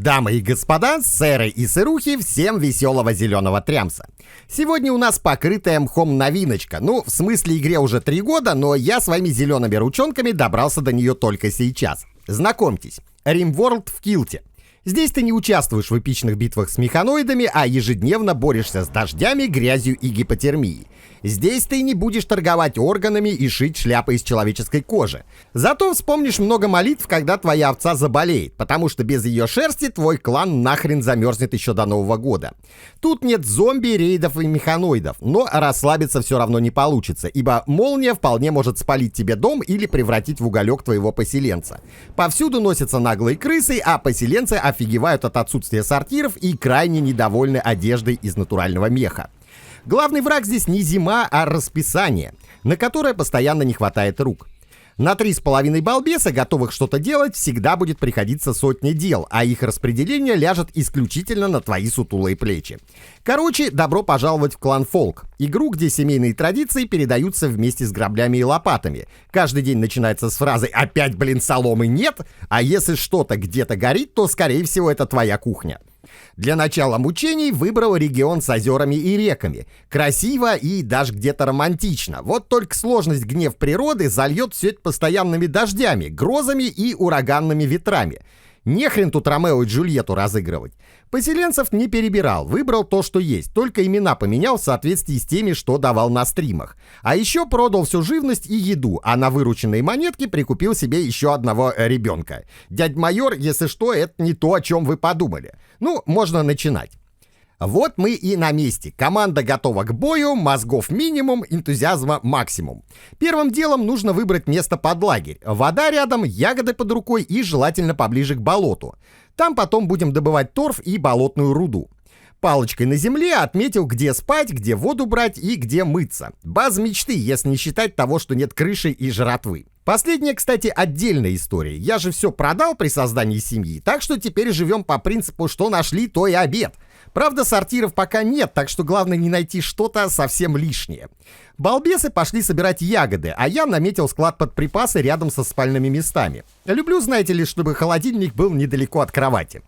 Дамы и господа, сэры и сырухи, всем веселого зеленого трямса. Сегодня у нас покрытая мхом новиночка. Ну, в смысле, игре уже 3 года, но я своими зелеными ручонками добрался до нее только сейчас. Знакомьтесь, RimWorld в килте. Здесь ты не участвуешь в эпичных битвах с механоидами, а ежедневно борешься с дождями, грязью и гипотермией. Здесь ты не будешь торговать органами и шить шляпы из человеческой кожи. Зато вспомнишь много молитв, когда твоя овца заболеет, потому что без ее шерсти твой клан нахрен замерзнет еще до Нового года. Тут нет зомби, рейдов и механоидов, но расслабиться все равно не получится, ибо молния вполне может спалить тебе дом или превратить в уголек твоего поселенца. Повсюду носятся наглые крысы, а поселенцы офигевают от отсутствия сортиров и крайне недовольны одеждой из натурального меха. Главный враг здесь не зима, а расписание, на которое постоянно не хватает рук. На 3,5 балбеса, готовых что-то делать, всегда будет приходиться сотни дел, а их распределение ляжет исключительно на твои сутулые плечи. Короче, добро пожаловать в клан Фолк. Игру, где семейные традиции передаются вместе с граблями и лопатами. Каждый день начинается с фразы «Опять, блин, соломы нет», а если что-то где-то горит, то, скорее всего, это твоя кухня. Для начала мучений выбрал регион с озерами и реками. Красиво и даже где-то романтично. Вот только сложность гнев природы зальет все это постоянными дождями, грозами и ураганными ветрами. Нехрен тут Ромео и Джульетту разыгрывать. Поселенцев не перебирал, выбрал то, что есть, только имена поменял в соответствии с теми, что давал на стримах. А еще продал всю живность и еду, а на вырученные монетки прикупил себе еще одного ребенка. Дядь майор, если что, это не то, о чем вы подумали. Ну, можно начинать. Вот мы и на месте. Команда готова к бою, мозгов минимум, энтузиазма максимум. Первым делом нужно выбрать место под лагерь. Вода рядом, ягоды под рукой и желательно поближе к болоту. Там потом будем добывать торф и болотную руду. Палочкой на земле отметил, где спать, где воду брать и где мыться. База мечты, если не считать того, что нет крыши и жратвы. Последняя, кстати, отдельная история. Я же все продал при создании семьи, так что теперь живем по принципу, что нашли, то и обед. Правда, сортиров пока нет, так что главное не найти что-то совсем лишнее. Балбесы пошли собирать ягоды, а я наметил склад под припасы рядом со спальными местами. Люблю, знаете ли, чтобы холодильник был недалеко от кровати.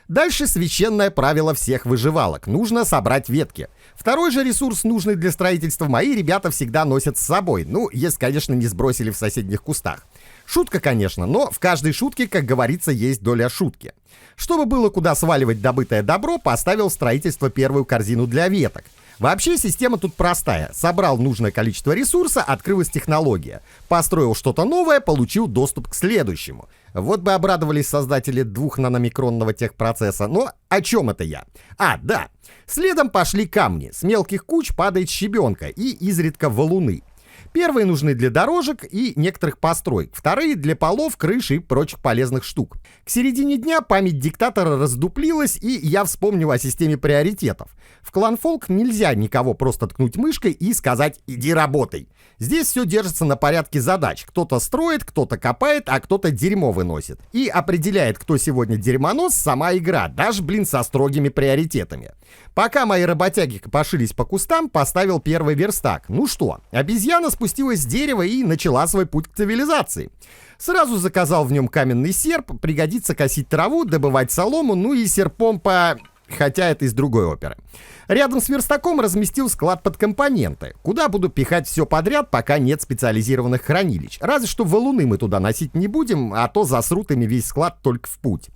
Дальше священное правило всех выживалок. Нужно собрать ветки. Второй же ресурс, нужный для строительства, мои ребята всегда носят с собой. Ну, если, конечно, не сбросили в соседних кустах. Шутка, конечно, но в каждой шутке, как говорится, есть доля шутки. Чтобы было куда сваливать добытое добро, поставил в строительство первую корзину для веток. Вообще система тут простая. Собрал нужное количество ресурса, открылась технология. Построил что-то новое, получил доступ к следующему. Вот бы обрадовались создатели 2-наномикронного техпроцесса. Но о чем это я? Да. Следом пошли камни. С мелких куч падает щебенка и изредка валуны. Первые нужны для дорожек и некоторых построек, вторые для полов, крыш и прочих полезных штук. К середине дня память диктатора раздуплилась, и я вспомнил о системе приоритетов. В клан Фолк нельзя никого просто ткнуть мышкой и сказать «иди работай». Здесь все держится на порядке задач. Кто-то строит, кто-то копает, а кто-то дерьмо выносит. И определяет, кто сегодня дерьмонос, сама игра, даже, со строгими приоритетами. Пока мои работяги копошились по кустам, поставил первый верстак. Ну что, обезьяна спустилась с дерева и начала свой путь к цивилизации. Сразу заказал в нем каменный серп, пригодится косить траву, добывать солому, ну и серпом по... хотя это из другой оперы. Рядом с верстаком разместил склад под компоненты, куда буду пихать все подряд, пока нет специализированных хранилищ. Разве что валуны мы туда носить не будем, а то засрут ими весь склад только в путь.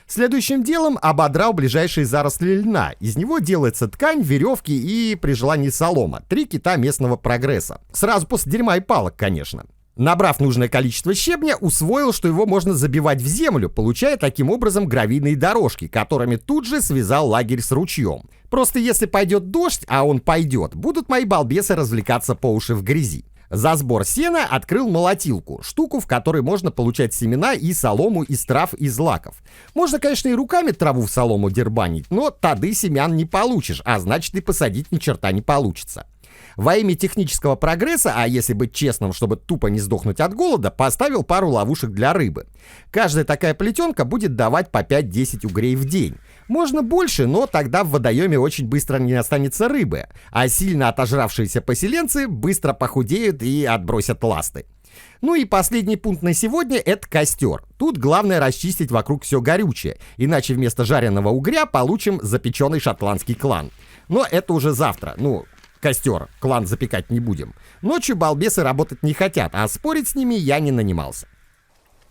Следующим делом ободрал ближайшие заросли льна. Из него делается ткань, веревки и, при желании, солома. 3 кита местного прогресса. Сразу после дерьма и палок, конечно. Набрав нужное количество щебня, усвоил, что его можно забивать в землю, получая таким образом гравийные дорожки, которыми тут же связал лагерь с ручьем. Просто если пойдет дождь, а он пойдет, будут мои балбесы развлекаться по уши в грязи. За сбор сена открыл молотилку, штуку, в которой можно получать семена и солому из трав и злаков. Можно, конечно, и руками траву в солому дербанить, но тады семян не получишь, а значит и посадить ни черта не получится. Во имя технического прогресса, а если быть честным, чтобы тупо не сдохнуть от голода, поставил пару ловушек для рыбы. Каждая такая плетенка будет давать по 5-10 угрей в день. Можно больше, но тогда в водоеме очень быстро не останется рыбы, а сильно отожравшиеся поселенцы быстро похудеют и отбросят ласты. Ну и последний пункт на сегодня — это костер. Тут главное расчистить вокруг все горючее, иначе вместо жареного угря получим запеченный шотландский клан. Но это уже завтра, костер, клан запекать не будем. Ночью балбесы работать не хотят, а спорить с ними я не нанимался.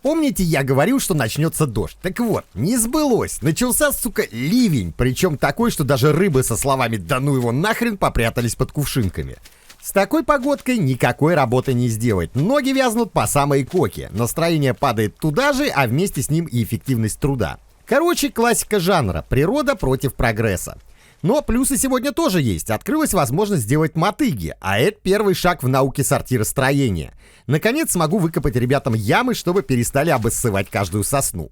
Помните, я говорил, что начнется дождь? Так вот, не сбылось. Начался, сука, ливень. Причем такой, что даже рыбы со словами «да ну его нахрен» попрятались под кувшинками. С такой погодкой никакой работы не сделать. Ноги вязнут по самой коке. Настроение падает туда же, а вместе с ним и эффективность труда. Короче, классика жанра. Природа против прогресса. Но плюсы сегодня тоже есть. Открылась возможность сделать мотыги, а это первый шаг в науке сортиростроения. Наконец смогу выкопать ребятам ямы, чтобы перестали обоссывать каждую сосну.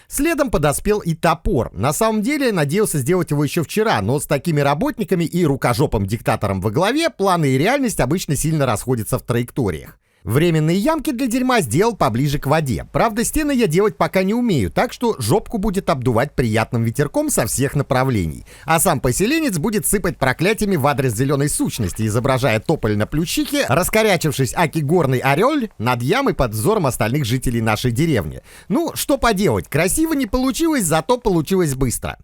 Следом подоспел и топор. На самом деле, надеялся сделать его еще вчера, но с такими работниками и рукожопым диктатором во главе планы и реальность обычно сильно расходятся в траекториях. Временные ямки для дерьма сделал поближе к воде. Правда, стены я делать пока не умею, так что жопку будет обдувать приятным ветерком со всех направлений. А сам поселенец будет сыпать проклятиями в адрес зеленой сущности, изображая тополь на плющихе, раскорячившись аки горный орел над ямой под взором остальных жителей нашей деревни. Ну, что поделать, красиво не получилось, зато получилось быстро.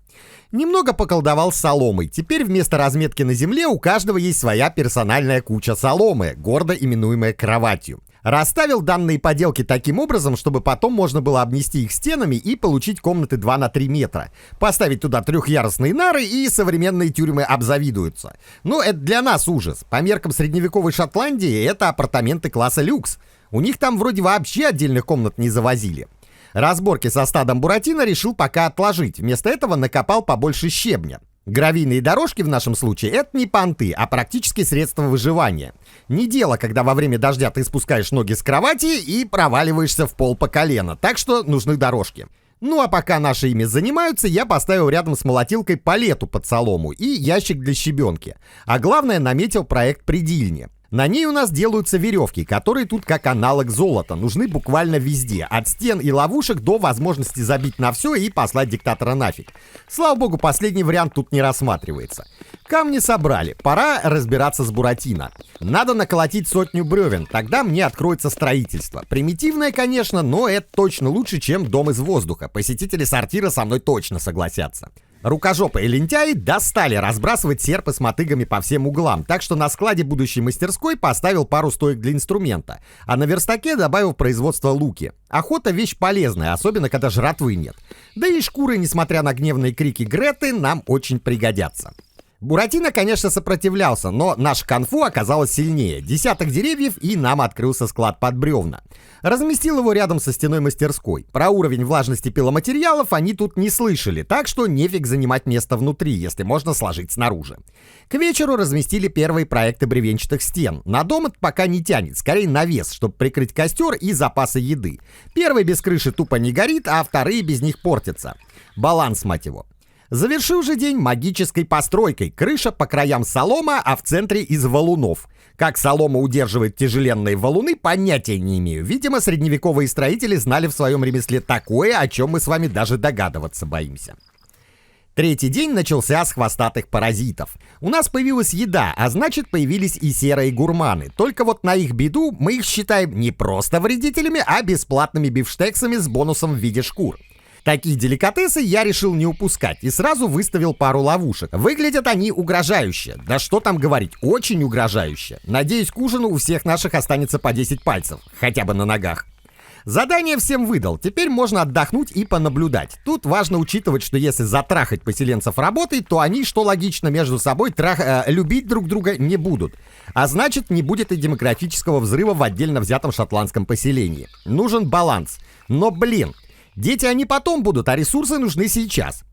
Немного поколдовал с соломой. Теперь вместо разметки на земле у каждого есть своя персональная куча соломы, гордо именуемая кроватью. Расставил данные поделки таким образом, чтобы потом можно было обнести их стенами и получить комнаты 2 на 3 метра. Поставить туда трехъярусные нары, и современные тюрьмы обзавидуются. Но это для нас ужас. По меркам средневековой Шотландии это апартаменты класса люкс. У них там вроде вообще отдельных комнат не завозили. Разборки со стадом Буратино решил пока отложить. Вместо этого накопал побольше щебня. Гравийные дорожки в нашем случае — это не понты, а практически средство выживания. Не дело, когда во время дождя ты спускаешь ноги с кровати и проваливаешься в пол по колено, так что нужны дорожки. Ну а пока наши ими занимаются, я поставил рядом с молотилкой палету под солому и ящик для щебенки. А главное, наметил проект предильни. На ней у нас делаются веревки, которые тут как аналог золота, нужны буквально везде, от стен и ловушек до возможности забить на все и послать диктатора нафиг. Слава богу, последний вариант тут не рассматривается. Камни собрали, пора разбираться с Буратино. Надо наколотить 100 бревен, тогда мне откроется строительство. Примитивное, конечно, но это точно лучше, чем дом из воздуха. Посетители сортира со мной точно согласятся. Рукожопы и лентяи достали разбрасывать серпы с мотыгами по всем углам, так что на складе будущей мастерской поставил пару стоек для инструмента, а на верстаке добавил производство луки. Охота — вещь полезная, особенно когда жратвы нет. Да и шкуры, несмотря на гневные крики Греты, нам очень пригодятся. Буратино, конечно, сопротивлялся, но наш конфу оказалось сильнее. Десяток деревьев, и нам открылся склад под бревна. Разместил его рядом со стеной мастерской. Про уровень влажности пиломатериалов они тут не слышали, так что нефиг занимать место внутри, если можно сложить снаружи. К вечеру разместили первые проекты бревенчатых стен. На дом это пока не тянет, скорее навес, чтобы прикрыть костер и запасы еды. Первый без крыши тупо не горит, а вторые без них портятся. Баланс, мать его. Завершил же день магической постройкой. Крыша по краям солома, а в центре из валунов. Как солома удерживает тяжеленные валуны, понятия не имею. Видимо, средневековые строители знали в своем ремесле такое, о чем мы с вами даже догадываться боимся. Третий день начался с хвостатых паразитов. У нас появилась еда, а значит появились и серые гурманы. Только вот на их беду мы их считаем не просто вредителями, а бесплатными бифштексами с бонусом в виде шкур. Такие деликатесы я решил не упускать и сразу выставил пару ловушек. Выглядят они угрожающе. Да что там говорить, очень угрожающе. Надеюсь, к ужину у всех наших останется по 10 пальцев, хотя бы на ногах. Задание всем выдал, теперь можно отдохнуть и понаблюдать. Тут важно учитывать, что если затрахать поселенцев работой, то они, что логично, между собой любить друг друга не будут. А значит, не будет и демографического взрыва в отдельно взятом шотландском поселении. Нужен баланс. Но, блин, дети они потом будут, а ресурсы нужны сейчас.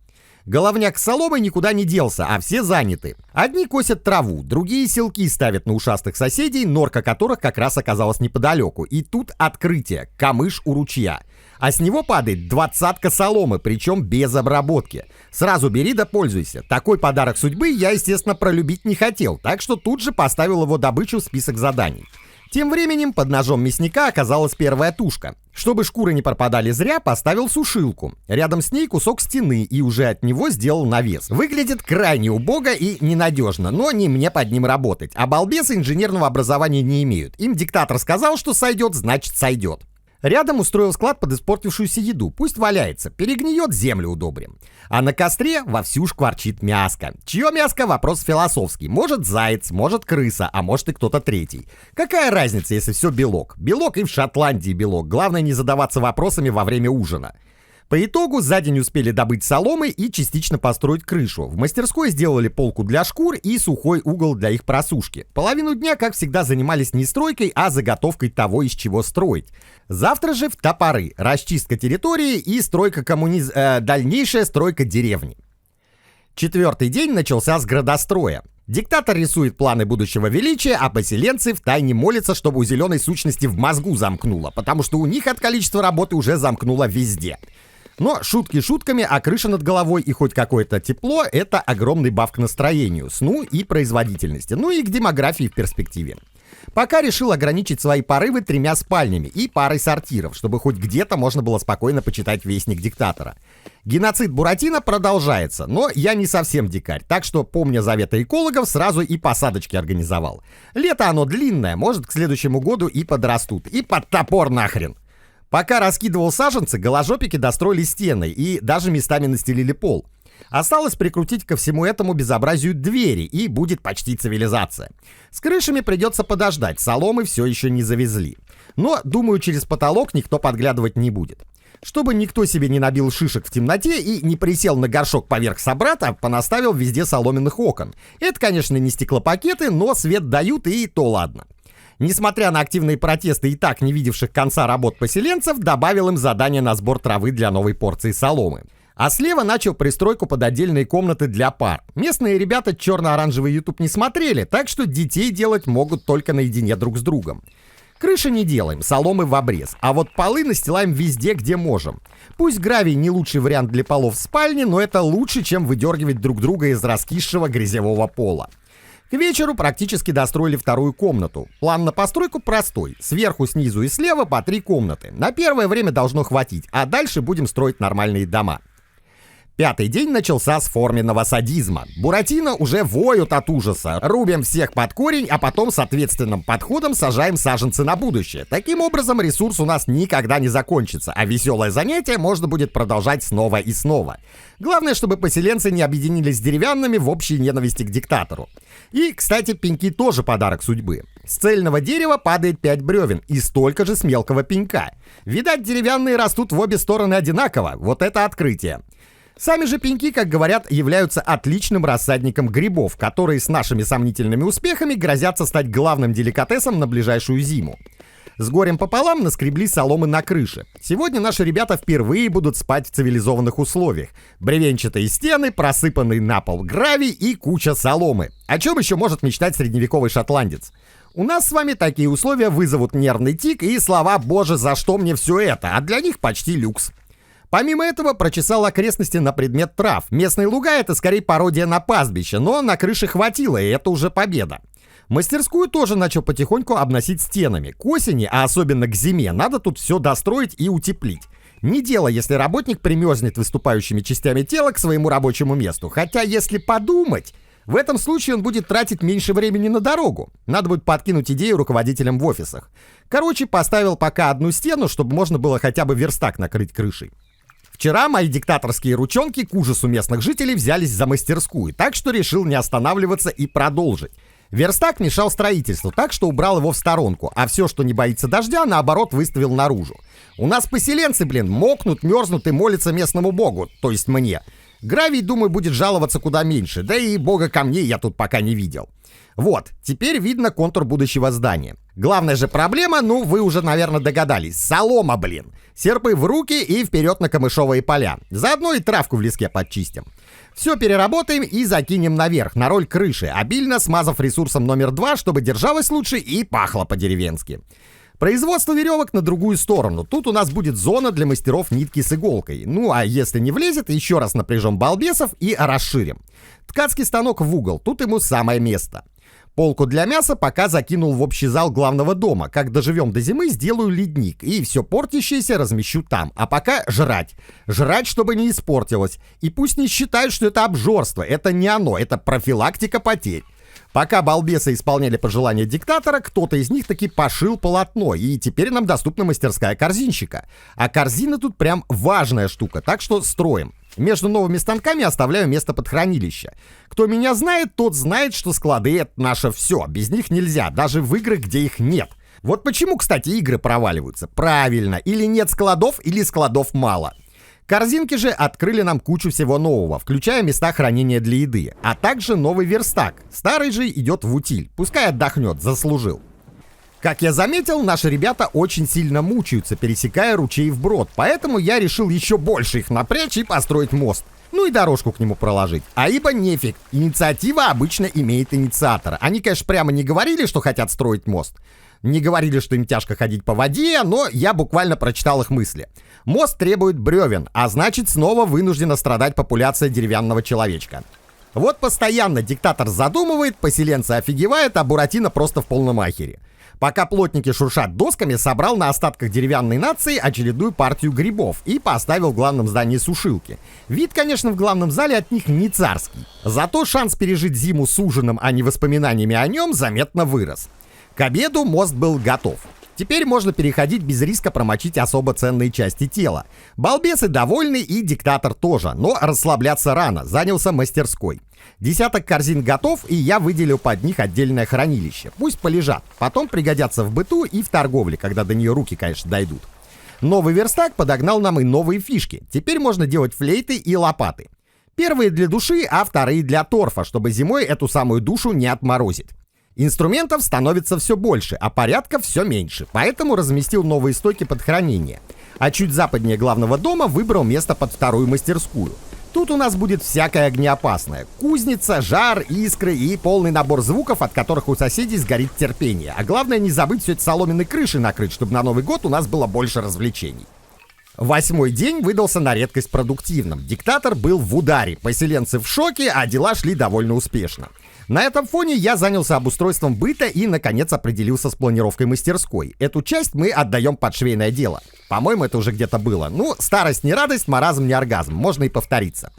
Головняк с соломой никуда не делся, а все заняты. Одни косят траву, другие селки ставят на ушастых соседей, норка которых как раз оказалась неподалеку. И тут открытие — камыш у ручья. А с него падает 20 соломы, причем без обработки. Сразу бери да пользуйся. Такой подарок судьбы я, естественно, пролюбить не хотел, так что тут же поставил его добычу в список заданий. Тем временем под ножом мясника оказалась первая тушка. Чтобы шкуры не пропадали зря, поставил сушилку. Рядом с ней кусок стены и уже от него сделал навес. Выглядит крайне убого и ненадежно, но не мне под ним работать. А балбесы инженерного образования не имеют. Им диктатор сказал, что сойдет, значит сойдет. Рядом устроил склад под испортившуюся еду. Пусть валяется, перегниет, землю удобрим. А на костре вовсю шкварчит мяско. Чье мяско? Вопрос философский. Может заяц, может крыса, а может и кто-то третий. Какая разница, если все белок? Белок и в Шотландии белок. Главное не задаваться вопросами во время ужина. По итогу за день успели добыть соломы и частично построить крышу. В мастерской сделали полку для шкур и сухой угол для их просушки. Половину дня, как всегда, занимались не стройкой, а заготовкой того, из чего строить. Завтра же в топоры, расчистка территории и дальнейшая стройка деревни. 4-й день начался с градостроя. Диктатор рисует планы будущего величия, а поселенцы втайне молятся, чтобы у зеленой сущности в мозгу замкнуло, потому что у них от количества работы уже замкнуло везде. Но шутки шутками, а крыша над головой и хоть какое-то тепло – это огромный баф к настроению, сну и производительности, ну и к демографии в перспективе. Пока решил ограничить свои порывы 3 спальнями и парой сортиров, чтобы хоть где-то можно было спокойно почитать вестник диктатора. Геноцид Буратино продолжается, но я не совсем дикарь, так что, помня заветы экологов, сразу и посадочки организовал. Лето оно длинное, может к следующему году и подрастут, и под топор нахрен. Пока раскидывал саженцы, голожопики достроили стены и даже местами настелили пол. Осталось прикрутить ко всему этому безобразию двери, и будет почти цивилизация. С крышами придется подождать, соломы все еще не завезли. Но, думаю, через потолок никто подглядывать не будет. Чтобы никто себе не набил шишек в темноте и не присел на горшок поверх собрата, понаставил везде соломенных окон. Это, конечно, не стеклопакеты, но свет дают, и то ладно. Несмотря на активные протесты и так не видевших конца работ поселенцев, добавил им задание на сбор травы для новой порции соломы. А слева начал пристройку под отдельные комнаты для пар. Местные ребята черно-оранжевый YouTube не смотрели, так что детей делать могут только наедине друг с другом. Крыши не делаем, соломы в обрез, а вот полы настилаем везде, где можем. Пусть гравий не лучший вариант для полов в спальне, но это лучше, чем выдергивать друг друга из раскисшего грязевого пола. К вечеру практически достроили 2-ю комнату. План на постройку простой. Сверху, снизу и слева по 3 комнаты. На первое время должно хватить, а дальше будем строить нормальные дома. 5-й день начался с форменного садизма. Буратино уже воют от ужаса. Рубим всех под корень, а потом с ответственным подходом сажаем саженцы на будущее. Таким образом, ресурс у нас никогда не закончится, а веселое занятие можно будет продолжать снова и снова. Главное, чтобы поселенцы не объединились с деревянными в общей ненависти к диктатору. И, кстати, пеньки тоже подарок судьбы. С цельного дерева падает 5 бревен и столько же с мелкого пенька. Видать, деревянные растут в обе стороны одинаково. Вот это открытие. Сами же пеньки, как говорят, являются отличным рассадником грибов, которые с нашими сомнительными успехами грозятся стать главным деликатесом на ближайшую зиму. С горем пополам наскребли соломы на крыше. Сегодня наши ребята впервые будут спать в цивилизованных условиях. Бревенчатые стены, просыпанный на пол гравий и куча соломы. О чем еще может мечтать средневековый шотландец? У нас с вами такие условия вызовут нервный тик и слова «Боже, за что мне все это?», а для них почти люкс. Помимо этого, прочесал окрестности на предмет трав. Местные луга — это скорее пародия на пастбище, но на крыше хватило, и это уже победа. Мастерскую тоже начал потихоньку обносить стенами. К осени, а особенно к зиме, надо тут все достроить и утеплить. Не дело, если работник примерзнет выступающими частями тела к своему рабочему месту. Хотя, если подумать, в этом случае он будет тратить меньше времени на дорогу. Надо будет подкинуть идею руководителям в офисах. Короче, поставил пока одну стену, чтобы можно было хотя бы верстак накрыть крышей. Вчера мои диктаторские ручонки к ужасу местных жителей взялись за мастерскую, так что решил не останавливаться и продолжить. Верстак мешал строительству, так что убрал его в сторонку, а все, что не боится дождя, наоборот, выставил наружу. У нас поселенцы, мокнут, мерзнут и молятся местному богу, то есть мне. Гравий, думаю, будет жаловаться куда меньше, да и бога камней я тут пока не видел. Вот, теперь видно контур будущего здания. Главная же проблема, вы уже, наверное, догадались. Солома, Серпы в руки и вперед на камышовые поля. Заодно и травку в леске подчистим. Все переработаем и закинем наверх, на роль крыши, обильно смазав ресурсом номер 2, чтобы держалось лучше и пахло по-деревенски. Производство веревок на другую сторону. Тут у нас будет зона для мастеров нитки с иголкой. А если не влезет, еще раз напряжем балбесов и расширим. Ткацкий станок в угол, тут ему самое место. Полку для мяса пока закинул в общий зал главного дома. Как доживем до зимы, сделаю ледник. И все портящееся размещу там. А пока жрать. Жрать, чтобы не испортилось. И пусть не считают, что это обжорство. Это не оно. Это профилактика потерь. Пока балбесы исполняли пожелания диктатора, кто-то из них таки пошил полотно. И теперь нам доступна мастерская корзинщика. А корзина тут прям важная штука. Так что строим. Между новыми станками оставляю место под хранилище. Кто меня знает, тот знает, что склады — это наше все. Без них нельзя, даже в игры, где их нет. Вот почему, кстати, игры проваливаются. Правильно, или нет складов, или складов мало. Корзинки же открыли нам кучу всего нового, включая места хранения для еды, а также новый верстак. Старый же идет в утиль, пускай отдохнет, заслужил. Как я заметил, наши ребята очень сильно мучаются, пересекая ручей вброд, поэтому я решил еще больше их напрячь и построить мост. Ну и дорожку к нему проложить. А ибо нефиг, инициатива обычно имеет инициатора. Они, конечно, прямо не говорили, что хотят строить мост. Не говорили, что им тяжко ходить по воде, но я буквально прочитал их мысли. Мост требует бревен, а значит снова вынуждена страдать популяция деревянного человечка. Вот постоянно диктатор задумывает, поселенцы офигевают, а Буратино просто в полном ахере. Пока плотники шуршат досками, собрал на остатках деревянной нации очередную партию грибов и поставил в главном здании сушилки. Вид, конечно, в главном зале от них не царский. Зато шанс пережить зиму с ужином, а не воспоминаниями о нем, заметно вырос. К обеду мост был готов. Теперь можно переходить без риска промочить особо ценные части тела. Балбесы довольны и диктатор тоже, но расслабляться рано, занялся мастерской. Десяток корзин готов, и я выделил под них отдельное хранилище. Пусть полежат, потом пригодятся в быту и в торговле, когда до нее руки, конечно, дойдут. Новый верстак подогнал нам и новые фишки. Теперь можно делать флейты и лопаты. Первые для души, а вторые для торфа, чтобы зимой эту самую душу не отморозить. Инструментов становится все больше, а порядка все меньше, поэтому разместил новые стойки под хранение. А чуть западнее главного дома выбрал место под вторую мастерскую. Тут у нас будет всякое огнеопасное. Кузница, жар, искры и полный набор звуков, от которых у соседей сгорит терпение. А главное, не забыть все это соломенной крышей накрыть, чтобы на Новый год у нас было больше развлечений. 8-й день выдался на редкость продуктивным. Диктатор был в ударе, поселенцы в шоке, а дела шли довольно успешно. На этом фоне я занялся обустройством быта и, наконец, определился с планировкой мастерской. Эту часть мы отдаем под швейное дело. По-моему, это уже где-то было. Ну, старость не радость, маразм не оргазм. Можно и повториться.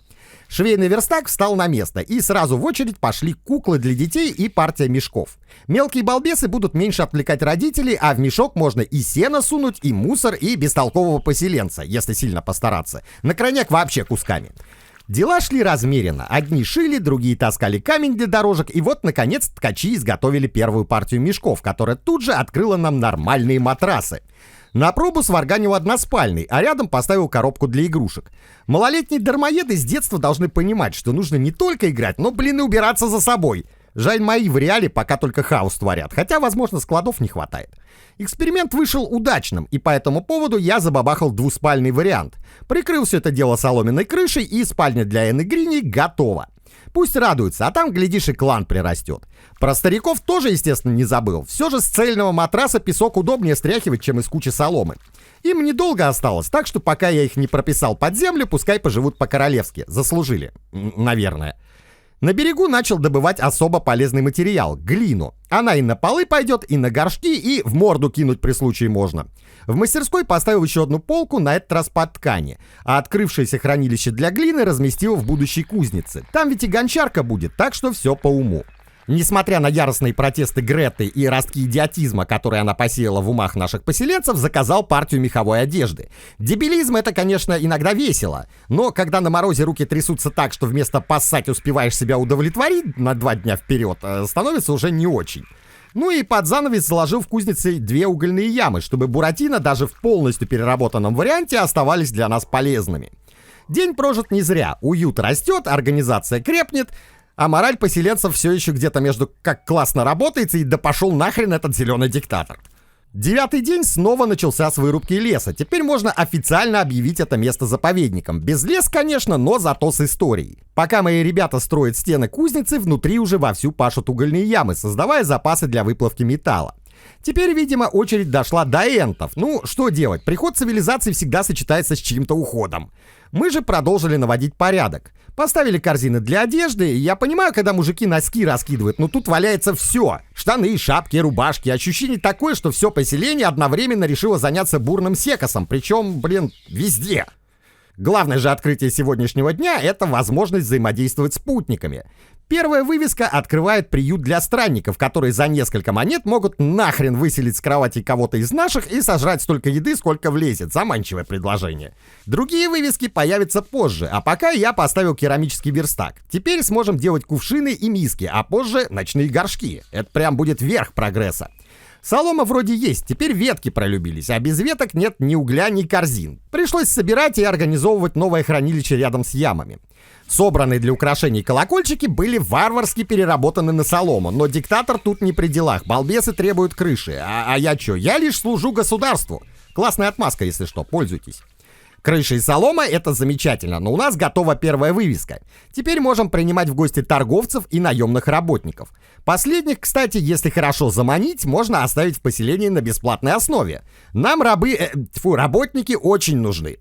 Швейный верстак встал на место, и сразу в очередь пошли куклы для детей и партия мешков. Мелкие балбесы будут меньше отвлекать родителей, а в мешок можно и сено сунуть, и мусор, и бестолкового поселенца, если сильно постараться. На крайняк вообще кусками. Дела шли размеренно. Одни шили, другие таскали камень для дорожек, и вот, наконец, ткачи изготовили первую партию мешков, которая тут же открыла нам нормальные матрасы. На пробу сварганил односпальный, а рядом поставил коробку для игрушек. Малолетние дармоеды с детства должны понимать, что нужно не только играть, но, и убираться за собой. Жаль, мои в реале пока только хаос творят, хотя, возможно, складов не хватает. Эксперимент вышел удачным, и по этому поводу я забабахал двуспальный вариант. Прикрыл все это дело соломенной крышей, и спальня для Энны Грини готова. Пусть радуются, а там, глядишь, и клан прирастет. Про стариков тоже, естественно, не забыл. Все же с цельного матраса песок удобнее стряхивать, чем из кучи соломы. Им недолго осталось, так что пока я их не прописал под землю, пускай поживут по-королевски. Заслужили. Наверное. На берегу начал добывать особо полезный материал — глину. Она и на полы пойдет, и на горшки, и в морду кинуть при случае можно. В мастерской поставил еще одну полку, на этот раз под ткани, а открывшееся хранилище для глины разместил в будущей кузнице. Там ведь и гончарка будет, так что все по уму. Несмотря на яростные протесты Греты и ростки идиотизма, которые она посеяла в умах наших поселенцев, заказал партию меховой одежды. Дебилизм — это, конечно, иногда весело, но когда на морозе руки трясутся так, что вместо поссать успеваешь себя удовлетворить на 2 дня вперед, становится уже не очень. Ну и под занавес заложил в кузнице 2 угольные ямы, чтобы Буратино даже в полностью переработанном варианте оставались для нас полезными. День прожит не зря, уют растет, организация крепнет, а мораль поселенцев все еще где-то между «как классно работается» и «да пошел нахрен этот зеленый диктатор». 9-й день снова начался с вырубки леса. Теперь можно официально объявить это место заповедником. Без леса, конечно, но зато с историей. Пока мои ребята строят стены кузницы, внутри уже вовсю пашут угольные ямы, создавая запасы для выплавки металла. Теперь, видимо, очередь дошла до энтов. Ну, что делать? Приход цивилизации всегда сочетается с чьим-то уходом. Мы же продолжили наводить порядок. Поставили корзины для одежды. Я понимаю, когда мужики носки раскидывают, но тут валяется все. Штаны, шапки, рубашки. Ощущение такое, что все поселение одновременно решило заняться бурным секосом. Причем, везде. Главное же открытие сегодняшнего дня – это возможность взаимодействовать с спутниками. Первая вывеска открывает приют для странников, которые за несколько монет могут нахрен выселить с кровати кого-то из наших и сожрать столько еды, сколько влезет. Заманчивое предложение. Другие вывески появятся позже, а пока я поставил керамический верстак. Теперь сможем делать кувшины и миски, а позже ночные горшки. Это прям будет верх прогресса. Солома вроде есть, теперь ветки пролюбились, а без веток нет ни угля, ни корзин. Пришлось собирать и организовывать новое хранилище рядом с ямами. Собранные для украшений колокольчики были варварски переработаны на солому, но диктатор тут не при делах, балбесы требуют крыши. А я чё? Я лишь служу государству. Классная отмазка, если что, пользуйтесь. Крыша и солома — это замечательно, но у нас готова первая вывеска. Теперь можем принимать в гости торговцев и наемных работников. Последних, кстати, если хорошо заманить, можно оставить в поселении на бесплатной основе. Нам работники очень нужны.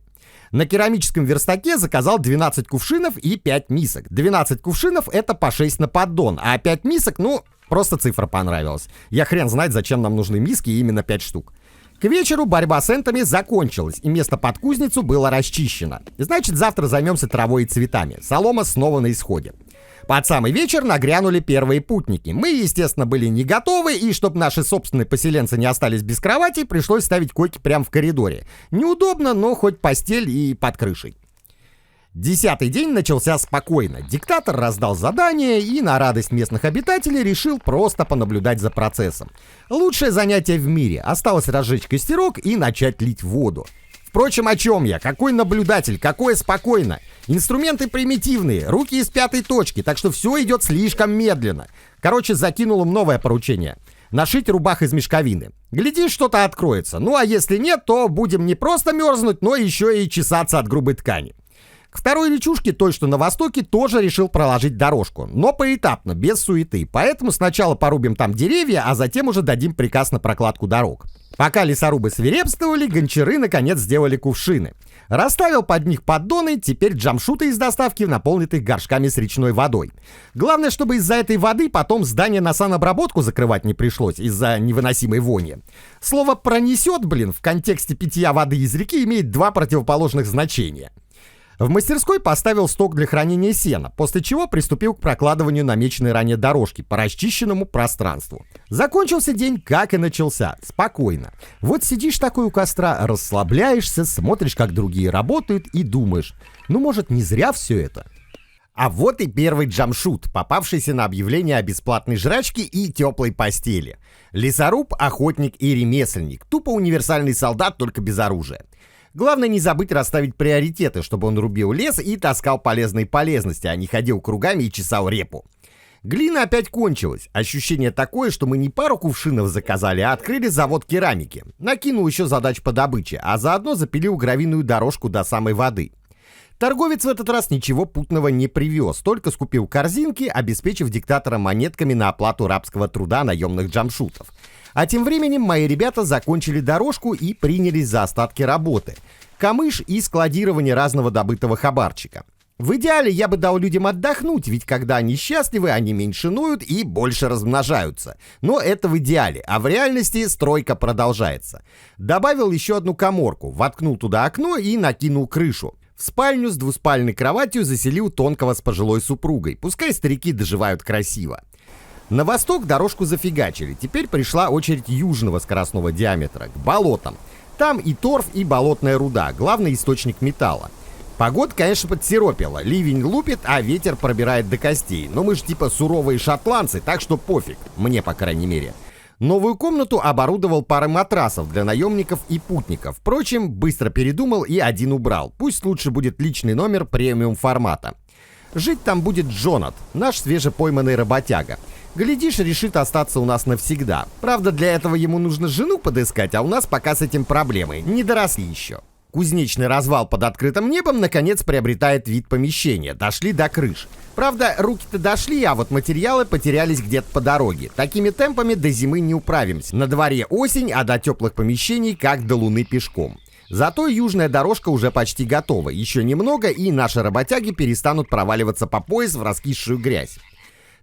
На керамическом верстаке заказал 12 кувшинов и 5 мисок. 12 кувшинов — это по 6 на поддон, а 5 мисок, просто цифра понравилась. Я хрен знает, зачем нам нужны миски и именно 5 штук. К вечеру борьба с энтами закончилась, и место под кузницу было расчищено. Значит, завтра займемся травой и цветами. Солома снова на исходе. Под самый вечер нагрянули первые путники. Мы, естественно, были не готовы, и чтобы наши собственные поселенцы не остались без кровати, пришлось ставить койки прямо в коридоре. Неудобно, но хоть постель и под крышей. 10-й день начался спокойно. Диктатор раздал задание и на радость местных обитателей решил просто понаблюдать за процессом. Лучшее занятие в мире. Осталось разжечь костерок и начать лить воду. Впрочем, о чем я? Какой наблюдатель? Какое спокойно? Инструменты примитивные, руки из 5-й точки, так что все идет слишком медленно. Короче, закинул им новое поручение. Нашить рубах из мешковины. Глядишь, что-то откроется. Ну а если нет, то будем не просто мерзнуть, но еще и чесаться от грубой ткани. К второй речушке, той, что на востоке, тоже решил проложить дорожку, но поэтапно, без суеты. Поэтому сначала порубим там деревья, а затем уже дадим приказ на прокладку дорог. Пока лесорубы свирепствовали, гончары наконец сделали кувшины. Расставил под них поддоны, теперь джамшуты из доставки наполнят их горшками с речной водой. Главное, чтобы из-за этой воды потом здание на санобработку закрывать не пришлось из-за невыносимой вони. Слово «пронесет», в контексте питья воды из реки имеет два противоположных значения. В мастерской поставил сток для хранения сена, после чего приступил к прокладыванию намеченной ранее дорожки по расчищенному пространству. Закончился день, как и начался, спокойно. Вот сидишь такой у костра, расслабляешься, смотришь, как другие работают и думаешь, может, не зря все это. А вот и первый джамшут, попавшийся на объявление о бесплатной жрачке и теплой постели. Лесоруб, охотник и ремесленник, тупо универсальный солдат, только без оружия. Главное не забыть расставить приоритеты, чтобы он рубил лес и таскал полезные полезности, а не ходил кругами и чесал репу. Глина опять кончилась. Ощущение такое, что мы не пару кувшинов заказали, а открыли завод керамики. Накинул еще задач по добыче, а заодно запилил гравийную дорожку до самой воды. Торговец в этот раз ничего путного не привез, только скупил корзинки, обеспечив диктатора монетками на оплату рабского труда наемных джамшутов. А тем временем мои ребята закончили дорожку и принялись за остатки работы. Камыш и складирование разного добытого хабарчика. В идеале я бы дал людям отдохнуть, ведь когда они счастливы, они меньше ноют и больше размножаются. Но это в идеале, а в реальности стройка продолжается. Добавил еще одну каморку, воткнул туда окно и накинул крышу. В спальню с двуспальной кроватью заселил тонкого с пожилой супругой, пускай старики доживают красиво. На восток дорожку зафигачили, теперь пришла очередь южного скоростного диаметра, к болотам. Там и торф, и болотная руда, главный источник металла. Погода, конечно, подсиропила, ливень лупит, а ветер пробирает до костей. Но мы же типа суровые шотландцы, так что пофиг, мне по крайней мере. Новую комнату оборудовал парой матрасов для наемников и путников. Впрочем, быстро передумал и один убрал. Пусть лучше будет личный номер премиум формата. Жить там будет Джонат, наш свежепойманный работяга. Глядишь, решит остаться у нас навсегда. Правда, для этого ему нужно жену подыскать, а у нас пока с этим проблемы. Не доросли еще. Кузнечный развал под открытым небом наконец приобретает вид помещения. Дошли до крыш. Правда, руки-то дошли, а вот материалы потерялись где-то по дороге. Такими темпами до зимы не управимся. На дворе осень, а до теплых помещений как до луны пешком. Зато южная дорожка уже почти готова. Еще немного, и наши работяги перестанут проваливаться по пояс в раскисшую грязь.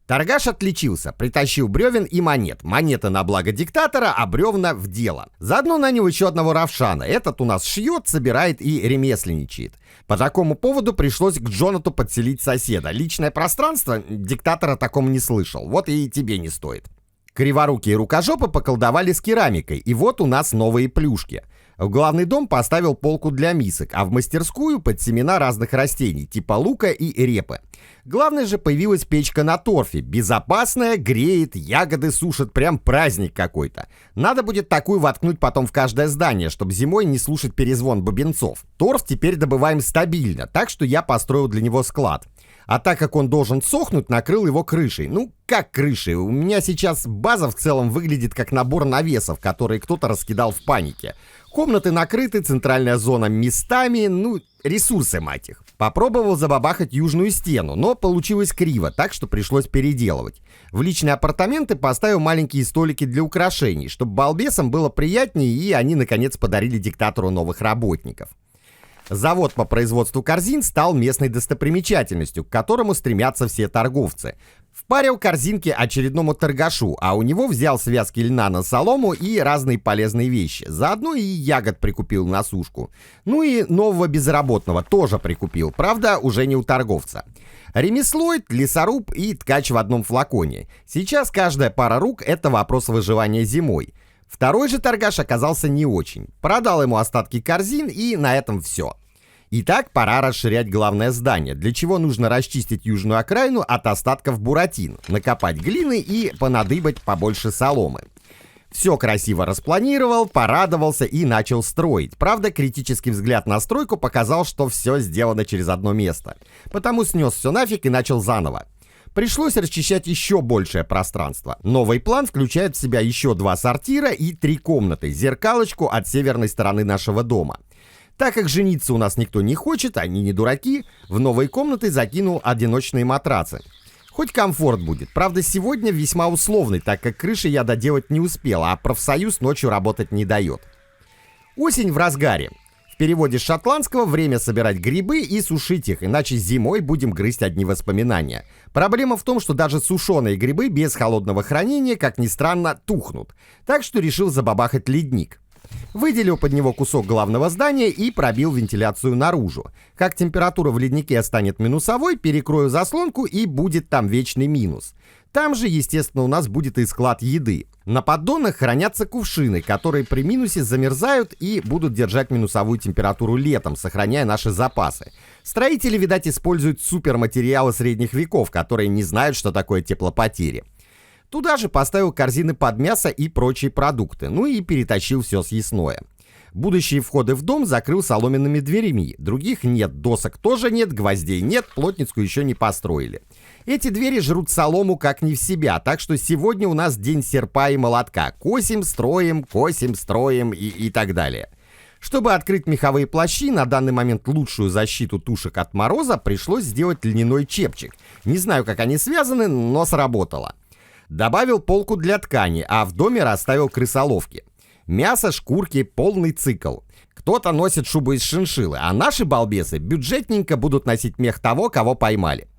Торгаш отличился, притащил бревен и монет. Монеты на благо диктатора, а бревна в дело. Заодно нанял еще одного равшана. Этот у нас шьет, собирает и ремесленничает. По такому поводу пришлось к Джонату подселить соседа. Личное пространство? Диктатор о таком не слышал. Вот и тебе не стоит. Криворукие рукожопы поколдовали с керамикой, и вот у нас новые плюшки. В главный дом поставил полку для мисок, а в мастерскую под семена разных растений, типа лука и репы. Главное же, появилась печка на торфе. Безопасная, греет, ягоды сушит, прям праздник какой-то. Надо будет такую воткнуть потом в каждое здание, чтобы зимой не слушать перезвон бубенцов. Торф теперь добываем стабильно, так что я построил для него склад. А так как он должен сохнуть, накрыл его крышей. Ну, как крышей? У меня сейчас база в целом выглядит как набор навесов, которые кто-то раскидал в панике. Комнаты накрыты, центральная зона местами, ну, ресурсы, мать их. Попробовал забабахать южную стену, но получилось криво, так что пришлось переделывать. В личные апартаменты поставил маленькие столики для украшений, чтобы балбесам было приятнее, и они, наконец, подарили диктатору новых работников. Завод по производству корзин стал местной достопримечательностью, к которому стремятся все торговцы. Впарил корзинки очередному торгашу, а у него взял связки льна на солому и разные полезные вещи. Заодно и ягод прикупил на сушку. Ну и нового безработного тоже прикупил, правда, уже не у торговца. Ремеслоид, лесоруб и ткач в одном флаконе. Сейчас каждая пара рук – это вопрос выживания зимой. Второй же торгаш оказался не очень. Продал ему остатки корзин, и на этом все. Итак, пора расширять главное здание, для чего нужно расчистить южную окраину от остатков буратин, накопать глины и понадыбать побольше соломы. Все красиво распланировал, порадовался и начал строить. Правда, критический взгляд на стройку показал, что все сделано через одно место. Потому снес все нафиг и начал заново. Пришлось расчищать еще большее пространство. Новый план включает в себя еще 2 сортира и 3 комнаты, зеркалочку от северной стороны нашего дома. Так как жениться у нас никто не хочет, они не дураки, в новые комнаты закинул одиночные матрацы. Хоть комфорт будет. Правда, сегодня весьма условный, так как крыши я доделать не успел, а профсоюз ночью работать не дает. Осень в разгаре. В переводе с шотландского время собирать грибы и сушить их, иначе зимой будем грызть одни воспоминания. Проблема в том, что даже сушеные грибы без холодного хранения, как ни странно, тухнут. Так что решил забабахать ледник. Выделил под него кусок главного здания и пробил вентиляцию наружу. Как температура в леднике станет минусовой, перекрою заслонку и будет там вечный минус. Там же, естественно, у нас будет и склад еды. На поддонах хранятся кувшины, которые при минусе замерзают и будут держать минусовую температуру летом, сохраняя наши запасы. Строители, видать, используют суперматериалы средних веков, которые не знают, что такое теплопотери. Туда же поставил корзины под мясо и прочие продукты, ну и перетащил все съестное. Будущие входы в дом закрыл соломенными дверями, других нет, досок тоже нет, гвоздей нет, плотницкую еще не построили. Эти двери жрут солому как не в себя, так что сегодня у нас день серпа и молотка. Косим, строим и так далее. Чтобы открыть меховые плащи, на данный момент лучшую защиту тушек от мороза, пришлось сделать льняной чепчик. Не знаю, как они связаны, но сработало. Добавил полку для ткани, а в доме расставил крысоловки. Мясо, шкурки, полный цикл. Кто-то носит шубу из шиншиллы, а наши балбесы бюджетненько будут носить мех того, кого поймали.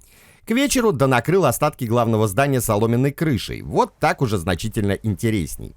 К вечеру донакрыл остатки главного здания соломенной крышей. Вот так уже значительно интересней.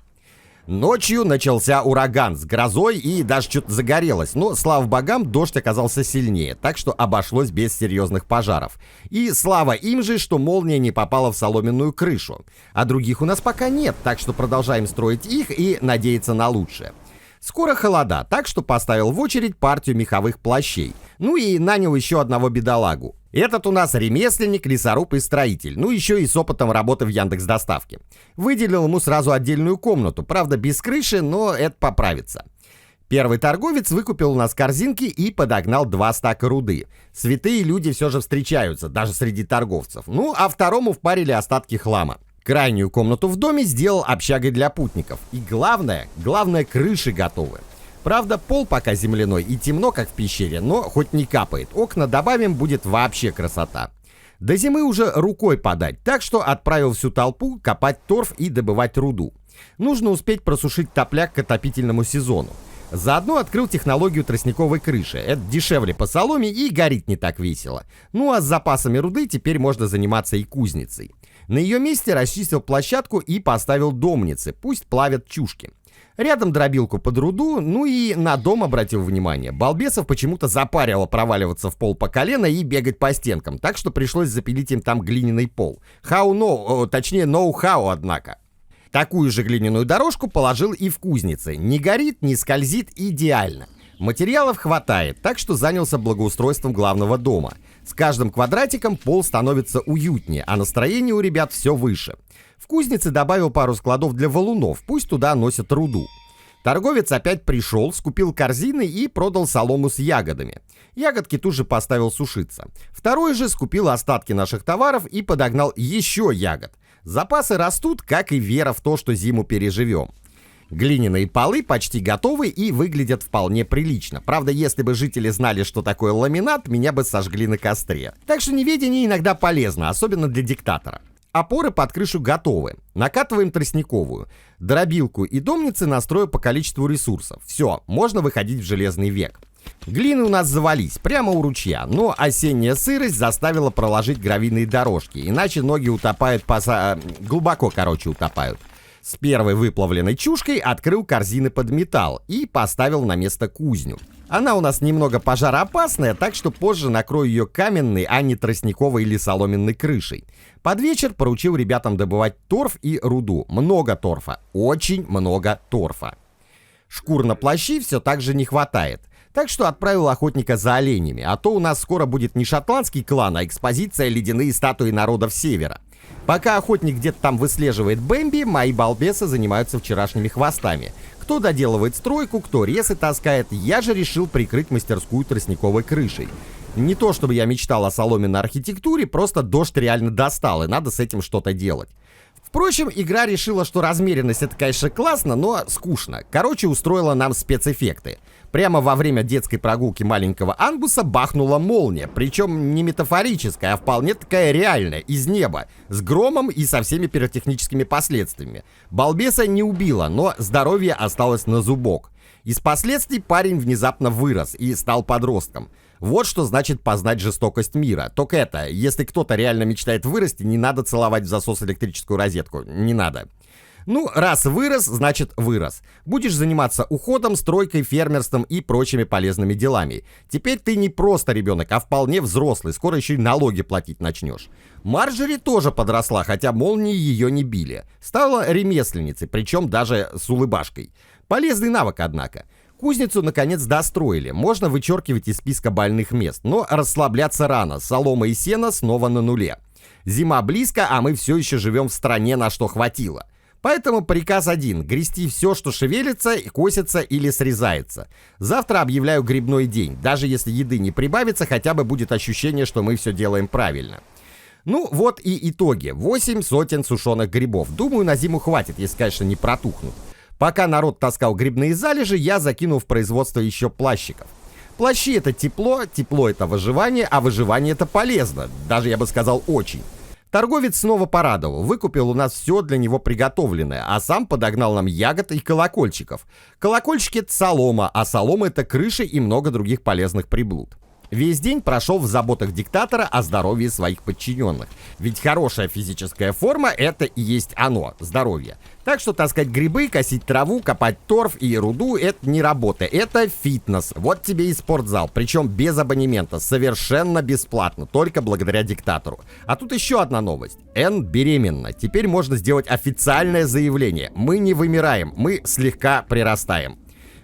Ночью начался ураган с грозой и даже что-то загорелось, но, слава богам, дождь оказался сильнее, так что обошлось без серьезных пожаров. И слава им же, что молния не попала в соломенную крышу. А других у нас пока нет, так что продолжаем строить их и надеяться на лучшее. Скоро холода, так что поставил в очередь партию меховых плащей. Ну и нанял еще одного бедолагу. Этот у нас ремесленник, лесоруб и строитель, ну еще и с опытом работы в Яндекс.Доставке. Выделил ему сразу отдельную комнату, правда без крыши, но это поправится. Первый торговец выкупил у нас корзинки и подогнал 2 стака руды. Святые люди все же встречаются, даже среди торговцев. Ну а второму впарили остатки хлама. Крайнюю комнату в доме сделал общагой для путников. И главное, крыши готовы. Правда, пол пока земляной и темно, как в пещере, но хоть не капает. Окна добавим, будет вообще красота. До зимы уже рукой подать, так что отправил всю толпу копать торф и добывать руду. Нужно успеть просушить топляк к отопительному сезону. Заодно открыл технологию тростниковой крыши. Это дешевле по соломе и горит не так весело. Ну а с запасами руды теперь можно заниматься и кузницей. На ее месте расчистил площадку и поставил домницы, пусть плавят чушки. Рядом дробилку под руду, ну и на дом обратил внимание. Балбесов почему-то запарило проваливаться в пол по колено и бегать по стенкам, так что пришлось запилить им там глиняный пол. Точнее ноу-хау, однако. Такую же глиняную дорожку положил и в кузнице. Не горит, не скользит, идеально. Материалов хватает, так что занялся благоустройством главного дома. С каждым квадратиком пол становится уютнее, а настроение у ребят все выше. В кузнице добавил пару складов для валунов, пусть туда носят руду. Торговец опять пришел, скупил корзины и продал солому с ягодами. Ягодки тут же поставил сушиться. Второй же скупил остатки наших товаров и подогнал еще ягод. Запасы растут, как и вера в то, что зиму переживем. Глиняные полы почти готовы и выглядят вполне прилично. Правда, если бы жители знали, что такое ламинат, меня бы сожгли на костре. Так что неведение иногда полезно, особенно для диктатора. Опоры под крышу готовы. Накатываем тростниковую. Дробилку и домницы настрою по количеству ресурсов. Все, можно выходить в железный век. Глины у нас завались, прямо у ручья, но осенняя сырость заставила проложить гравийные дорожки, иначе ноги утопают глубоко, утопают. С первой выплавленной чушкой открыл корзины под металл и поставил на место кузню. Она у нас немного пожароопасная, так что позже накрою ее каменной, а не тростниковой или соломенной крышей. Под вечер поручил ребятам добывать торф и руду. Много торфа, очень много торфа. Шкур на плащи все так же не хватает. Так что отправил охотника за оленями, а то у нас скоро будет не шотландский клан, а экспозиция «Ледяные статуи народов Севера». Пока охотник где-то там выслеживает Бэмби, мои балбесы занимаются вчерашними хвостами. Кто доделывает стройку, кто ресы таскает, я же решил прикрыть мастерскую тростниковой крышей. Не то чтобы я мечтал о соломенной архитектуре, просто дождь реально достал, и надо с этим что-то делать. Впрочем, игра решила, что размеренность это, конечно, классно, но скучно. Короче, устроила нам спецэффекты. Прямо во время детской прогулки маленького Ангуса бахнула молния, причем не метафорическая, а вполне такая реальная, из неба, с громом и со всеми пиротехническими последствиями. Балбеса не убила, но здоровье осталось на зубок. Из последствий парень внезапно вырос и стал подростком. Вот что значит познать жестокость мира. Только это, если кто-то реально мечтает вырасти, не надо целовать в засос электрическую розетку. Не надо. Ну, раз вырос, значит вырос. Будешь заниматься уходом, стройкой, фермерством и прочими полезными делами. Теперь ты не просто ребенок, а вполне взрослый. Скоро еще и налоги платить начнешь. Марджери тоже подросла, хотя молнии ее не били. Стала ремесленницей, причем даже с улыбашкой. Полезный навык, однако. Кузницу, наконец, достроили. Можно вычеркивать из списка больных мест. Но расслабляться рано. Солома и сено снова на нуле. Зима близко, а мы все еще живем в стране, на что хватило. Поэтому приказ один – грести все, что шевелится, косится или срезается. Завтра объявляю грибной день. Даже если еды не прибавится, хотя бы будет ощущение, что мы все делаем правильно. Ну вот и итоги. 8 сотен сушеных грибов. Думаю, на зиму хватит, если, конечно, не протухнут. Пока народ таскал грибные залежи, я закинул в производство еще плащиков. Плащи – это тепло, тепло – это выживание, а выживание – это полезно. Даже, я бы сказал, очень. Торговец снова порадовал, выкупил у нас все для него приготовленное, а сам подогнал нам ягод и колокольчиков. Колокольчики – это солома, а солома – это крыши и много других полезных приблуд. Весь день прошел в заботах диктатора о здоровье своих подчиненных. Ведь хорошая физическая форма – это и есть оно, здоровье. Так что таскать грибы, косить траву, копать торф и руду – это не работа, это фитнес. Вот тебе и спортзал, причем без абонемента, совершенно бесплатно, только благодаря диктатору. А тут еще одна новость. Энн беременна. Теперь можно сделать официальное заявление. Мы не вымираем, мы слегка прирастаем.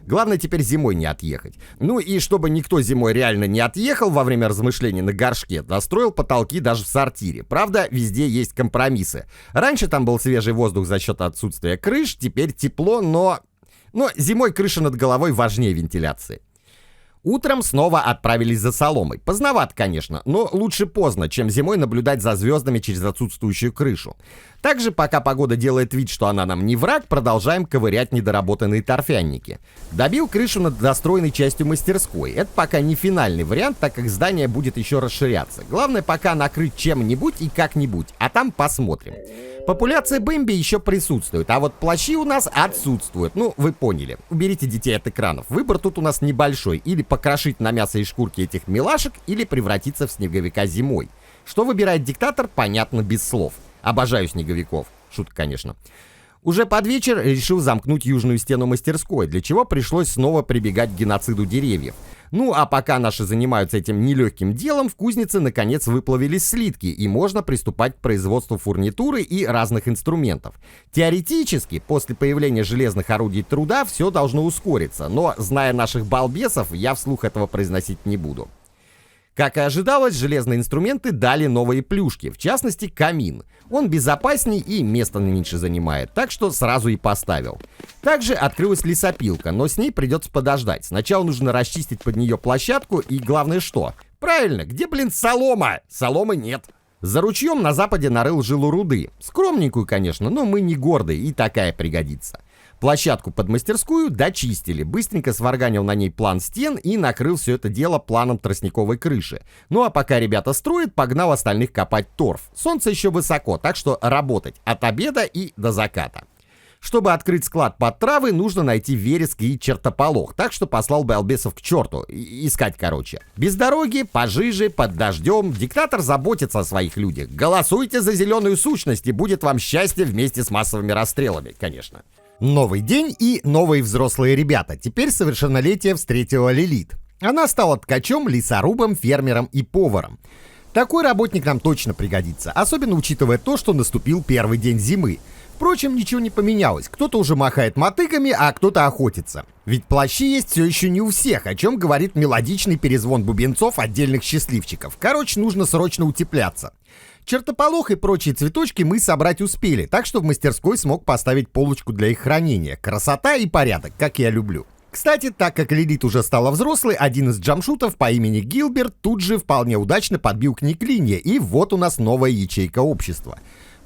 Главное теперь зимой не отъехать. Ну и чтобы никто зимой реально не отъехал во время размышлений на горшке, достроил потолки даже в сортире. Правда, везде есть компромиссы. Раньше там был свежий воздух за счет отсутствия крыш, теперь тепло, но зимой крыша над головой важнее вентиляции. Утром снова отправились за соломой. Поздновато, конечно, но лучше поздно, чем зимой наблюдать за звездами через отсутствующую крышу. Также, пока погода делает вид, что она нам не враг, продолжаем ковырять недоработанные торфяники. Добил крышу над достроенной частью мастерской. Это пока не финальный вариант, так как здание будет еще расширяться. Главное пока накрыть чем-нибудь и как-нибудь, а там посмотрим. Популяция Бэмби еще присутствует, а вот плащи у нас отсутствуют. Ну, вы поняли. Уберите детей от экранов. Выбор тут у нас небольшой. Или покрошить на мясо и шкурки этих милашек, или превратиться в снеговика зимой. Что выбирает диктатор, понятно без слов. Обожаю снеговиков. Шутка, конечно. Уже под вечер решил замкнуть южную стену мастерской, для чего пришлось снова прибегать к геноциду деревьев. Ну а пока наши занимаются этим нелегким делом, в кузнице наконец выплавились слитки, и можно приступать к производству фурнитуры и разных инструментов. Теоретически, после появления железных орудий труда все должно ускориться, но, зная наших балбесов, я вслух этого произносить не буду. Как и ожидалось, железные инструменты дали новые плюшки, в частности камин. Он безопасней и места меньше занимает, так что сразу и поставил. Также открылась лесопилка, но с ней придется подождать. Сначала нужно расчистить под нее площадку и главное что? Правильно, где, блин, солома? Соломы нет. За ручьем на западе нарыл жилу руды. Скромненькую, конечно, но мы не гордые, и такая пригодится. Площадку под мастерскую дочистили, быстренько сварганил на ней план стен и накрыл все это дело планом тростниковой крыши. Ну а пока ребята строят, погнал остальных копать торф. Солнце еще высоко, так что работать от обеда и до заката. Чтобы открыть склад под травы, нужно найти вереск и чертополох, так что послал балбесов к черту, искать короче. Без дороги, пожиже, под дождем, диктатор заботится о своих людях. Голосуйте за зеленую сущность, и будет вам счастье вместе с массовыми расстрелами, конечно. Новый день и новые взрослые ребята. Теперь совершеннолетие встретила Лилит. Она стала ткачом, лесорубом, фермером и поваром. Такой работник нам точно пригодится, особенно учитывая то, что наступил первый день зимы. Впрочем, ничего не поменялось. Кто-то уже махает мотыгами, а кто-то охотится. Ведь плащи есть все еще не у всех, о чем говорит мелодичный перезвон бубенцов отдельных счастливчиков. Короче, нужно срочно утепляться. Чертополох и прочие цветочки мы собрать успели, так что в мастерской смог поставить полочку для их хранения. Красота и порядок, как я люблю. Кстати, так как Лилит уже стала взрослой, один из джамшутов по имени Гилберт тут же вполне удачно подбил к ней клинья, и вот у нас новая ячейка общества.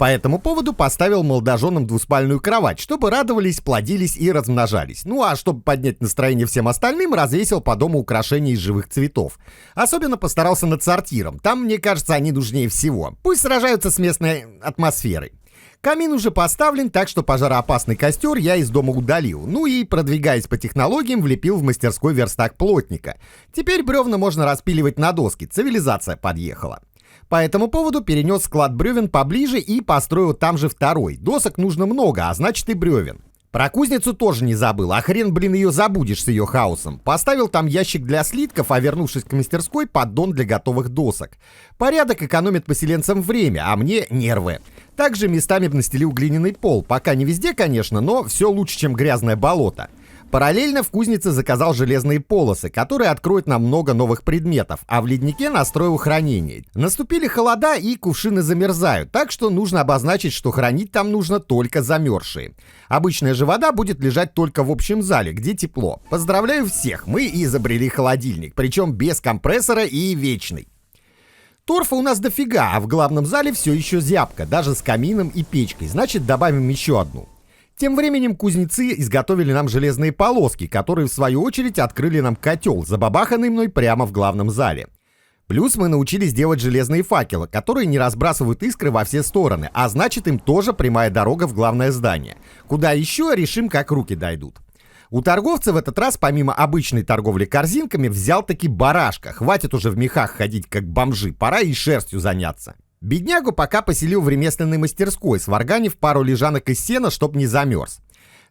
По этому поводу поставил молодоженам двуспальную кровать, чтобы радовались, плодились и размножались. Ну а чтобы поднять настроение всем остальным, развесил по дому украшения из живых цветов. Особенно постарался над сортиром, там, мне кажется, они нужнее всего. Пусть сражаются с местной атмосферой. Камин уже поставлен, так что пожароопасный костер я из дома удалил. Ну и, продвигаясь по технологиям, влепил в мастерской верстак плотника. Теперь бревна можно распиливать на доски, цивилизация подъехала. По этому поводу перенес склад бревен поближе и построил там же второй. Досок нужно много, а значит и бревен. Про кузницу тоже не забыл, а хрен, блин, ее забудешь с ее хаосом. Поставил там ящик для слитков, а вернувшись к мастерской, поддон для готовых досок. Порядок экономит поселенцам время, а мне нервы. Также местами настелил глиняный пол, пока не везде, конечно, но все лучше, чем грязное болото. Параллельно в кузнице заказал железные полосы, которые откроют нам много новых предметов, а в леднике настроил хранение. Наступили холода и кувшины замерзают, так что нужно обозначить, что хранить там нужно только замерзшие. Обычная же вода будет лежать только в общем зале, где тепло. Поздравляю всех, мы изобрели холодильник, причем без компрессора и вечный. Торфа у нас дофига, а в главном зале все еще зябко, даже с камином и печкой, значит добавим еще одну. Тем временем кузнецы изготовили нам железные полоски, которые в свою очередь открыли нам котел, забабаханный мной прямо в главном зале. Плюс мы научились делать железные факелы, которые не разбрасывают искры во все стороны, а значит им тоже прямая дорога в главное здание. Куда еще, решим, как руки дойдут. У торговца в этот раз, помимо обычной торговли корзинками, взял таки барашка. Хватит уже в мехах ходить как бомжи, пора и шерстью заняться. Беднягу пока поселил в ремесленной мастерской, сварганив пару лежанок из сена, чтоб не замерз.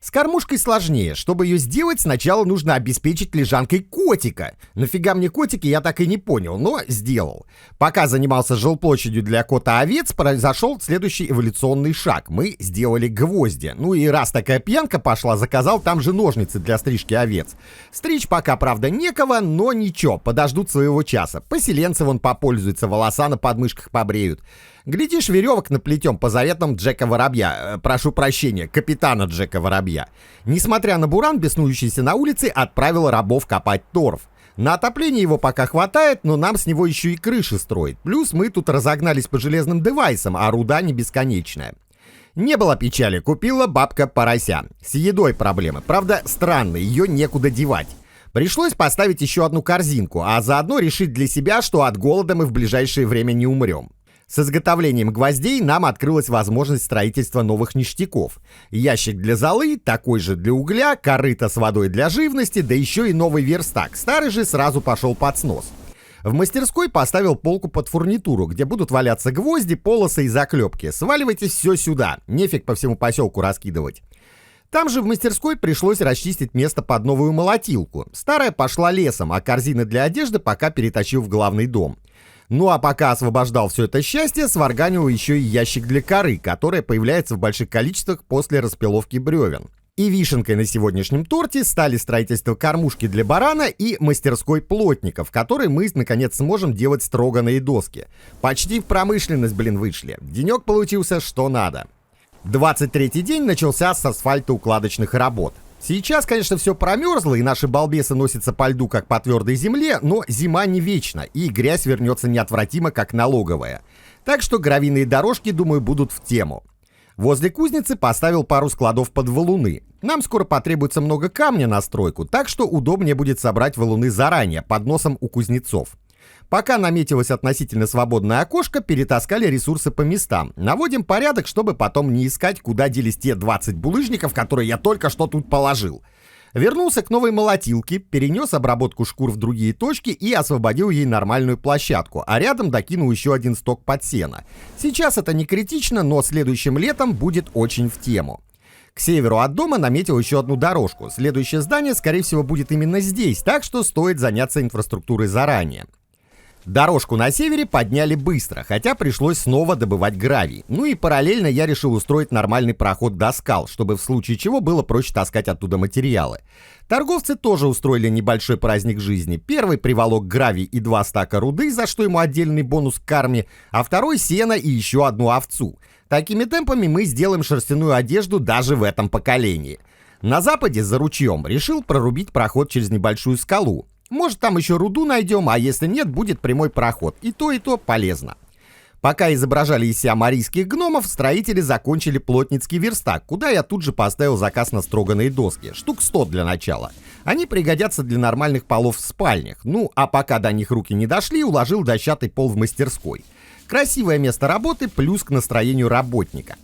С кормушкой сложнее. Чтобы ее сделать, сначала нужно обеспечить лежанкой котика. Нафига мне котики, я так и не понял, но сделал. Пока занимался жилплощадью для кота-овец, произошел следующий эволюционный шаг. Мы сделали гвозди. Ну и раз такая пьянка пошла, заказал там же ножницы для стрижки овец. Стричь пока, правда, некого, но ничего, подождут своего часа. Поселенцы вон попользуются, волоса на подмышках побреют. Глядишь, веревок наплетем по заветам Джека Воробья. Прошу прощения, капитана Джека Воробья. Несмотря на буран, беснующийся на улице, отправил рабов копать торф. На отопление его пока хватает, но нам с него еще и крыши строить. Плюс мы тут разогнались по железным девайсам, а руда не бесконечная. Не было печали, купила бабка порося. С едой проблемы, правда странно, ее некуда девать. Пришлось поставить еще одну корзинку, а заодно решить для себя, что от голода мы в ближайшее время не умрем. С изготовлением гвоздей нам открылась возможность строительства новых ништяков. Ящик для золы, такой же для угля, корыто с водой для живности, да еще и новый верстак. Старый же сразу пошел под снос. В мастерской поставил полку под фурнитуру, где будут валяться гвозди, полосы и заклепки. Сваливайте все сюда, нефиг по всему поселку раскидывать. Там же в мастерской пришлось расчистить место под новую молотилку. Старая пошла лесом, а корзины для одежды пока перетащил в главный дом. Ну а пока освобождал все это счастье, сварганил еще и ящик для коры, которая появляется в больших количествах после распиловки бревен. И вишенкой на сегодняшнем торте стали строительство кормушки для барана и мастерской плотника, в которой мы наконец сможем делать строганые доски. Почти в промышленность, вышли. Денек получился что надо. 23-й день начался с асфальтоукладочных работ. Сейчас, конечно, все промерзло, и наши балбесы носятся по льду, как по твердой земле, но зима не вечна, и грязь вернется неотвратимо, как налоговая. Так что гравийные дорожки, думаю, будут в тему. Возле кузницы поставил пару складов под валуны. Нам скоро потребуется много камня на стройку, так что удобнее будет собрать валуны заранее, под носом у кузнецов. Пока наметилось относительно свободное окошко, перетаскали ресурсы по местам. Наводим порядок, чтобы потом не искать, куда делись те 20 булыжников, которые я только что тут положил. Вернулся к новой молотилке, перенес обработку шкур в другие точки и освободил ей нормальную площадку, а рядом докинул еще один сток под сено. Сейчас это не критично, но следующим летом будет очень в тему. К северу от дома наметил еще одну дорожку. Следующее здание, скорее всего, будет именно здесь, так что стоит заняться инфраструктурой заранее. Дорожку на севере подняли быстро, хотя пришлось снова добывать гравий. Ну и параллельно я решил устроить нормальный проход до скал, чтобы в случае чего было проще таскать оттуда материалы. Торговцы тоже устроили небольшой праздник жизни. Первый приволок гравий и 2 стака руды, за что ему отдельный бонус к карме, а второй сено и еще одну овцу. Такими темпами мы сделаем шерстяную одежду даже в этом поколении. На западе, за ручьем, решил прорубить проход через небольшую скалу. Может, там еще руду найдем, а если нет, будет прямой проход. И то полезно. Пока изображали из себя марийских гномов, строители закончили плотницкий верстак, куда я тут же поставил заказ на строганные доски. Штук 100 для начала. Они пригодятся для нормальных полов в спальнях. Ну, а пока до них руки не дошли, уложил дощатый пол в мастерской. Красивое место работы, плюс к настроению работника.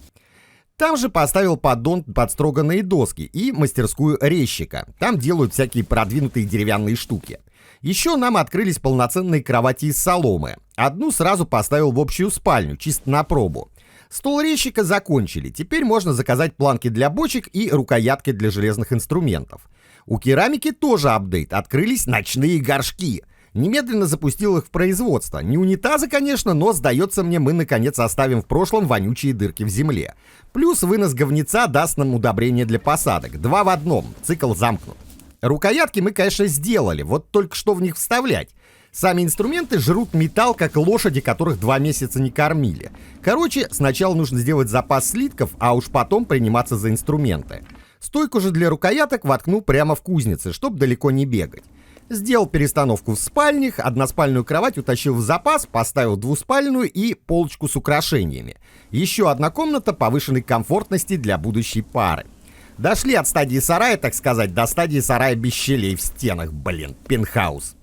Там же поставил поддон под строганные доски и мастерскую резчика. Там делают всякие продвинутые деревянные штуки. Еще нам открылись полноценные кровати из соломы. Одну сразу поставил в общую спальню, чисто на пробу. Стол резчика закончили. Теперь можно заказать планки для бочек и рукоятки для железных инструментов. У керамики тоже апдейт. Открылись ночные горшки. Немедленно запустил их в производство. Не унитазы, конечно, но, сдается мне, мы наконец оставим в прошлом вонючие дырки в земле. Плюс вынос говнеца даст нам удобрение для посадок. 2 в 1. Цикл замкнут. Рукоятки мы, конечно, сделали, вот только что в них вставлять. Сами инструменты жрут металл, как лошади, которых 2 месяца не кормили. Короче, сначала нужно сделать запас слитков, а уж потом приниматься за инструменты. Стойку же для рукояток воткну прямо в кузнице, чтобы далеко не бегать. Сделал перестановку в спальнях, односпальную кровать утащил в запас, поставил двуспальную и полочку с украшениями. Еще одна комната повышенной комфортности для будущей пары. Дошли от стадии сарая, так сказать, до стадии сарая без щелей в стенах, пентхаус.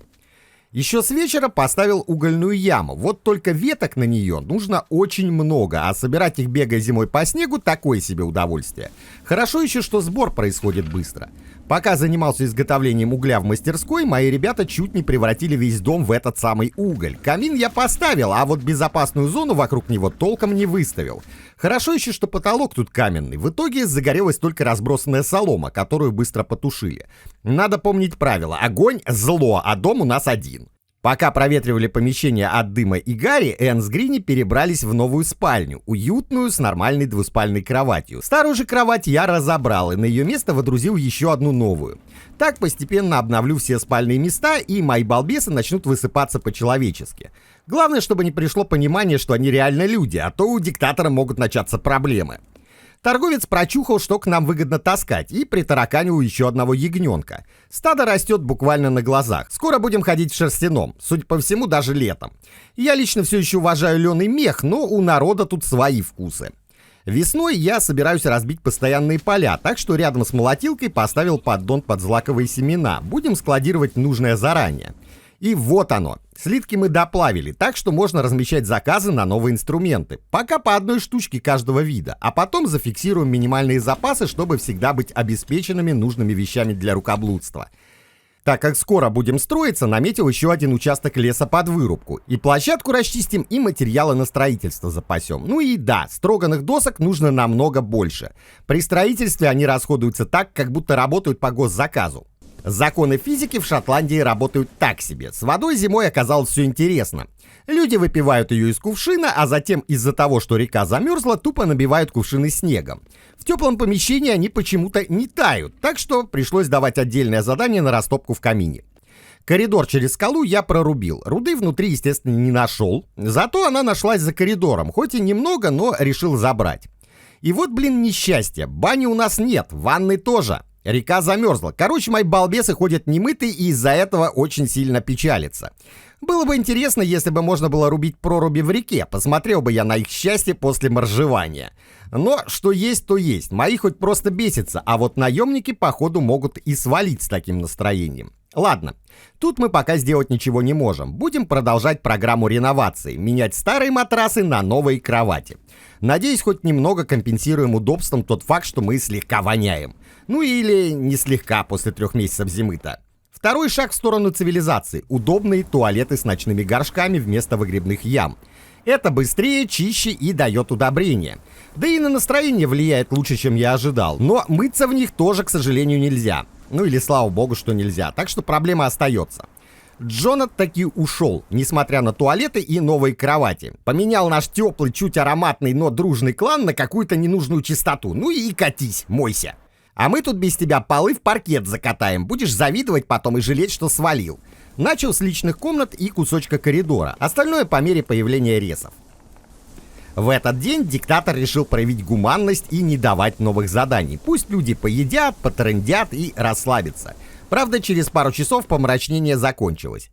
Еще с вечера поставил угольную яму, вот только веток на нее нужно очень много, а собирать их, бегая зимой по снегу, такое себе удовольствие. Хорошо еще, что сбор происходит быстро. Пока занимался изготовлением угля в мастерской, мои ребята чуть не превратили весь дом в этот самый уголь. Камин я поставил, а вот безопасную зону вокруг него толком не выставил. Хорошо еще, что потолок тут каменный. В итоге загорелась только разбросанная солома, которую быстро потушили. Надо помнить правило: огонь — зло, а дом у нас один. Пока проветривали помещение от дыма и гари, Энн с Грини перебрались в новую спальню, уютную, с нормальной двуспальной кроватью. Старую же кровать я разобрал и на ее место водрузил еще одну новую. Так постепенно обновлю все спальные места, и мои балбесы начнут высыпаться по-человечески. Главное, чтобы не пришло понимание, что они реально люди, а то у диктатора могут начаться проблемы. Торговец прочухал, что к нам выгодно таскать, и притараканил еще одного ягненка. Стадо растет буквально на глазах. Скоро будем ходить в шерстяном, судя по всему, даже летом. Я лично все еще уважаю лёный мех, но у народа тут свои вкусы. Весной я собираюсь разбить постоянные поля, так что рядом с молотилкой поставил поддон под злаковые семена. Будем складировать нужное заранее. И вот оно. Слитки мы доплавили, так что можно размещать заказы на новые инструменты. Пока по одной штучке каждого вида, а потом зафиксируем минимальные запасы, чтобы всегда быть обеспеченными нужными вещами для рукоблудства. Так как скоро будем строиться, наметил еще один участок леса под вырубку. И площадку расчистим, и материалы на строительство запасем. Ну и да, строганных досок нужно намного больше. При строительстве они расходуются так, как будто работают по госзаказу. Законы физики в Шотландии работают так себе. С водой зимой оказалось все интересно. Люди выпивают ее из кувшина, а затем из-за того, что река замерзла, тупо набивают кувшины снегом. В теплом помещении они почему-то не тают, так что пришлось давать отдельное задание на растопку в камине. Коридор через скалу я прорубил. Руды внутри, естественно, не нашел. Зато она нашлась за коридором, хоть и немного, но решил забрать. И вот, блин, несчастье. Бани у нас нет, ванны тоже. Река замерзла. Короче, мои балбесы ходят немытые и из-за этого очень сильно печалятся. Было бы интересно, если бы можно было рубить проруби в реке. Посмотрел бы я на их счастье после моржевания. Но что есть, то есть. Мои хоть просто бесятся, а вот наемники, походу, могут и свалить с таким настроением. Ладно, тут мы пока сделать ничего не можем. Будем продолжать программу реновации, менять старые матрасы на новые кровати. Надеюсь, хоть немного компенсируем удобством тот факт, что мы слегка воняем. Ну или не слегка после 3 месяцев зимы-то. Второй шаг в сторону цивилизации. Удобные туалеты с ночными горшками вместо выгребных ям. Это быстрее, чище и дает удобрение. Да и на настроение влияет лучше, чем я ожидал. Но мыться в них тоже, к сожалению, нельзя. Ну или слава богу, что нельзя. Так что проблема остается. Джонат таки ушел, несмотря на туалеты и новые кровати. Поменял наш теплый, чуть ароматный, но дружный клан на какую-то ненужную чистоту. Ну и катись, мойся. А мы тут без тебя полы в паркет закатаем. Будешь завидовать потом и жалеть, что свалил. Начал с личных комнат и кусочка коридора. Остальное по мере появления ресов. В этот день диктатор решил проявить гуманность и не давать новых заданий. Пусть люди поедят, потрындят и расслабятся. Правда, через пару часов помрачнение закончилось.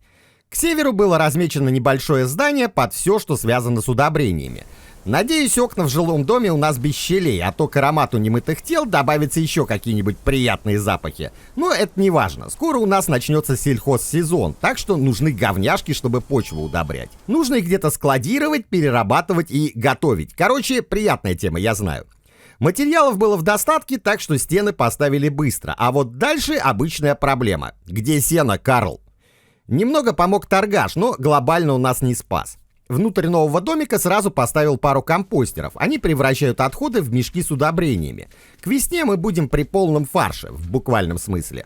К северу было размечено небольшое здание под все, что связано с удобрениями. Надеюсь, окна в жилом доме у нас без щелей, а то к аромату немытых тел добавятся еще какие-нибудь приятные запахи. Но это не важно. Скоро у нас начнется сельхозсезон, так что нужны говняшки, чтобы почву удобрять. Нужно их где-то складировать, перерабатывать и готовить. Короче, приятная тема, я знаю. Материалов было в достатке, так что стены поставили быстро. А вот дальше обычная проблема. Где сено, Карл? Немного помог торгаш, но глобально он нас не спас. Внутрь нового домика сразу поставил пару компостеров. Они превращают отходы в мешки с удобрениями. К весне мы будем при полном фарше, в буквальном смысле.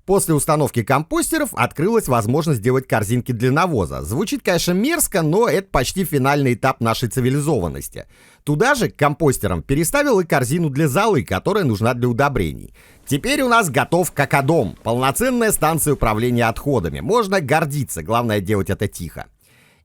После установки компостеров открылась возможность делать корзинки для навоза. Звучит, конечно, мерзко, но это почти финальный этап нашей цивилизованности. Туда же к компостерам переставил и корзину для золы, которая нужна для удобрений. Теперь у нас готов какадом, полноценная станция управления отходами. Можно гордиться, главное делать это тихо.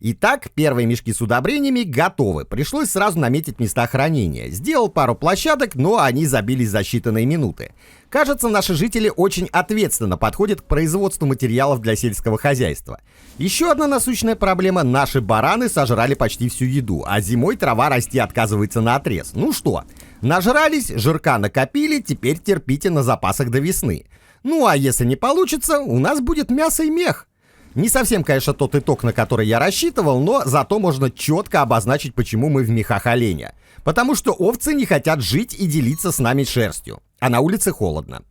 Итак, первые мешки с удобрениями готовы. Пришлось сразу наметить места хранения. Сделал пару площадок, но они забились за считанные минуты. Кажется, наши жители очень ответственно подходят к производству материалов для сельского хозяйства. Еще одна насущная проблема – наши бараны сожрали почти всю еду, а зимой трава расти отказывается наотрез. Ну что, нажрались, жирка накопили, теперь терпите на запасах до весны. Ну а если не получится, у нас будет мясо и мех. Не совсем, конечно, тот итог, на который я рассчитывал, но зато можно четко обозначить, почему мы в мехах оленя. Потому что овцы не хотят жить и делиться с нами шерстью. А на улице холодно.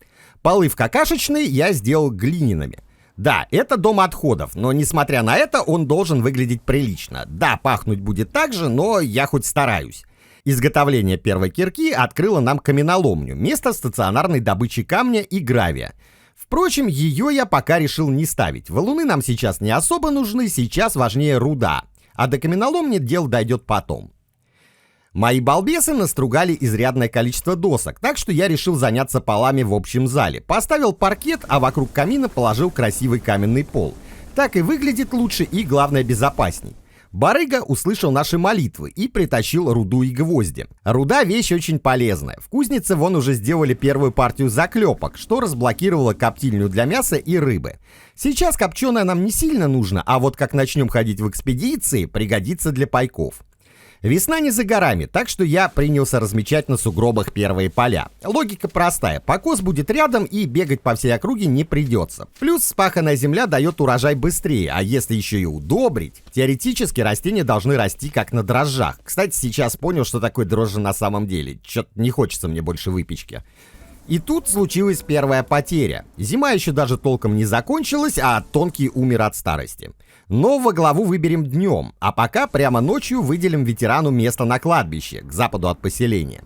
Полы в какашечной я сделал глиняными. Да, это дом отходов, но несмотря на это, он должен выглядеть прилично. Да, пахнуть будет так же, но я хоть стараюсь. Изготовление первой кирки открыло нам каменоломню, место стационарной добычи камня и гравия. Впрочем, ее я пока решил не ставить. Валуны нам сейчас не особо нужны, сейчас важнее руда. А до каменоломни дело дойдет потом. Мои балбесы настругали изрядное количество досок, так что я решил заняться полами в общем зале. Поставил паркет, а вокруг камина положил красивый каменный пол. Так и выглядит лучше и, главное, безопасней. Барыга услышал наши молитвы и притащил руду и гвозди. Руда — вещь очень полезная. В кузнице вон уже сделали первую партию заклепок, что разблокировало коптильню для мяса и рыбы. Сейчас копченое нам не сильно нужно, а вот как начнем ходить в экспедиции, пригодится для пайков. Весна не за горами, так что я принялся размечать на сугробах первые поля. Логика простая. Покос будет рядом и бегать по всей округе не придется. Плюс спаханная земля дает урожай быстрее, а если еще и удобрить, теоретически растения должны расти как на дрожжах. Кстати, сейчас понял, что такое дрожжи на самом деле. Чё-то не хочется мне больше выпечки. И тут случилась первая потеря. Зима еще даже толком не закончилась, а Тонкий умер от старости. Но во главу выберем днем, а пока прямо ночью выделим ветерану место на кладбище, к западу от поселения.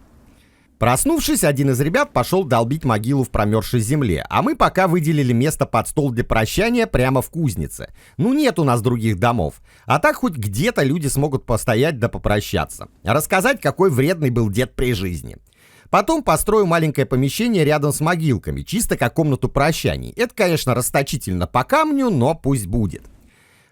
Проснувшись, один из ребят пошел долбить могилу в промерзшей земле, а мы пока выделили место под стол для прощания прямо в кузнице. Ну нет у нас других домов, а так хоть где-то люди смогут постоять да попрощаться. Рассказать, какой вредный был дед при жизни. Потом построю маленькое помещение рядом с могилками, чисто как комнату прощаний. Это, конечно, расточительно по камню, но пусть будет.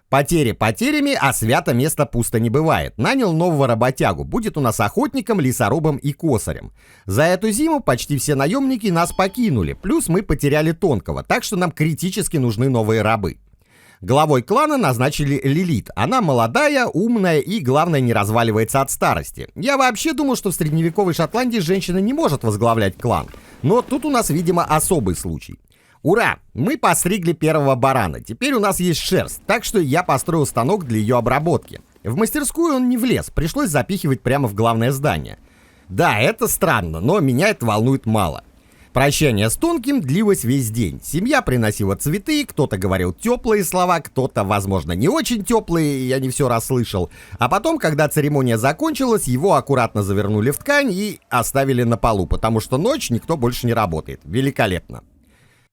Потери потерями, а свято место пусто не бывает. Нанял нового работягу, будет у нас охотником, лесорубом и косарем. За эту зиму почти все наемники нас покинули, плюс мы потеряли Тонкого, так что нам критически нужны новые рабы. Главой клана назначили Лилит. Она молодая, умная и, главное, не разваливается от старости. Я вообще думал, что в средневековой Шотландии женщина не может возглавлять клан. Но тут у нас, видимо, особый случай. Ура! Мы постригли первого барана. Теперь у нас есть шерсть, так что я построил станок для ее обработки. В мастерскую он не влез, пришлось запихивать прямо в главное здание. Да, это странно, но меня это волнует мало. Прощание с Тонким длилось весь день. Семья приносила цветы, кто-то говорил теплые слова, кто-то, возможно, не очень теплые, я не все расслышал. А потом, когда церемония закончилась, его аккуратно завернули в ткань и оставили на полу, потому что ночь никто больше не работает. Великолепно.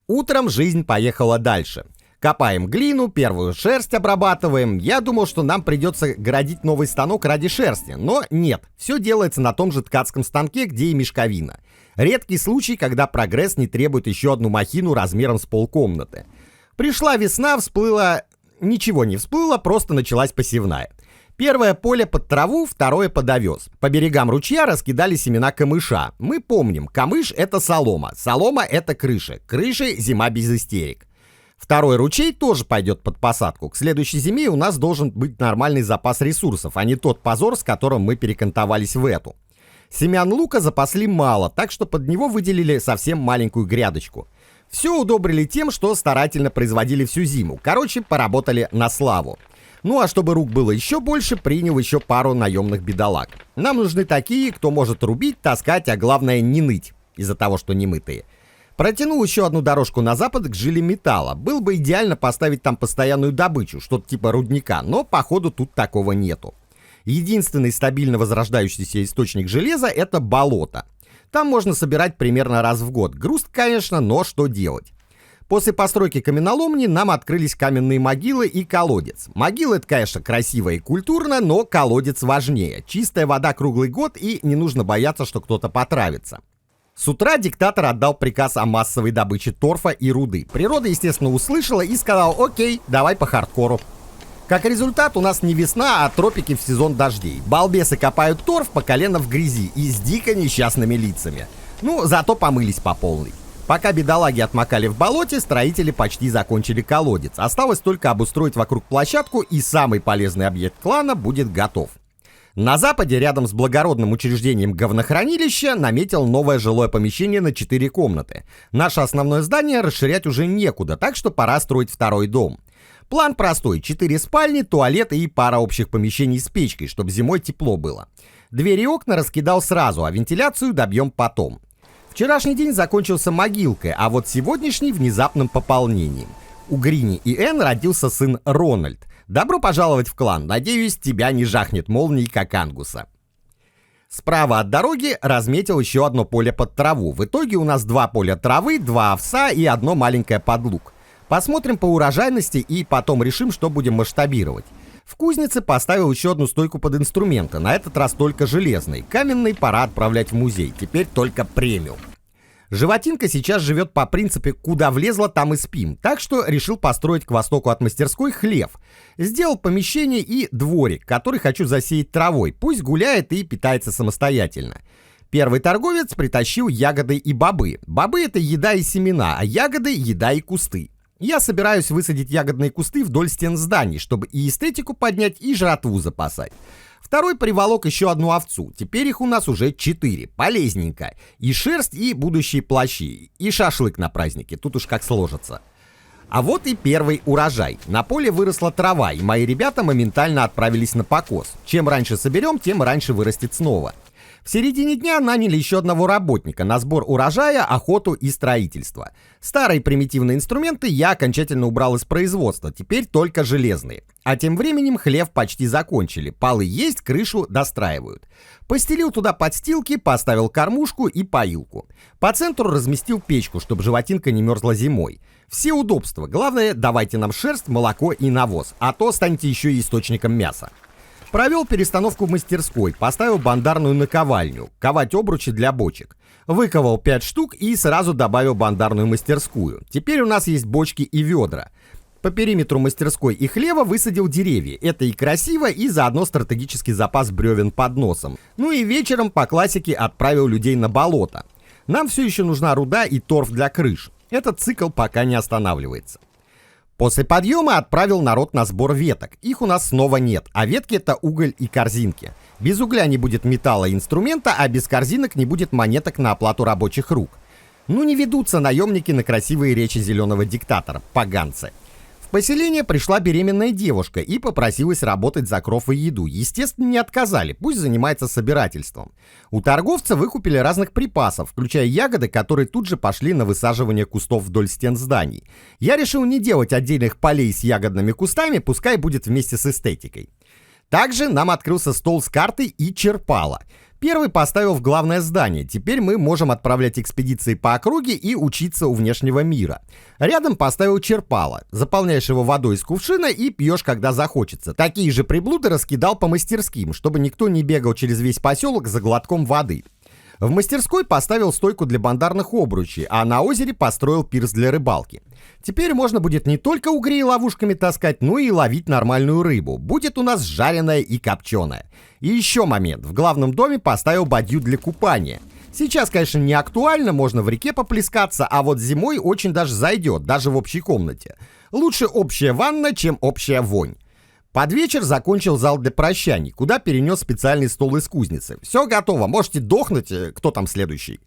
Утром жизнь поехала дальше. Копаем глину, первую шерсть обрабатываем. Я думал, что нам придется городить новый станок ради шерсти, но нет. Все делается на том же ткацком станке, где и мешковина. Редкий случай, когда прогресс не требует еще одну махину размером с полкомнаты. Пришла весна, всплыла... Ничего не всплыло, просто началась посевная. Первое поле под траву, второе под овес. По берегам ручья раскидали семена камыша. Мы помним, камыш — это солома, солома — это крыша, крыши — зима без истерик. Второй ручей тоже пойдет под посадку. К следующей зиме у нас должен быть нормальный запас ресурсов, а не тот позор, с которым мы перекантовались в эту. Семян лука запасли мало, так что под него выделили совсем маленькую грядочку. Все удобрили тем, что старательно производили всю зиму. Короче, поработали на славу. Ну а чтобы рук было еще больше, принял еще пару наемных бедолаг. Нам нужны такие, кто может рубить, таскать, а главное не ныть из-за того, что немытые. Протянул еще одну дорожку на запад к жиле металла. Было бы идеально поставить там постоянную добычу, что-то типа рудника, но походу тут такого нету. Единственный стабильно возрождающийся источник железа — это болото. Там можно собирать примерно раз в год. Груст, конечно, но что делать? После постройки каменоломни нам открылись каменные могилы и колодец. Могила — это, конечно, красиво и культурно, но колодец важнее. Чистая вода круглый год, и не нужно бояться, что кто-то потравится. С утра диктатор отдал приказ о массовой добыче торфа и руды. Природа, естественно, услышала и сказала: окей, давай по хардкору. Как результат, у нас не весна, а тропики в сезон дождей. Балбесы копают торф по колено в грязи и с дико несчастными лицами. Ну, зато помылись по полной. Пока бедолаги отмокали в болоте, строители почти закончили колодец. Осталось только обустроить вокруг площадку, и самый полезный объект клана будет готов. На западе, рядом с благородным учреждением говнохранилища, наметил новое жилое помещение на 4 комнаты. Наше основное здание расширять уже некуда, так что пора строить второй дом. План простой: 4 спальни, туалет и пара общих помещений с печкой, чтобы зимой тепло было. Двери и окна раскидал сразу, а вентиляцию добьем потом. Вчерашний день закончился могилкой, а вот сегодняшний — внезапным пополнением. У Грини и Энн родился сын Рональд. Добро пожаловать в клан, надеюсь, тебя не жахнет молнией, как Ангуса. Справа от дороги разметил еще одно поле под траву. В итоге у нас 2 поля травы, 2 овса и одно маленькое под лук. Посмотрим по урожайности и потом решим, что будем масштабировать. В кузнице поставил еще одну стойку под инструменты, на этот раз только железный. Каменный пора отправлять в музей, теперь только премиум. Животинка сейчас живет по принципе «куда влезла, там и спим», так что решил построить к востоку от мастерской хлев. Сделал помещение и дворик, который хочу засеять травой, пусть гуляет и питается самостоятельно. Первый торговец притащил ягоды и бобы. Бобы — это еда и семена, а ягоды — еда и кусты. Я собираюсь высадить ягодные кусты вдоль стен зданий, чтобы и эстетику поднять, и жратву запасать. второй приволок еще одну овцу. Теперь их у нас уже 4. Полезненько. И шерсть, и будущие плащи. И шашлык на празднике. Тут уж как сложится. А вот и первый урожай. На поле выросла трава, и мои ребята моментально отправились на покос. Чем раньше соберем, тем раньше вырастет снова. В середине дня наняли еще одного работника на сбор урожая, охоту и строительство. Старые примитивные инструменты я окончательно убрал из производства, теперь только железные. А тем временем хлев почти закончили, полы есть, крышу достраивают. Постелил туда подстилки, поставил кормушку и поилку. По центру разместил печку, чтобы животинка не мерзла зимой. Все удобства, главное, давайте нам шерсть, молоко и навоз, а то станете еще и источником мяса. Провел перестановку в мастерской, поставил бандарную наковальню, ковать обручи для бочек. Выковал 5 штук и сразу добавил бандарную мастерскую. Теперь у нас есть бочки и ведра. По периметру мастерской и хлева высадил деревья. Это и красиво, и заодно стратегический запас бревен под носом. Ну и вечером по классике отправил людей на болото. Нам все еще нужна руда и торф для крыш. Этот цикл пока не останавливается. После подъема отправил народ на сбор веток. Их у нас снова нет, а ветки — это уголь и корзинки. Без угля не будет металла и инструмента, а без корзинок не будет монеток на оплату рабочих рук. Ну не ведутся наемники на красивые речи зеленого диктатора, поганцы. В поселение пришла беременная девушка и попросилась работать за кров и еду. Естественно, не отказали, пусть занимается собирательством. У торговца выкупили разных припасов, включая ягоды, которые тут же пошли на высаживание кустов вдоль стен зданий. Я решил не делать отдельных полей с ягодными кустами, пускай будет вместе с эстетикой. Также нам открылся стол с картой и черпало. Первый поставил в главное здание. Теперь мы можем отправлять экспедиции по округе и учиться у внешнего мира. Рядом поставил черпало. Заполняешь его водой из кувшина и пьешь, когда захочется. Такие же приблуды раскидал по мастерским, чтобы никто не бегал через весь поселок за глотком воды. В мастерской поставил стойку для бандарных обручей, а на озере построил пирс для рыбалки. Теперь можно будет не только угрей ловушками таскать, но и ловить нормальную рыбу. Будет у нас жареная и копченая. И еще момент. В главном доме поставил бадью для купания. Сейчас, конечно, не актуально, можно в реке поплескаться, а вот зимой очень даже зайдет, даже в общей комнате. Лучше общая ванна, чем общая вонь. Под вечер закончил зал для прощаний, куда перенес специальный стол из кузницы. Все готово, можете дохнуть, кто там следующий.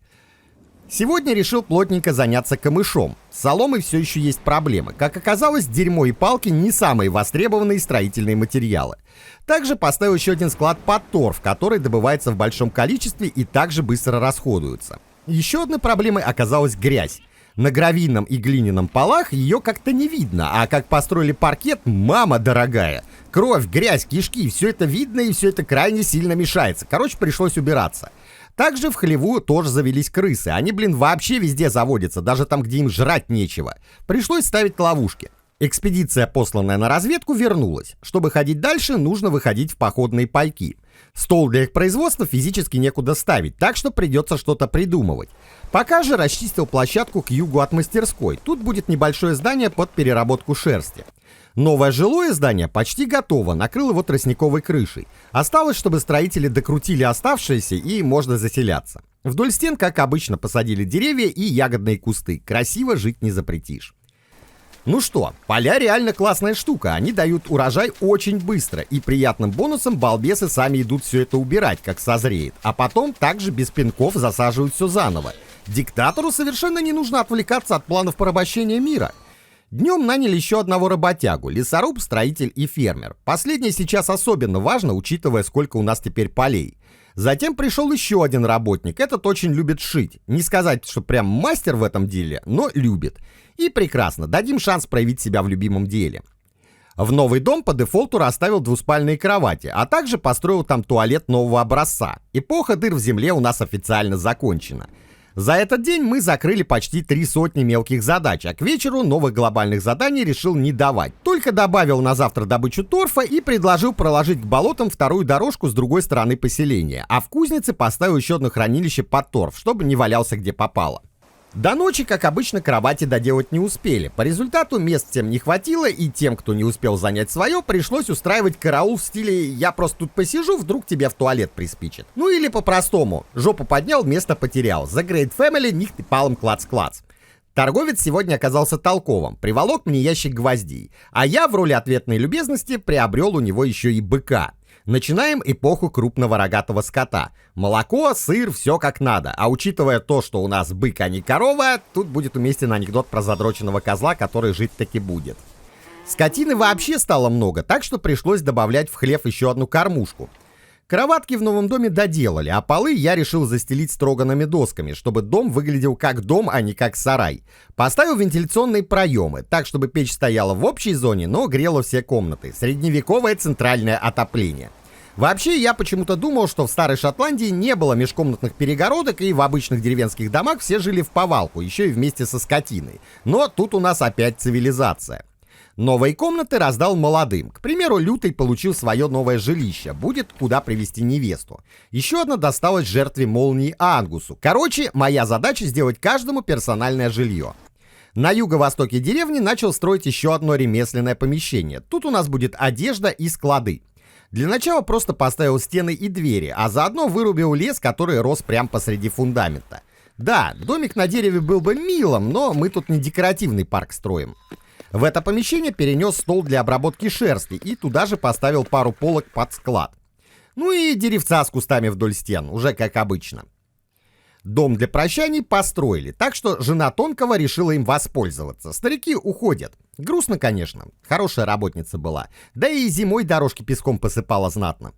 Сегодня решил плотненько заняться камышом. С соломой все еще есть проблемы. Как оказалось, дерьмо и палки не самые востребованные строительные материалы. Также поставил еще один склад под торф, который добывается в большом количестве и также быстро расходуется. Еще одной проблемой оказалась грязь. На гравийном и глиняном полах ее как-то не видно, а как построили паркет, мама дорогая. Кровь, грязь, кишки, все это видно и все это крайне сильно мешается. Короче, пришлось убираться. Также в хлеву тоже завелись крысы. Они, вообще везде заводятся, даже там, где им жрать нечего. Пришлось ставить ловушки. Экспедиция, посланная на разведку, вернулась. Чтобы ходить дальше, нужно выходить в походные пайки. Стол для их производства физически некуда ставить, так что придется что-то придумывать. Пока же расчистил площадку к югу от мастерской. Тут будет небольшое здание под переработку шерсти. Новое жилое здание почти готово, накрыл его тростниковой крышей. Осталось, чтобы строители докрутили оставшиеся и можно заселяться. Вдоль стен, как обычно, посадили деревья и ягодные кусты. Красиво жить не запретишь. Ну что, поля реально классная штука, они дают урожай очень быстро, и приятным бонусом балбесы сами идут все это убирать, как созреет, а потом также без пинков засаживают все заново. Диктатору совершенно не нужно отвлекаться от планов порабощения мира. Днем наняли еще одного работягу, лесоруб, строитель и фермер. Последнее сейчас особенно важно, учитывая, сколько у нас теперь полей. Затем пришел еще один работник, этот очень любит шить. Не сказать, что прям мастер в этом деле, но любит. И прекрасно, дадим шанс проявить себя в любимом деле. В новый дом по дефолту расставил двуспальные кровати, а также построил там туалет нового образца. Эпоха дыр в земле у нас официально закончена. За этот день мы закрыли почти 300 мелких задач, а к вечеру новых глобальных заданий решил не давать. Только добавил на завтра добычу торфа и предложил проложить к болотам вторую дорожку с другой стороны поселения, а в кузнице поставил еще одно хранилище под торф, чтобы не валялся где попало. До ночи, как обычно, кровати доделать не успели. По результату мест всем не хватило, и тем, кто не успел занять свое, пришлось устраивать караул в стиле «я просто тут посижу, вдруг тебе в туалет приспичит». Ну или по-простому «жопу поднял, место потерял». The Great Family, нихты палом клац-клац. Торговец сегодня оказался толковым, приволок мне ящик гвоздей, а я в роли ответной любезности приобрел у него еще и быка. Начинаем эпоху крупного рогатого скота. Молоко, сыр, все как надо. А учитывая то, что у нас бык, а не корова, тут будет уместен анекдот про задроченного козла, который жить таки будет. Скотины вообще стало много, так что пришлось добавлять в хлев еще одну кормушку. Кроватки в новом доме доделали, а полы я решил застелить строганными досками, чтобы дом выглядел как дом, а не как сарай. Поставил вентиляционные проемы, так чтобы печь стояла в общей зоне, но грела все комнаты. Средневековое центральное отопление. Вообще, я почему-то думал, что в Старой Шотландии не было межкомнатных перегородок, и в обычных деревенских домах все жили в повалку, еще и вместе со скотиной. Но тут у нас опять цивилизация. Новые комнаты раздал молодым. К примеру, Лютый получил свое новое жилище. Будет куда привезти невесту. Еще одна досталась жертве молнии Ангусу. Короче, моя задача сделать каждому персональное жилье. На юго-востоке деревни начал строить еще одно ремесленное помещение. Тут у нас будет одежда и склады. Для начала просто поставил стены и двери, а заодно вырубил лес, который рос прямо посреди фундамента. Да, домик на дереве был бы милым, но мы тут не декоративный парк строим. В это помещение перенес стол для обработки шерсти и туда же поставил пару полок под склад. Ну и деревца с кустами вдоль стен, уже как обычно. Дом для прощаний построили, так что жена Тонкого решила им воспользоваться. Старики уходят. Грустно, конечно, хорошая работница была. Да и зимой дорожки песком посыпала знатно.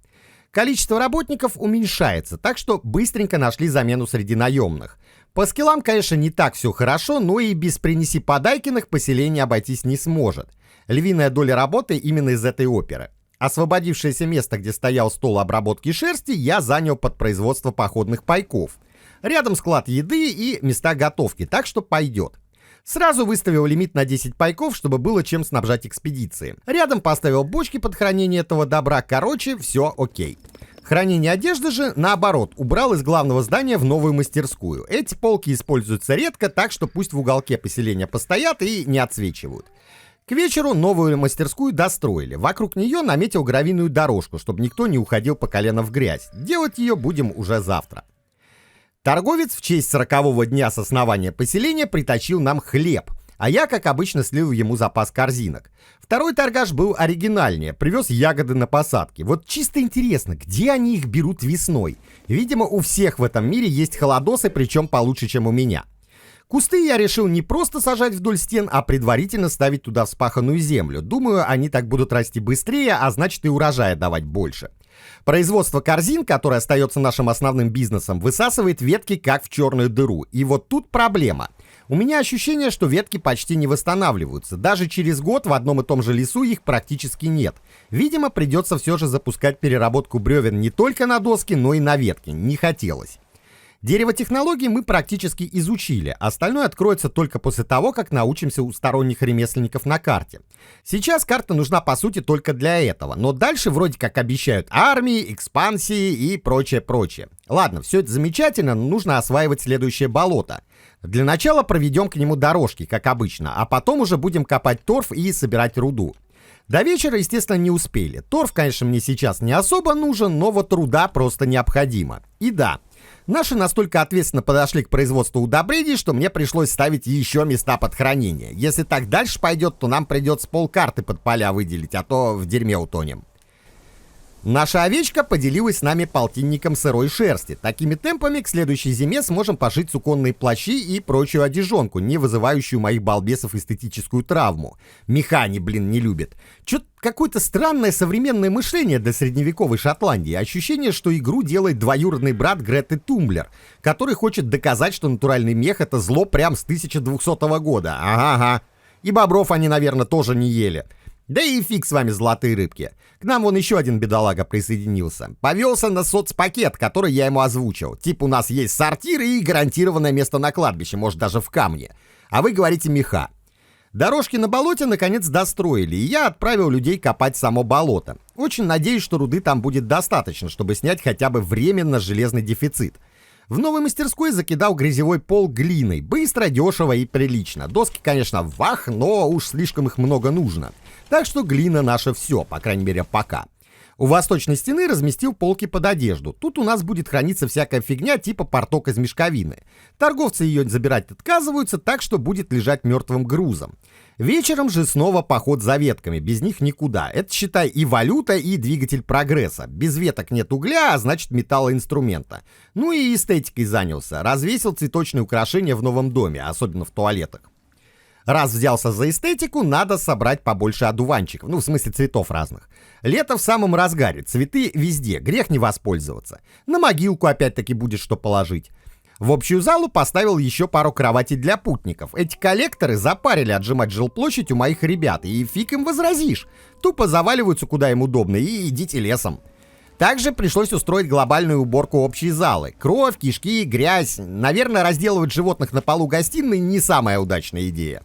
Количество работников уменьшается, так что быстренько нашли замену среди наемных. По скиллам, конечно, не так все хорошо, но и без «принеси подайкиных» поселение обойтись не сможет. Львиная доля работы именно из этой оперы. Освободившееся место, где стоял стол обработки шерсти, я занял под производство походных пайков. Рядом склад еды и места готовки, так что пойдет. Сразу выставил лимит на 10 пайков, чтобы было чем снабжать экспедиции. Рядом поставил бочки под хранение этого добра, короче, все окей. Хранение одежды же, наоборот, убрал из главного здания в новую мастерскую. Эти полки используются редко, так что пусть в уголке поселения постоят и не отсвечивают. К вечеру новую мастерскую достроили. Вокруг нее наметил гравийную дорожку, чтобы никто не уходил по колено в грязь. Делать ее будем уже завтра. Торговец в честь 40-го дня с основания поселения притащил нам хлеб, а я, как обычно, слил ему запас корзинок. Второй торгаш был оригинальнее, привез ягоды на посадке. Вот чисто интересно, где они их берут весной? Видимо, у всех в этом мире есть холодосы, причем получше, чем у меня. Кусты я решил не просто сажать вдоль стен, а предварительно ставить туда вспаханную землю. Думаю, они так будут расти быстрее, а значит и урожая давать больше. Производство корзин, которое остается нашим основным бизнесом, высасывает ветки как в черную дыру. И вот тут проблема. У меня ощущение, что ветки почти не восстанавливаются. Даже через год в одном и том же лесу их практически нет. Видимо, придется все же запускать переработку бревен не только на доски, но и на ветки. Не хотелось. Дерево технологий мы практически изучили, остальное откроется только после того, как научимся у сторонних ремесленников на карте. Сейчас карта нужна по сути только для этого, но дальше вроде как обещают армии, экспансии и прочее. Ладно, все это замечательно, но нужно осваивать следующее болото. Для начала проведем к нему дорожки, как обычно, а потом уже будем копать торф и собирать руду. До вечера, естественно, не успели. Торф, конечно, мне сейчас не особо нужен, но вот руда просто необходима. И да, наши настолько ответственно подошли к производству удобрений, что мне пришлось ставить еще места под хранение. Если так дальше пойдет, то нам придется полкарты под поля выделить, а то в дерьме утонем. Наша овечка поделилась с нами полтинником сырой шерсти. Такими темпами к следующей зиме сможем пошить суконные плащи и прочую одежонку, не вызывающую моих балбесов эстетическую травму. Меха они, не любят. Чё-то какое-то странное современное мышление для средневековой Шотландии. Ощущение, что игру делает двоюродный брат Греты Тумблер, который хочет доказать, что натуральный мех — это зло прям с 1200 года. Ага. И бобров они, наверное, тоже не ели. Да и фиг с вами, золотые рыбки. К нам вон еще один бедолага присоединился. Повелся на соцпакет, который я ему озвучил. Типа у нас есть сортир и гарантированное место на кладбище, может даже в камне. А вы говорите меха. Дорожки на болоте наконец достроили, и я отправил людей копать само болото. Очень надеюсь, что руды там будет достаточно, чтобы снять хотя бы временно железный дефицит. В новой мастерской закидал грязевой пол глиной. Быстро, дешево и прилично. Доски, конечно, вах, но уж слишком их много нужно. Так что глина наша все, по крайней мере, пока. У восточной стены разместил полки под одежду. Тут у нас будет храниться всякая фигня типа порток из мешковины. Торговцы ее забирать отказываются, так что будет лежать мертвым грузом. Вечером же снова поход за ветками, без них никуда. Это, считай, и валюта, и двигатель прогресса. Без веток нет угля, а значит металлоинструмента. Ну и эстетикой занялся. Развесил цветочные украшения в новом доме, особенно в туалетах. Раз взялся за эстетику, надо собрать побольше одуванчиков, ну в смысле цветов разных. Лето в самом разгаре, цветы везде, грех не воспользоваться. На могилку опять-таки будет что положить. В общую залу поставил еще пару кроватей для путников. Эти коллекторы запарили отжимать жилплощадь у моих ребят, и фиг им возразишь. Тупо заваливаются куда им удобно, и идите лесом. Также пришлось устроить глобальную уборку общей залы. Кровь, кишки, грязь. Наверное, разделывать животных на полу гостиной не самая удачная идея.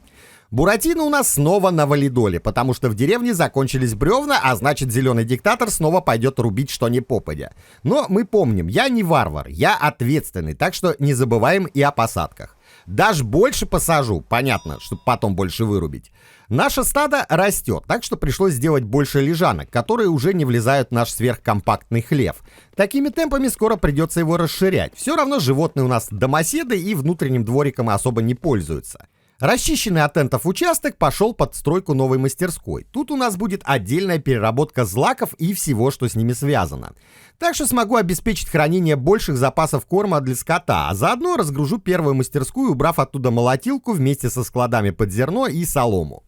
Буратино у нас снова на валидоле, потому что в деревне закончились бревна, а значит зеленый диктатор снова пойдет рубить что ни попадя. Но мы помним, я не варвар, я ответственный, так что не забываем и о посадках. Даже больше посажу, понятно, чтобы потом больше вырубить. Наше стадо растет, так что пришлось сделать больше лежанок, которые уже не влезают в наш сверхкомпактный хлев. Такими темпами скоро придется его расширять. Все равно животные у нас домоседы и внутренним двориком особо не пользуются. Расчищенный от тентов участок пошел под стройку новой мастерской. Тут у нас будет отдельная переработка злаков и всего, что с ними связано. Так что смогу обеспечить хранение больших запасов корма для скота, а заодно разгружу первую мастерскую, убрав оттуда молотилку вместе со складами под зерно и солому.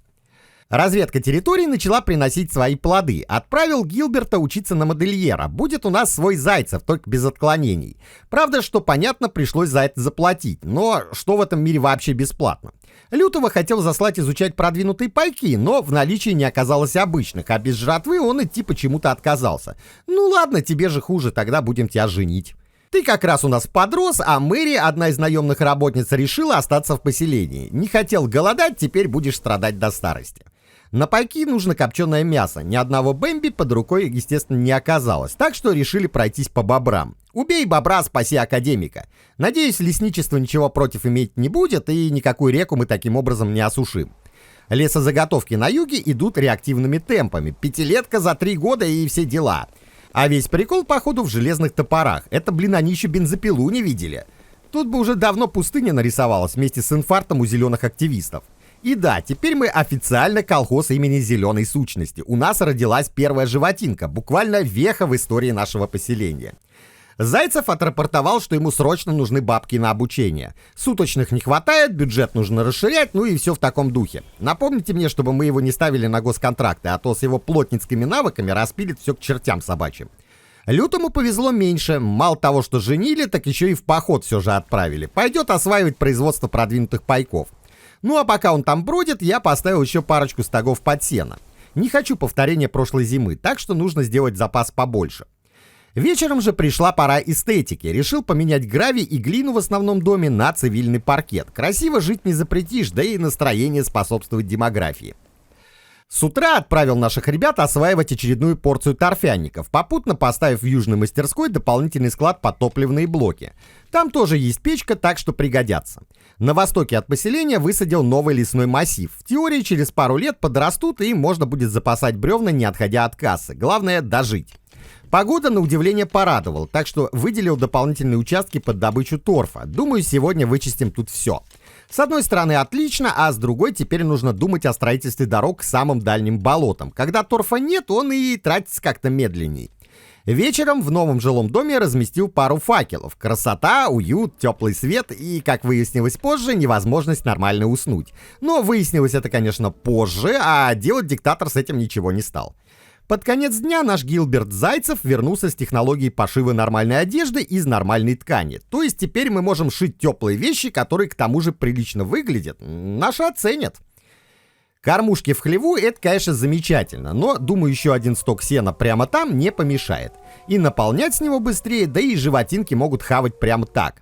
Разведка территории начала приносить свои плоды. Отправил Гилберта учиться на модельера. Будет у нас свой Зайцев, только без отклонений. Правда, что понятно, пришлось за это заплатить. Но что в этом мире вообще бесплатно? Лютого хотел заслать изучать продвинутые пайки, но в наличии не оказалось обычных, а без жратвы он идти почему-то отказался. Ну ладно, тебе же хуже, тогда будем тебя женить. Ты как раз у нас подрос, а Мэри, одна из наемных работниц, решила остаться в поселении. Не хотел голодать, теперь будешь страдать до старости. На пайки нужно копченое мясо. Ни одного Бэмби под рукой, естественно, не оказалось. Так что решили пройтись по бобрам. Убей бобра, спаси академика. Надеюсь, лесничество ничего против иметь не будет, и никакую реку мы таким образом не осушим. Лесозаготовки на юге идут реактивными темпами. Пятилетка за 3 года и все дела. А весь прикол, походу, в железных топорах. Это, блин, они еще бензопилу не видели. Тут бы уже давно пустыня нарисовалась вместе с инфарктом у зеленых активистов. И да, теперь мы официально колхоз имени Зеленой Сущности. У нас родилась первая животинка, буквально веха в истории нашего поселения. Зайцев отрапортовал, что ему срочно нужны бабки на обучение. Суточных не хватает, бюджет нужно расширять, ну и все в таком духе. Напомните мне, чтобы мы его не ставили на госконтракты, а то с его плотницкими навыками распилит все к чертям собачьим. Лютому повезло меньше. Мало того, что женили, так еще и в поход все же отправили. Пойдет осваивать производство продвинутых пайков. Ну а пока он там бродит, я поставил еще парочку стогов под сено. Не хочу повторения прошлой зимы, так что нужно сделать запас побольше. Вечером же пришла пора эстетики. Решил поменять гравий и глину в основном доме на цивильный паркет. Красиво жить не запретишь, да и настроение способствует демографии. С утра отправил наших ребят осваивать очередную порцию торфянников, попутно поставив в южной мастерской дополнительный склад под топливные блоки. Там тоже есть печка, так что пригодятся. На востоке от поселения высадил новый лесной массив. В теории через пару лет подрастут и можно будет запасать бревна, не отходя от кассы. Главное дожить. Погода, на удивление, порадовала, так что выделил дополнительные участки под добычу торфа. Думаю, сегодня вычистим тут все. С одной стороны отлично, а с другой теперь нужно думать о строительстве дорог к самым дальним болотам. Когда торфа нет, он и тратится как-то медленней. Вечером в новом жилом доме разместил пару факелов. Красота, уют, теплый свет и, как выяснилось позже, невозможность нормально уснуть. Но выяснилось это, конечно, позже, а делать диктатор с этим ничего не стал. Под конец дня наш Гилберт Зайцев вернулся с технологией пошива нормальной одежды из нормальной ткани. То есть теперь мы можем шить теплые вещи, которые к тому же прилично выглядят. Наши оценят. Кормушки в хлеву — это, конечно, замечательно, но, думаю, еще один сток сена прямо там не помешает. И наполнять с него быстрее, да и животинки могут хавать прямо так.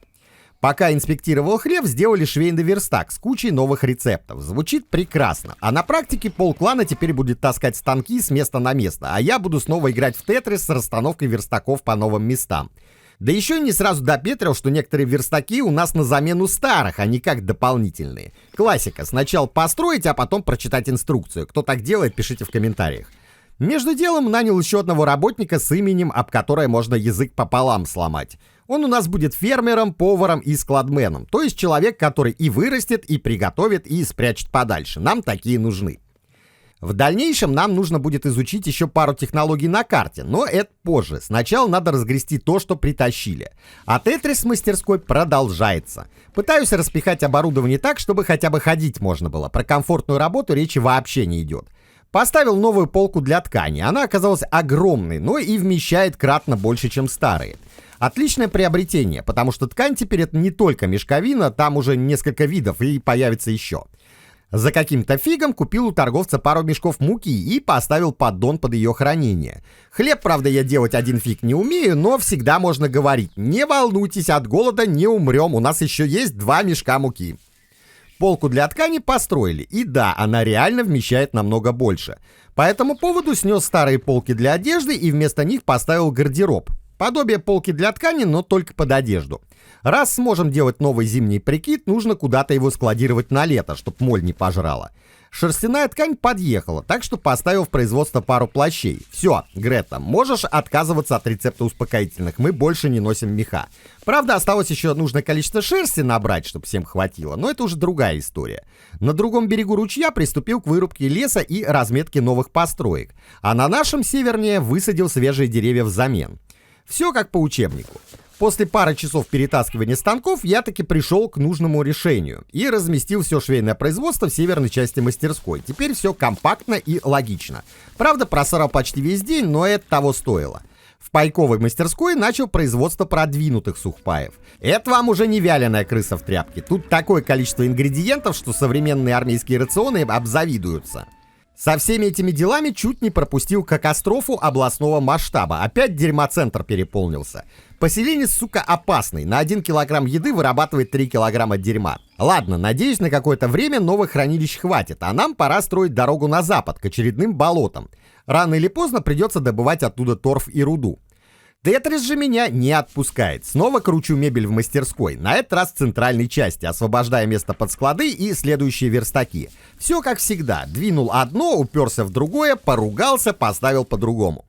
Пока инспектировал хлев, сделали швейный верстак с кучей новых рецептов. Звучит прекрасно. А на практике полклана теперь будет таскать станки с места на место, а я буду снова играть в Тетрис с расстановкой верстаков по новым местам. Да еще не сразу допетрил, что некоторые верстаки у нас на замену старых, а не как дополнительные. Классика. Сначала построить, а потом прочитать инструкцию. Кто так делает, пишите в комментариях. Между делом нанял еще одного работника с именем, об которое можно язык пополам сломать. Он у нас будет фермером, поваром и складменом. То есть человек, который и вырастет, и приготовит, и спрячет подальше. Нам такие нужны. В дальнейшем нам нужно будет изучить еще пару технологий на карте, но это позже. Сначала надо разгрести то, что притащили. А Тетрис в мастерской продолжается. Пытаюсь распихать оборудование так, чтобы хотя бы ходить можно было. Про комфортную работу речи вообще не идет. Поставил новую полку для ткани. Она оказалась огромной, но и вмещает кратно больше, чем старые. Отличное приобретение, потому что ткань теперь это не только мешковина, там уже несколько видов и появится еще. За каким-то фигом купил у торговца пару мешков муки и поставил поддон под ее хранение. Хлеб, правда, я делать один фиг не умею, но всегда можно говорить: не волнуйтесь, от голода не умрем, у нас еще есть 2 мешка муки. Полку для ткани построили, и да, она реально вмещает намного больше. По этому поводу снес старые полки для одежды и вместо них поставил гардероб. Подобие полки для ткани, но только под одежду. Раз сможем делать новый зимний прикид, нужно куда-то его складировать на лето, чтоб моль не пожрала. Шерстяная ткань подъехала, так что поставил в производство пару плащей. Все, Грета, можешь отказываться от рецепта успокоительных, мы больше не носим меха. Правда, осталось еще нужное количество шерсти набрать, чтобы всем хватило, но это уже другая история. На другом берегу ручья приступил к вырубке леса и разметке новых построек, а на нашем севернее высадил свежие деревья взамен. Все как по учебнику. После пары часов перетаскивания станков я таки пришел к нужному решению и разместил все швейное производство в северной части мастерской. Теперь все компактно и логично. Правда, просрал почти весь день, но это того стоило. В пайковой мастерской начал производство продвинутых сухпаев. Это вам уже не вяленая крыса в тряпке. Тут такое количество ингредиентов, что современные армейские рационы обзавидуются. Со всеми этими делами чуть не пропустил катастрофу областного масштаба. Опять дерьмоцентр переполнился. Поселенец, сука, опасный. На 1 килограмм еды вырабатывает 3 килограмма дерьма. Ладно, надеюсь, на какое-то время новых хранилищ хватит, а нам пора строить дорогу на запад, к очередным болотам. Рано или поздно придется добывать оттуда торф и руду. Тетрис же меня не отпускает. Снова кручу мебель в мастерской, на этот раз в центральной части, освобождая место под склады и следующие верстаки. Все как всегда. Двинул одно, уперся в другое, поругался, поставил по-другому.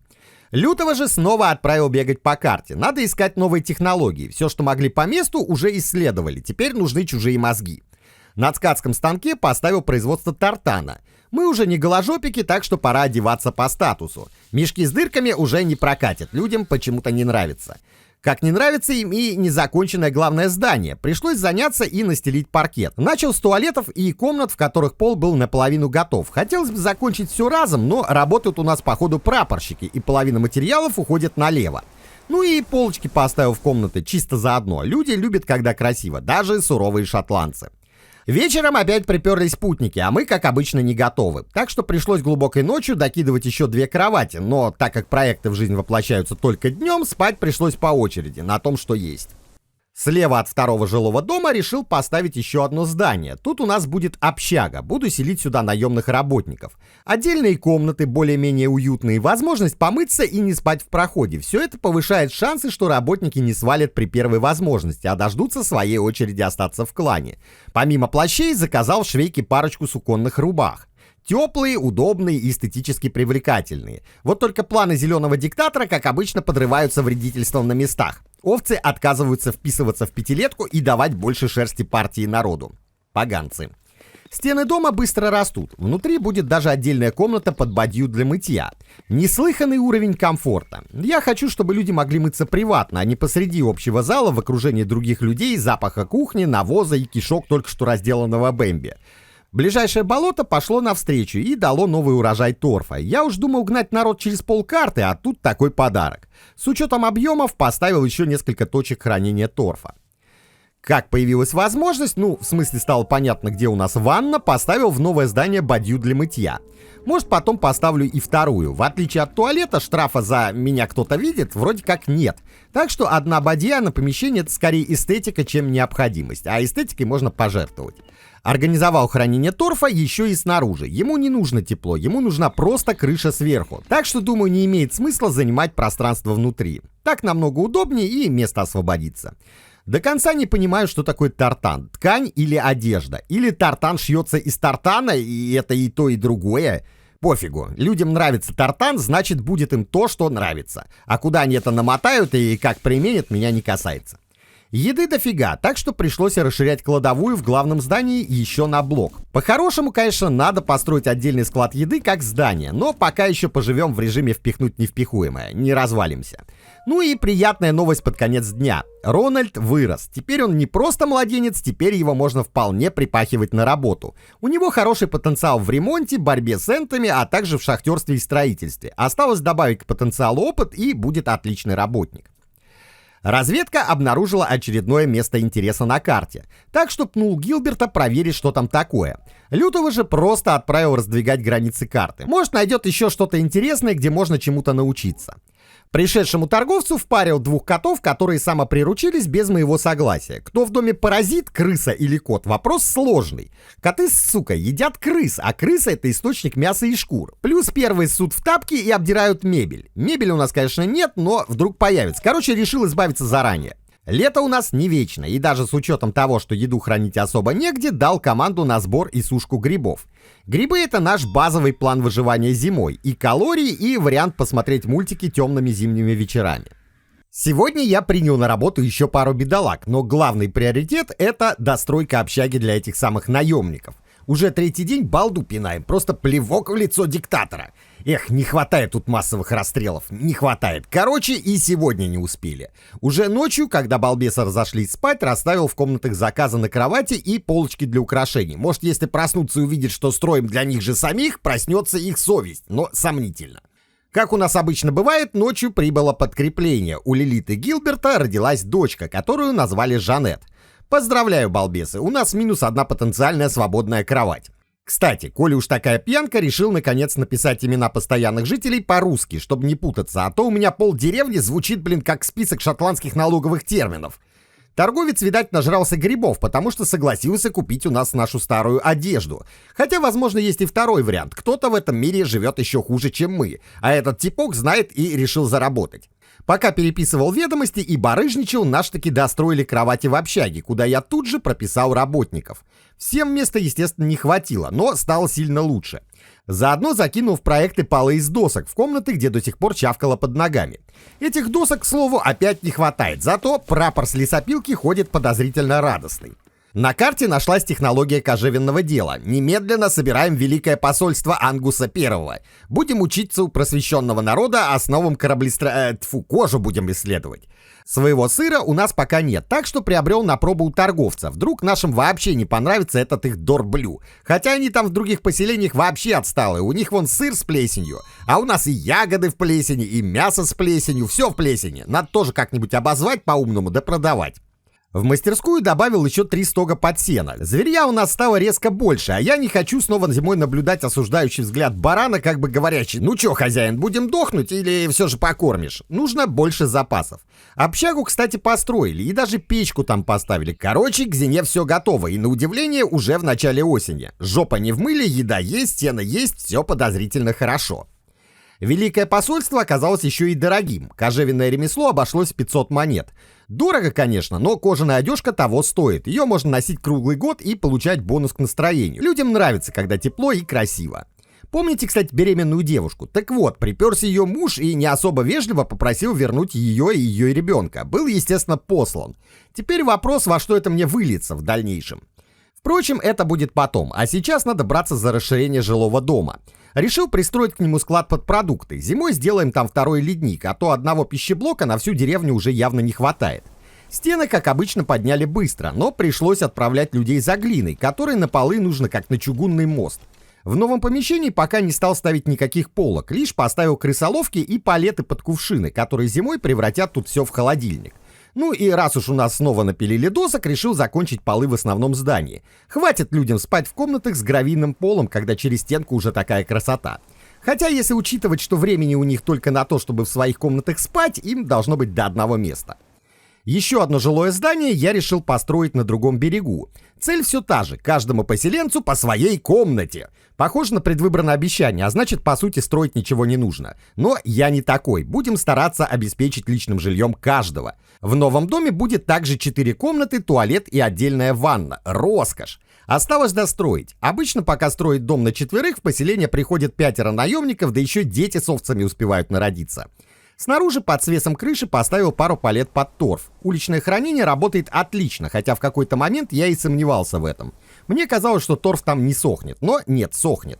Лютого же снова отправил бегать по карте. Надо искать новые технологии. Все, что могли по месту, уже исследовали. Теперь нужны чужие мозги. На ткацком станке поставил производство тартана. Мы уже не голожопики, так что пора одеваться по статусу. Мешки с дырками уже не прокатят, людям почему-то не нравится. Как не нравится им и незаконченное главное здание. Пришлось заняться и настелить паркет. Начал с туалетов и комнат, в которых пол был наполовину готов. Хотелось бы закончить все разом, но работают у нас по ходу прапорщики, и половина материалов уходит налево. Ну и полочки поставил в комнаты чисто заодно. Люди любят, когда красиво, даже суровые шотландцы. Вечером опять приперлись путники, а мы, как обычно, не готовы. Так что пришлось глубокой ночью докидывать еще 2 кровати, но так как проекты в жизнь воплощаются только днем, спать пришлось по очереди, на том, что есть. Слева от второго жилого дома решил поставить еще одно здание. Тут у нас будет общага, буду селить сюда наемных работников. Отдельные комнаты, более-менее уютные, возможность помыться и не спать в проходе. Все это повышает шансы, что работники не свалят при первой возможности, а дождутся своей очереди остаться в клане. Помимо плащей заказал в швейке парочку суконных рубах. Теплые, удобные и эстетически привлекательные. Вот только планы зеленого диктатора, как обычно, подрываются вредительством на местах. Овцы отказываются вписываться в пятилетку и давать больше шерсти партии народу. Поганцы. Стены дома быстро растут. Внутри будет даже отдельная комната под бадью для мытья. Неслыханный уровень комфорта. Я хочу, чтобы люди могли мыться приватно, а не посреди общего зала в окружении других людей, запаха кухни, навоза и кишок только что разделанного Бэмби. Ближайшее болото пошло навстречу и дало новый урожай торфа. Я уж думал гнать народ через полкарты, а тут такой подарок. С учетом объемов поставил еще несколько точек хранения торфа. Как появилась возможность, в смысле стало понятно, где у нас ванна, поставил в новое здание бадью для мытья. Может, потом поставлю и вторую. В отличие от туалета, штрафа за «меня кто-то видит» вроде как нет. Так что одна бадья на помещение — это скорее эстетика, чем необходимость. А эстетикой можно пожертвовать. Организовал хранение торфа еще и снаружи. Ему не нужно тепло, ему нужна просто крыша сверху. Так что, думаю, не имеет смысла занимать пространство внутри. Так намного удобнее и место освободится. До конца не понимаю, что такое тартан. Ткань или одежда? Или тартан шьется из тартана, и это и то, и другое? пофигу. Людям нравится тартан, значит будет им то, что нравится. А куда они это намотают и как применят, меня не касается. Еды дофига, так что пришлось расширять кладовую в главном здании еще на блок. По-хорошему, конечно, надо построить отдельный склад еды как здание, но пока еще поживем в режиме впихнуть невпихуемое, не развалимся. Ну и приятная новость под конец дня. Рональд вырос. Теперь он не просто младенец, теперь его можно вполне припахивать на работу. У него хороший потенциал в ремонте, борьбе с энтами, а также в шахтерстве и строительстве. Осталось добавить к потенциалу опыт, и будет отличный работник. Разведка обнаружила очередное место интереса на карте, так что пнул Гилберта проверить, что там такое. Лютого же просто отправил раздвигать границы карты. Может, найдет еще что-то интересное, где можно чему-то научиться. Пришедшему торговцу впарил 2 котов, которые самоприручились без моего согласия. Кто в доме паразит, крыса или кот, вопрос сложный. Коты, сука, едят крыс, а крыса — это источник мяса и шкур. Плюс первые ссут в тапки и обдирают мебель. Мебели у нас, конечно, нет, но вдруг появится. Короче, решил избавиться заранее. Лето у нас не вечно, и даже с учетом того, что еду хранить особо негде, дал команду на сбор и сушку грибов. Грибы — это наш базовый план выживания зимой, и калории, и вариант посмотреть мультики темными зимними вечерами. Сегодня я принял на работу еще пару бедолаг, но главный приоритет — это достройка общаги для этих самых наемников. Уже 3-й день балду пинаем, просто плевок в лицо диктатора. Эх, не хватает тут массовых расстрелов, не хватает. Короче, и сегодня не успели. Уже ночью, когда балбесы разошлись спать, расставил в комнатах заказы на кровати и полочки для украшений. Может, если проснутся и увидят, что строим для них же самих, проснется их совесть, но сомнительно. Как у нас обычно бывает, ночью прибыло подкрепление. У Лилиты Гилберта родилась дочка, которую назвали Жанет. Поздравляю, балбесы, у нас минус 1 потенциальная свободная кровать. Кстати, коли уж такая пьянка, решил наконец написать имена постоянных жителей по-русски, чтобы не путаться, а то у меня полдеревни звучит, как список шотландских налоговых терминов. Торговец, видать, нажрался грибов, потому что согласился купить у нас нашу старую одежду. Хотя, возможно, есть и второй вариант. Кто-то в этом мире живет еще хуже, чем мы, а этот типок знает и решил заработать. Пока переписывал ведомости и барыжничал, наш таки достроили кровати в общаге, куда я тут же прописал работников. Всем места, естественно, не хватило, но стало сильно лучше. Заодно закинул в проекты полы из досок в комнаты, где до сих пор чавкало под ногами. Этих досок, к слову, опять не хватает, зато прапор с лесопилки ходит подозрительно радостный. На карте нашлась технология кожевенного дела. Немедленно собираем Великое посольство Ангуса I. Будем учиться у просвещенного народа основам кожу будем исследовать. Своего сыра у нас пока нет, так что приобрел на пробу у торговца. Вдруг нашим вообще не понравится этот их дорблю. Хотя они там в других поселениях вообще отсталые. У них вон сыр с плесенью, а у нас и ягоды в плесени, и мясо с плесенью, все в плесени. Надо тоже как-нибудь обозвать по-умному да продавать. В мастерскую добавил еще 3 стога под сено. Зверья у нас стало резко больше, а я не хочу снова зимой наблюдать осуждающий взгляд барана, как бы говорящий: ну чё, хозяин, будем дохнуть или все же покормишь? Нужно больше запасов. Общагу, кстати, построили и даже печку там поставили. Короче, к зиме все готово, и на удивление уже в начале осени. Жопа не в мыле, еда есть, сено есть, все подозрительно хорошо. Великое посольство оказалось еще и дорогим. Кожевенное ремесло обошлось в 500 монет. Дорого, конечно, но кожаная одежка того стоит. Ее можно носить круглый год и получать бонус к настроению. Людям нравится, когда тепло и красиво. Помните, кстати, беременную девушку? Так вот, приперся ее муж и не особо вежливо попросил вернуть ее и ее ребенка. Был, естественно, послан. Теперь вопрос, во что это мне выльется в дальнейшем. Впрочем, это будет потом, а сейчас надо браться за расширение жилого дома. Решил пристроить к нему склад под продукты. Зимой сделаем там 2-й ледник, а то одного пищеблока на всю деревню уже явно не хватает. Стены, как обычно, подняли быстро, но пришлось отправлять людей за глиной, которой на полы нужно как на чугунный мост. В новом помещении пока не стал ставить никаких полок, лишь поставил крысоловки и палеты под кувшины, которые зимой превратят тут все в холодильник. Ну и раз уж у нас снова напилили досок, решил закончить полы в основном здании. Хватит людям спать в комнатах с гравийным полом, когда через стенку уже такая красота. Хотя, если учитывать, что времени у них только на то, чтобы в своих комнатах спать, им должно быть до одного места. Еще одно жилое здание я решил построить на другом берегу. Цель все та же, каждому поселенцу по своей комнате. Похоже на предвыборное обещание, а значит, по сути, строить ничего не нужно. Но я не такой, будем стараться обеспечить личным жильем каждого. В новом доме будет также 4 комнаты, туалет и отдельная ванна. Роскошь! Осталось достроить. Обычно, пока строить дом на 4, в поселение приходит 5 наемников, да еще дети с овцами успевают народиться. Снаружи под свесом крыши поставил пару палет под торф. Уличное хранение работает отлично, хотя в какой-то момент я и сомневался в этом. Мне казалось, что торф там не сохнет, но нет, сохнет.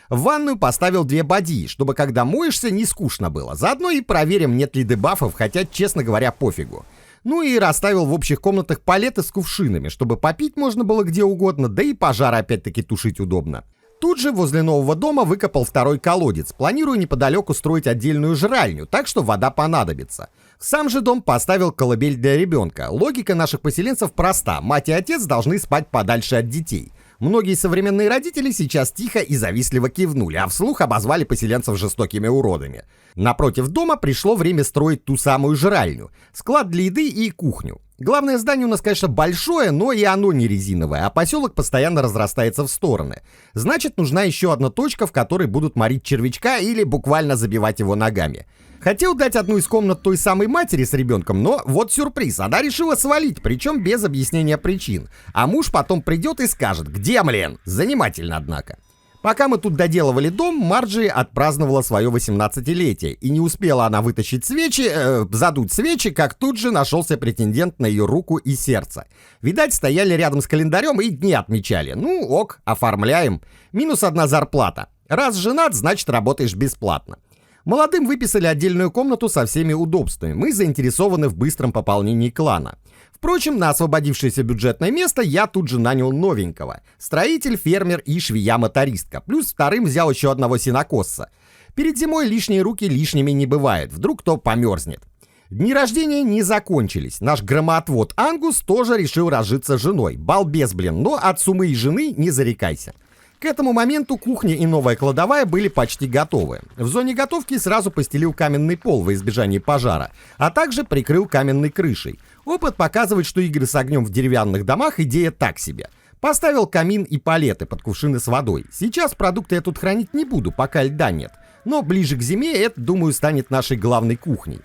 В ванную поставил 2 бадьи, чтобы когда моешься, не скучно было. Заодно и проверим, нет ли дебафов, хотя, честно говоря, пофигу. Ну и расставил в общих комнатах палеты с кувшинами, чтобы попить можно было где угодно, да и пожар опять-таки тушить удобно. Тут же возле нового дома выкопал 2 колодец, планирую неподалеку строить отдельную жральню, так что вода понадобится. В сам же дом поставил колыбель для ребенка. Логика наших поселенцев проста, мать и отец должны спать подальше от детей. Многие современные родители сейчас тихо и завистливо кивнули, а вслух обозвали поселенцев жестокими уродами. Напротив дома пришло время строить ту самую жральню, склад для еды и кухню. Главное здание у нас, конечно, большое, но и оно не резиновое, а поселок постоянно разрастается в стороны. Значит, нужна еще одна точка, в которой будут морить червячка или буквально забивать его ногами. Хотел дать одну из комнат той самой матери с ребенком, но вот сюрприз, она решила свалить, причем без объяснения причин. А муж потом придет и скажет: «Где, блин?» Занимательно, однако. Пока мы тут доделывали дом, Марджи отпраздновала свое 18-летие, и не успела она вытащить задуть свечи, как тут же нашелся претендент на ее руку и сердце. Видать, стояли рядом с календарем и дни отмечали. Ну ок, оформляем. Минус 1 зарплата. Раз женат, значит работаешь бесплатно. Молодым выписали отдельную комнату со всеми удобствами. Мы заинтересованы в быстром пополнении клана. Впрочем, на освободившееся бюджетное место я тут же нанял новенького. Строитель, фермер и швея-мотористка. Плюс 2 взял еще одного сенокосца. Перед зимой лишние руки лишними не бывает. Вдруг кто померзнет. Дни рождения не закончились. Наш громоотвод Ангус тоже решил разжиться женой. Балбес, блин, но от сумы и жены не зарекайся. К этому моменту кухня и новая кладовая были почти готовы. В зоне готовки сразу постелил каменный пол во избежание пожара, а также прикрыл каменной крышей. Опыт показывает, что игры с огнем в деревянных домах идея так себе. Поставил камин и палеты под кувшины с водой. Сейчас продукты я тут хранить не буду, пока льда нет. Но ближе к зиме это, думаю, станет нашей главной кухней.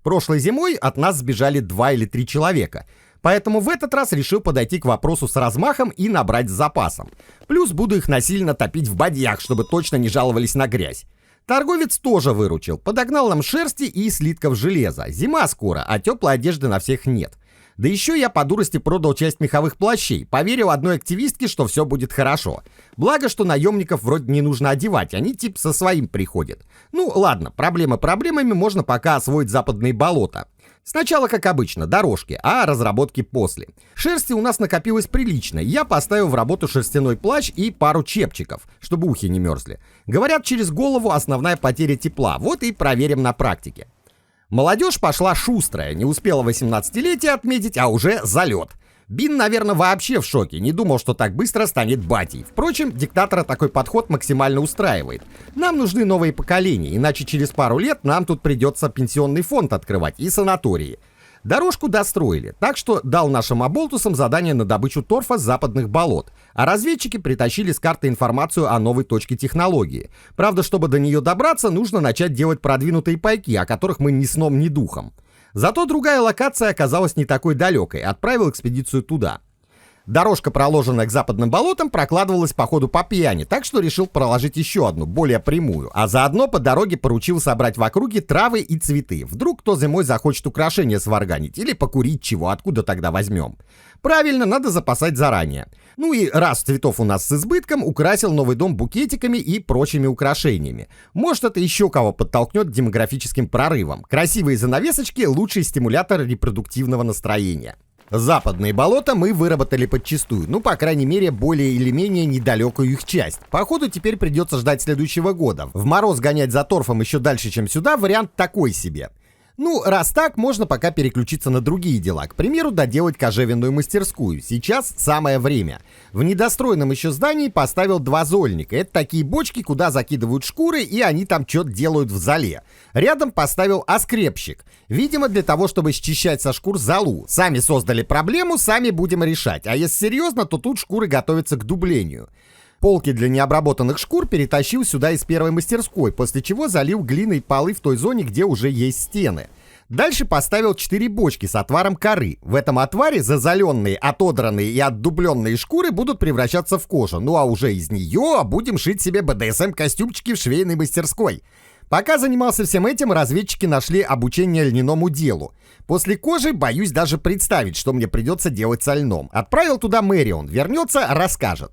Прошлой зимой от нас сбежали 2 или 3 человека. Поэтому в этот раз решил подойти к вопросу с размахом и набрать с запасом. Плюс буду их насильно топить в бадьях, чтобы точно не жаловались на грязь. Торговец тоже выручил. Подогнал нам шерсти и слитков железа. Зима скоро, а теплой одежды на всех нет. Да еще я по дурости продал часть меховых плащей. Поверил одной активистке, что все будет хорошо. Благо, что наемников вроде не нужно одевать, они типа со своим приходят. Ну ладно, проблемы проблемами, можно пока освоить западные болота. Сначала, как обычно, дорожки, а разработки после. Шерсти у нас накопилось прилично, я поставил в работу шерстяной плащ и пару чепчиков, чтобы ухи не мерзли. Говорят, через голову основная потеря тепла, вот и проверим на практике. Молодежь пошла шустрая, не успела 18-летие отметить, а уже залет. Бин, наверное, вообще в шоке, не думал, что так быстро станет батей. Впрочем, диктатора такой подход максимально устраивает. Нам нужны новые поколения, иначе через пару лет нам тут придется пенсионный фонд открывать и санатории. Дорожку достроили, так что дал нашим оболтусам задание на добычу торфа с западных болот, а разведчики притащили с карты информацию о новой точке технологии. Правда, чтобы до нее добраться, нужно начать делать продвинутые пайки, о которых мы ни сном, ни духом. Зато другая локация оказалась не такой далекой, отправил экспедицию туда. Дорожка, проложенная к западным болотам, прокладывалась по ходу по пьяни, так что решил проложить еще одну, более прямую. А заодно по дороге поручил собрать в округе травы и цветы. Вдруг кто зимой захочет украшения сварганить или покурить чего, откуда тогда возьмем. Правильно, надо запасать заранее. Ну и раз цветов у нас с избытком, украсил новый дом букетиками и прочими украшениями. Может, это еще кого подтолкнет к демографическим прорывам. Красивые занавесочки – лучший стимулятор репродуктивного настроения. Западные болота мы выработали подчистую, ну, по крайней мере, более или менее недалекую их часть. Походу, теперь придется ждать следующего года. В мороз гонять за торфом еще дальше, чем сюда, вариант такой себе. Ну, раз так, можно пока переключиться на другие дела. К примеру, доделать кожевенную мастерскую. Сейчас самое время. В недостроенном еще здании поставил 2 зольника. Это такие бочки, куда закидывают шкуры, и они там что-то делают в золе. Рядом поставил оскребщик. Видимо, для того, чтобы счищать со шкур золу. Сами создали проблему, сами будем решать. А если серьезно, то тут шкуры готовятся к дублению. Полки для необработанных шкур перетащил сюда из первой мастерской, после чего залил глиной полы в той зоне, где уже есть стены. Дальше поставил 4 бочки с отваром коры. В этом отваре зазоленные, отодранные и отдубленные шкуры будут превращаться в кожу. Ну а уже из нее будем шить себе БДСМ-костюмчики в швейной мастерской. Пока занимался всем этим, разведчики нашли обучение льняному делу. После кожи боюсь даже представить, что мне придется делать со льном. Отправил туда Мэрион. Вернется, расскажет.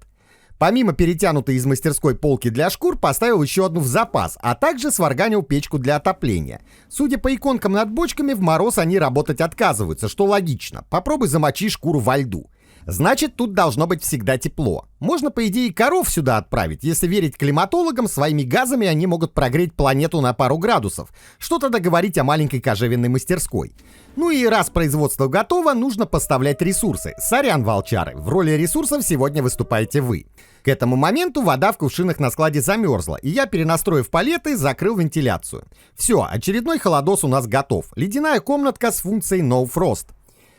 Помимо перетянутой из мастерской полки для шкур, поставил еще одну в запас, а также сварганил печку для отопления. Судя по иконкам над бочками, в мороз они работать отказываются, что логично. Попробуй замочи шкуру во льду. Значит, тут должно быть всегда тепло. Можно, по идее, коров сюда отправить. Если верить климатологам, своими газами они могут прогреть планету на пару градусов. Что тогда говорить о маленькой кожевенной мастерской? Ну и раз производство готово, нужно поставлять ресурсы. Сорян, волчары, в роли ресурсов сегодня выступаете вы. К этому моменту вода в кувшинах на складе замерзла, и я, перенастроив палеты, закрыл вентиляцию. Все, очередной холодос у нас готов. Ледяная комнатка с функцией No Frost.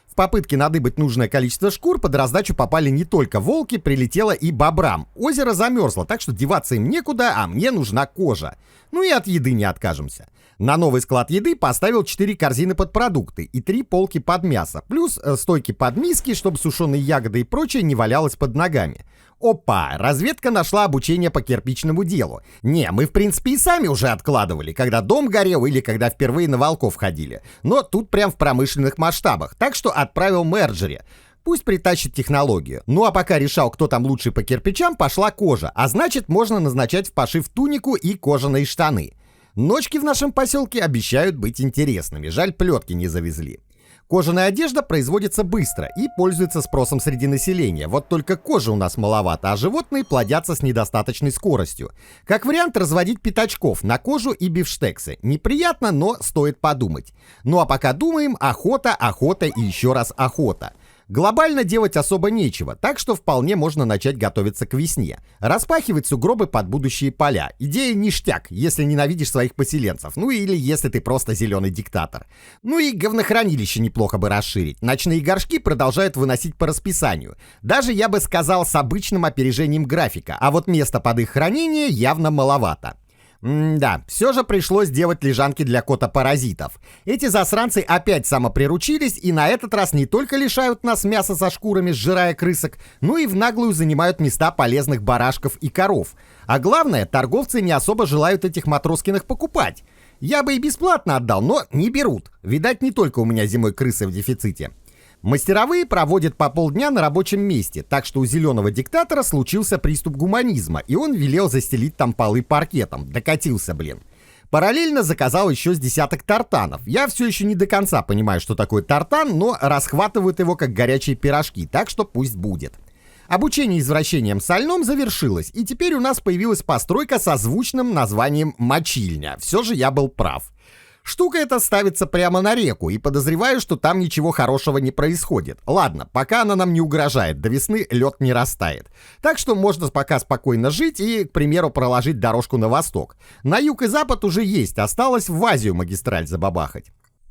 В попытке надыбать нужное количество шкур под раздачу попали не только волки, прилетело и бобрам. Озеро замерзло, так что деваться им некуда, а мне нужна кожа. Ну и от еды не откажемся. На новый склад еды поставил 4 корзины под продукты и 3 полки под мясо, плюс стойки под миски, чтобы сушеные ягоды и прочее не валялось под ногами. Опа, разведка нашла обучение по кирпичному делу. Не, мы в принципе и сами уже откладывали, когда дом горел или когда впервые на волков ходили. Но тут прям в промышленных масштабах, так что отправил Мерджери. Пусть притащит технологию. Ну а пока решал, кто там лучший по кирпичам, пошла кожа. А значит, можно назначать в пошив тунику и кожаные штаны. Ночки в нашем поселке обещают быть интересными. Жаль, плетки не завезли. Кожаная одежда производится быстро и пользуется спросом среди населения. Вот только кожи у нас маловато, а животные плодятся с недостаточной скоростью. Как вариант, разводить пятачков на кожу и бифштексы. Неприятно, но стоит подумать. Ну а пока думаем, охота, охота и еще раз охота. Глобально делать особо нечего, так что вполне можно начать готовиться к весне. Распахивать сугробы под будущие поля. Идея ништяк, если ненавидишь своих поселенцев. Ну или если ты просто зеленый диктатор. Ну и говнохранилище неплохо бы расширить. Ночные горшки продолжают выносить по расписанию. Даже, я бы сказал, с обычным опережением графика. А вот места под их хранение явно маловато. Да, все же пришлось делать лежанки для кота-паразитов. Эти засранцы опять самоприручились и на этот раз не только лишают нас мяса со шкурами, сжирая крысок, но и в наглую занимают места полезных барашков и коров. А главное, торговцы не особо желают этих Матроскиных покупать. Я бы и бесплатно отдал, но не берут. Видать, не только у меня зимой крысы в дефиците. Мастеровые проводят по полдня на рабочем месте, так что у зеленого диктатора случился приступ гуманизма, и он велел застелить там полы паркетом. Докатился, блин. Параллельно заказал еще с десяток тартанов. Я все еще не до конца понимаю, что такое тартан, но расхватывают его как горячие пирожки, так что пусть будет. Обучение извращением со льном завершилось, и теперь у нас появилась постройка со звучным названием «Мочильня». Все же я был прав. Штука эта ставится прямо на реку, и подозреваю, что там ничего хорошего не происходит. Ладно, пока она нам не угрожает, до весны лед не растает. Так что можно пока спокойно жить и, к примеру, проложить дорожку на восток. На юг и запад уже есть, осталось в Азию магистраль забабахать.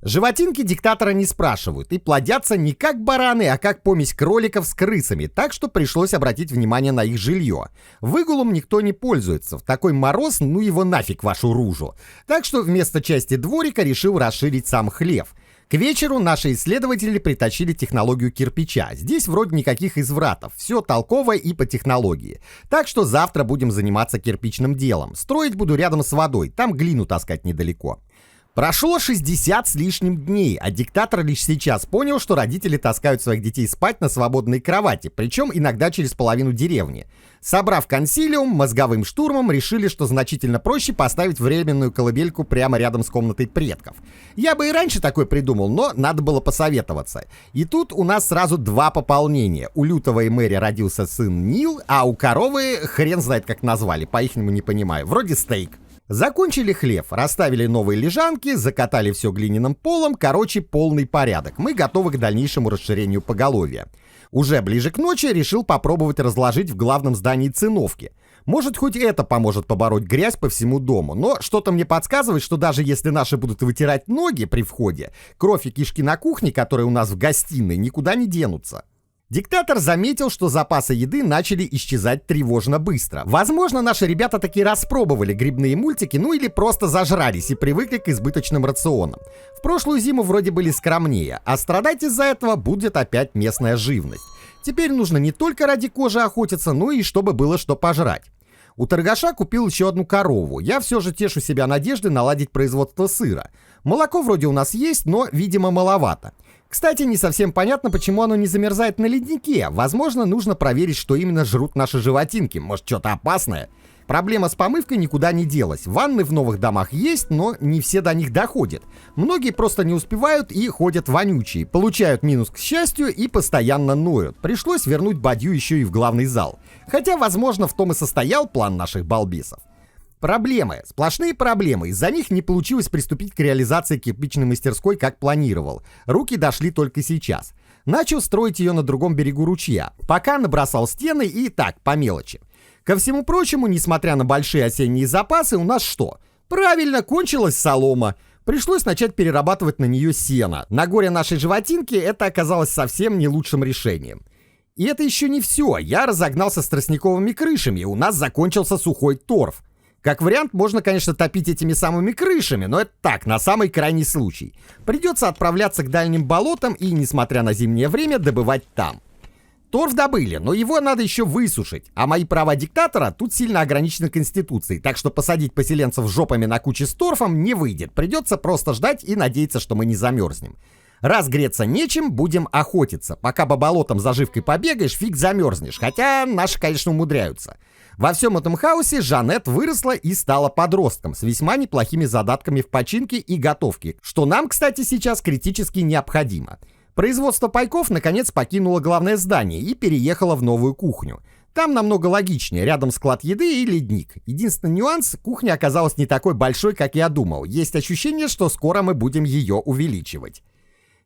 Животинки диктатора не спрашивают и плодятся не как бараны, а как помесь кроликов с крысами, так что пришлось обратить внимание на их жилье. Выгулом никто не пользуется, в такой мороз ну его нафиг вашу ружу. Так что вместо части дворика решил расширить сам хлев. К вечеру наши исследователи притащили технологию кирпича. Здесь вроде никаких извратов, все толково и по технологии. Так что завтра будем заниматься кирпичным делом. Строить буду рядом с водой, там глину таскать недалеко. Прошло 60 с лишним дней, а диктатор лишь сейчас понял, что родители таскают своих детей спать на свободной кровати, причем иногда через половину деревни. Собрав консилиум, мозговым штурмом решили, что значительно проще поставить временную колыбельку прямо рядом с комнатой предков. Я бы и раньше такой придумал, но надо было посоветоваться. И тут у нас сразу 2 пополнения. У Лютого и Мэри родился сын Нил, а у коровы хрен знает как назвали, по-ихнему не понимаю, вроде стейк. Закончили хлев, расставили новые лежанки, закатали все глиняным полом, короче, полный порядок. Мы готовы к дальнейшему расширению поголовья. Уже ближе к ночи решил попробовать разложить в главном здании циновки. Может, хоть это поможет побороть грязь по всему дому, но что-то мне подсказывает, что даже если наши будут вытирать ноги при входе, кровь и кишки на кухне, которые у нас в гостиной, никуда не денутся. Диктатор заметил, что запасы еды начали исчезать тревожно быстро. Возможно, наши ребята таки распробовали грибные мультики, ну или просто зажрались и привыкли к избыточным рационам. В прошлую зиму вроде были скромнее, а страдать из-за этого будет опять местная живность. Теперь нужно не только ради кожи охотиться, но и чтобы было что пожрать. У торгаша купил еще одну корову. Я все же тешу себя надеждой наладить производство сыра. Молоко вроде у нас есть, но, видимо, маловато. Кстати, не совсем понятно, почему оно не замерзает на леднике. Возможно, нужно проверить, что именно жрут наши животинки. Может, что-то опасное? Проблема с помывкой никуда не делась. Ванны в новых домах есть, но не все до них доходят. Многие просто не успевают и ходят вонючие. Получают минус к счастью и постоянно ноют. Пришлось вернуть бадью еще и в главный зал. Хотя, возможно, в том и состоял план наших балбесов. Проблемы, сплошные проблемы. Из-за них не получилось приступить к реализации кирпичной мастерской, как планировал. Руки дошли только сейчас. Начал строить ее на другом берегу ручья. Пока набросал стены и так, по мелочи. Ко всему прочему, несмотря на большие осенние запасы, у нас что? Правильно, кончилась солома. Пришлось начать перерабатывать на нее сено. На горе нашей животинки это оказалось совсем не лучшим решением. И это еще не все. Я разогнался с тростниковыми крышами, и у нас закончился сухой торф. Как вариант, можно, конечно, топить этими самыми крышами, но это так, на самый крайний случай. Придется отправляться к дальним болотам и, несмотря на зимнее время, добывать там. Торф добыли, но его надо еще высушить, а мои права диктатора тут сильно ограничены Конституцией, так что посадить поселенцев жопами на куче с торфом не выйдет, придется просто ждать и надеяться, что мы не замерзнем. Раз греться нечем, будем охотиться. Пока по болотам заживкой побегаешь, фиг замерзнешь, хотя наши, конечно, умудряются. Во всем этом хаосе Жанет выросла и стала подростком с весьма неплохими задатками в починке и готовке, что нам, кстати, сейчас критически необходимо. Производство пайков наконец покинуло главное здание и переехало в новую кухню. Там намного логичнее, рядом склад еды и ледник. Единственный нюанс, кухня оказалась не такой большой, как я думал. Есть ощущение, что скоро мы будем ее увеличивать.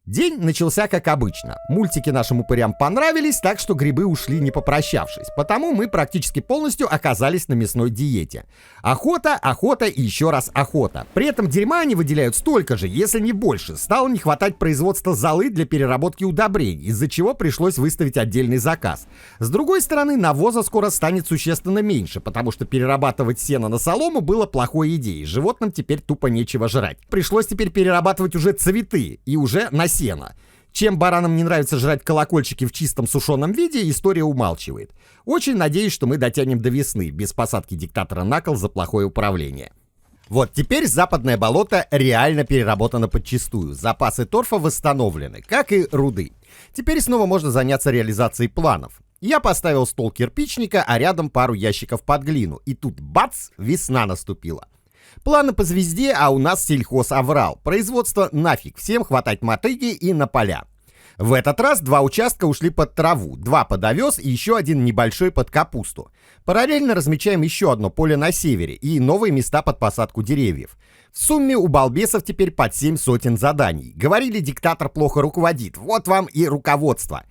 День начался как обычно. Мультики нашим упырям понравились, так что грибы ушли не попрощавшись. Потому мы практически полностью оказались на мясной диете. Охота, охота и еще раз охота. При этом дерьма они выделяют столько же, если не больше. Стало не хватать производства золы для переработки удобрений, из-за чего пришлось выставить отдельный заказ. С другой стороны, навоза скоро станет существенно меньше, потому что перерабатывать сено на солому было плохой идеей. Животным теперь тупо нечего жрать. Пришлось теперь перерабатывать уже цветы и уже на сено. Чем баранам не нравится жрать колокольчики в чистом сушеном виде, история умалчивает. Очень надеюсь, что мы дотянем до весны, без посадки диктатора на кол за плохое управление. Вот теперь западное болото реально переработано подчистую. Запасы торфа восстановлены, как и руды. Теперь снова можно заняться реализацией планов. Я поставил стол кирпичника, а рядом пару ящиков под глину. И тут бац, весна наступила. Планы по звезде, а у нас сельхоз оврал. Производство нафиг, всем хватать мотыги и на поля. В этот раз 2 участка ушли под траву, 2 под овес и еще один небольшой под капусту. Параллельно размечаем еще одно поле на севере и новые места под посадку деревьев. В сумме у балбесов теперь под 7 сотен заданий. Говорили, диктатор плохо руководит, вот вам и руководство.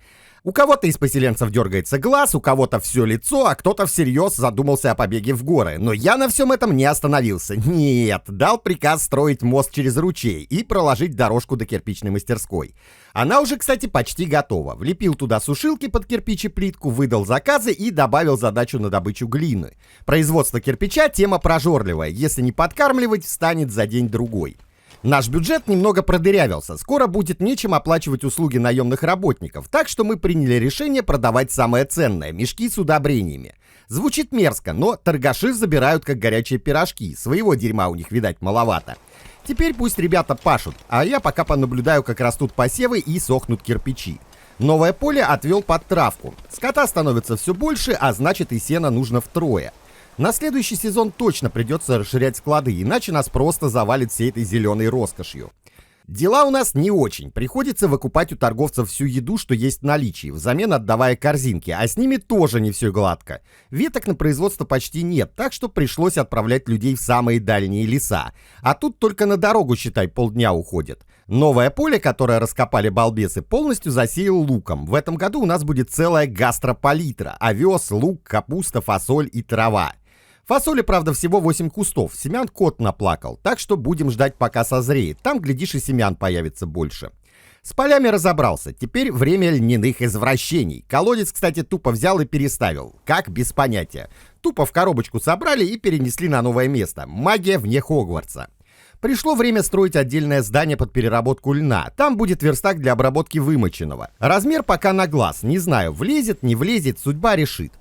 У кого-то из поселенцев дергается глаз, у кого-то все лицо, а кто-то всерьез задумался о побеге в горы. Но я на всем этом не остановился. Нет, дал приказ строить мост через ручей и проложить дорожку до кирпичной мастерской. Она уже, кстати, почти готова. Влепил туда сушилки под кирпич и плитку, выдал заказы и добавил задачу на добычу глины. Производство кирпича — тема прожорливая. Если не подкармливать, встанет за день-другой. Наш бюджет немного продырявился, скоро будет нечем оплачивать услуги наемных работников, так что мы приняли решение продавать самое ценное – мешки с удобрениями. Звучит мерзко, но торгаши забирают как горячие пирожки, своего дерьма у них, видать, маловато. Теперь пусть ребята пашут, а я пока понаблюдаю, как растут посевы и сохнут кирпичи. Новое поле отвел под травку. Скота становится все больше, а значит и сена нужно втрое. На следующий сезон точно придется расширять склады, иначе нас просто завалит всей этой зеленой роскошью. Дела у нас не очень. Приходится выкупать у торговцев всю еду, что есть в наличии, взамен отдавая корзинки, а с ними тоже не все гладко. Веток на производство почти нет, так что пришлось отправлять людей в самые дальние леса. А тут только на дорогу, считай, полдня уходит. Новое поле, которое раскопали балбесы, полностью засеял луком. В этом году у нас будет целая гастропалитра: овес, лук, капуста, фасоль и трава. Фасоли, правда, всего 8 кустов, семян кот наплакал, так что будем ждать, пока созреет. Там, глядишь, и семян появится больше. С полями разобрался, теперь время льняных извращений. Колодец, кстати, тупо взял и переставил. Как? Без понятия. Тупо в коробочку собрали и перенесли на новое место. Магия вне Хогвартса. Пришло время строить отдельное здание под переработку льна. Там будет верстак для обработки вымоченного. Размер пока на глаз, не знаю, влезет, не влезет, судьба решит.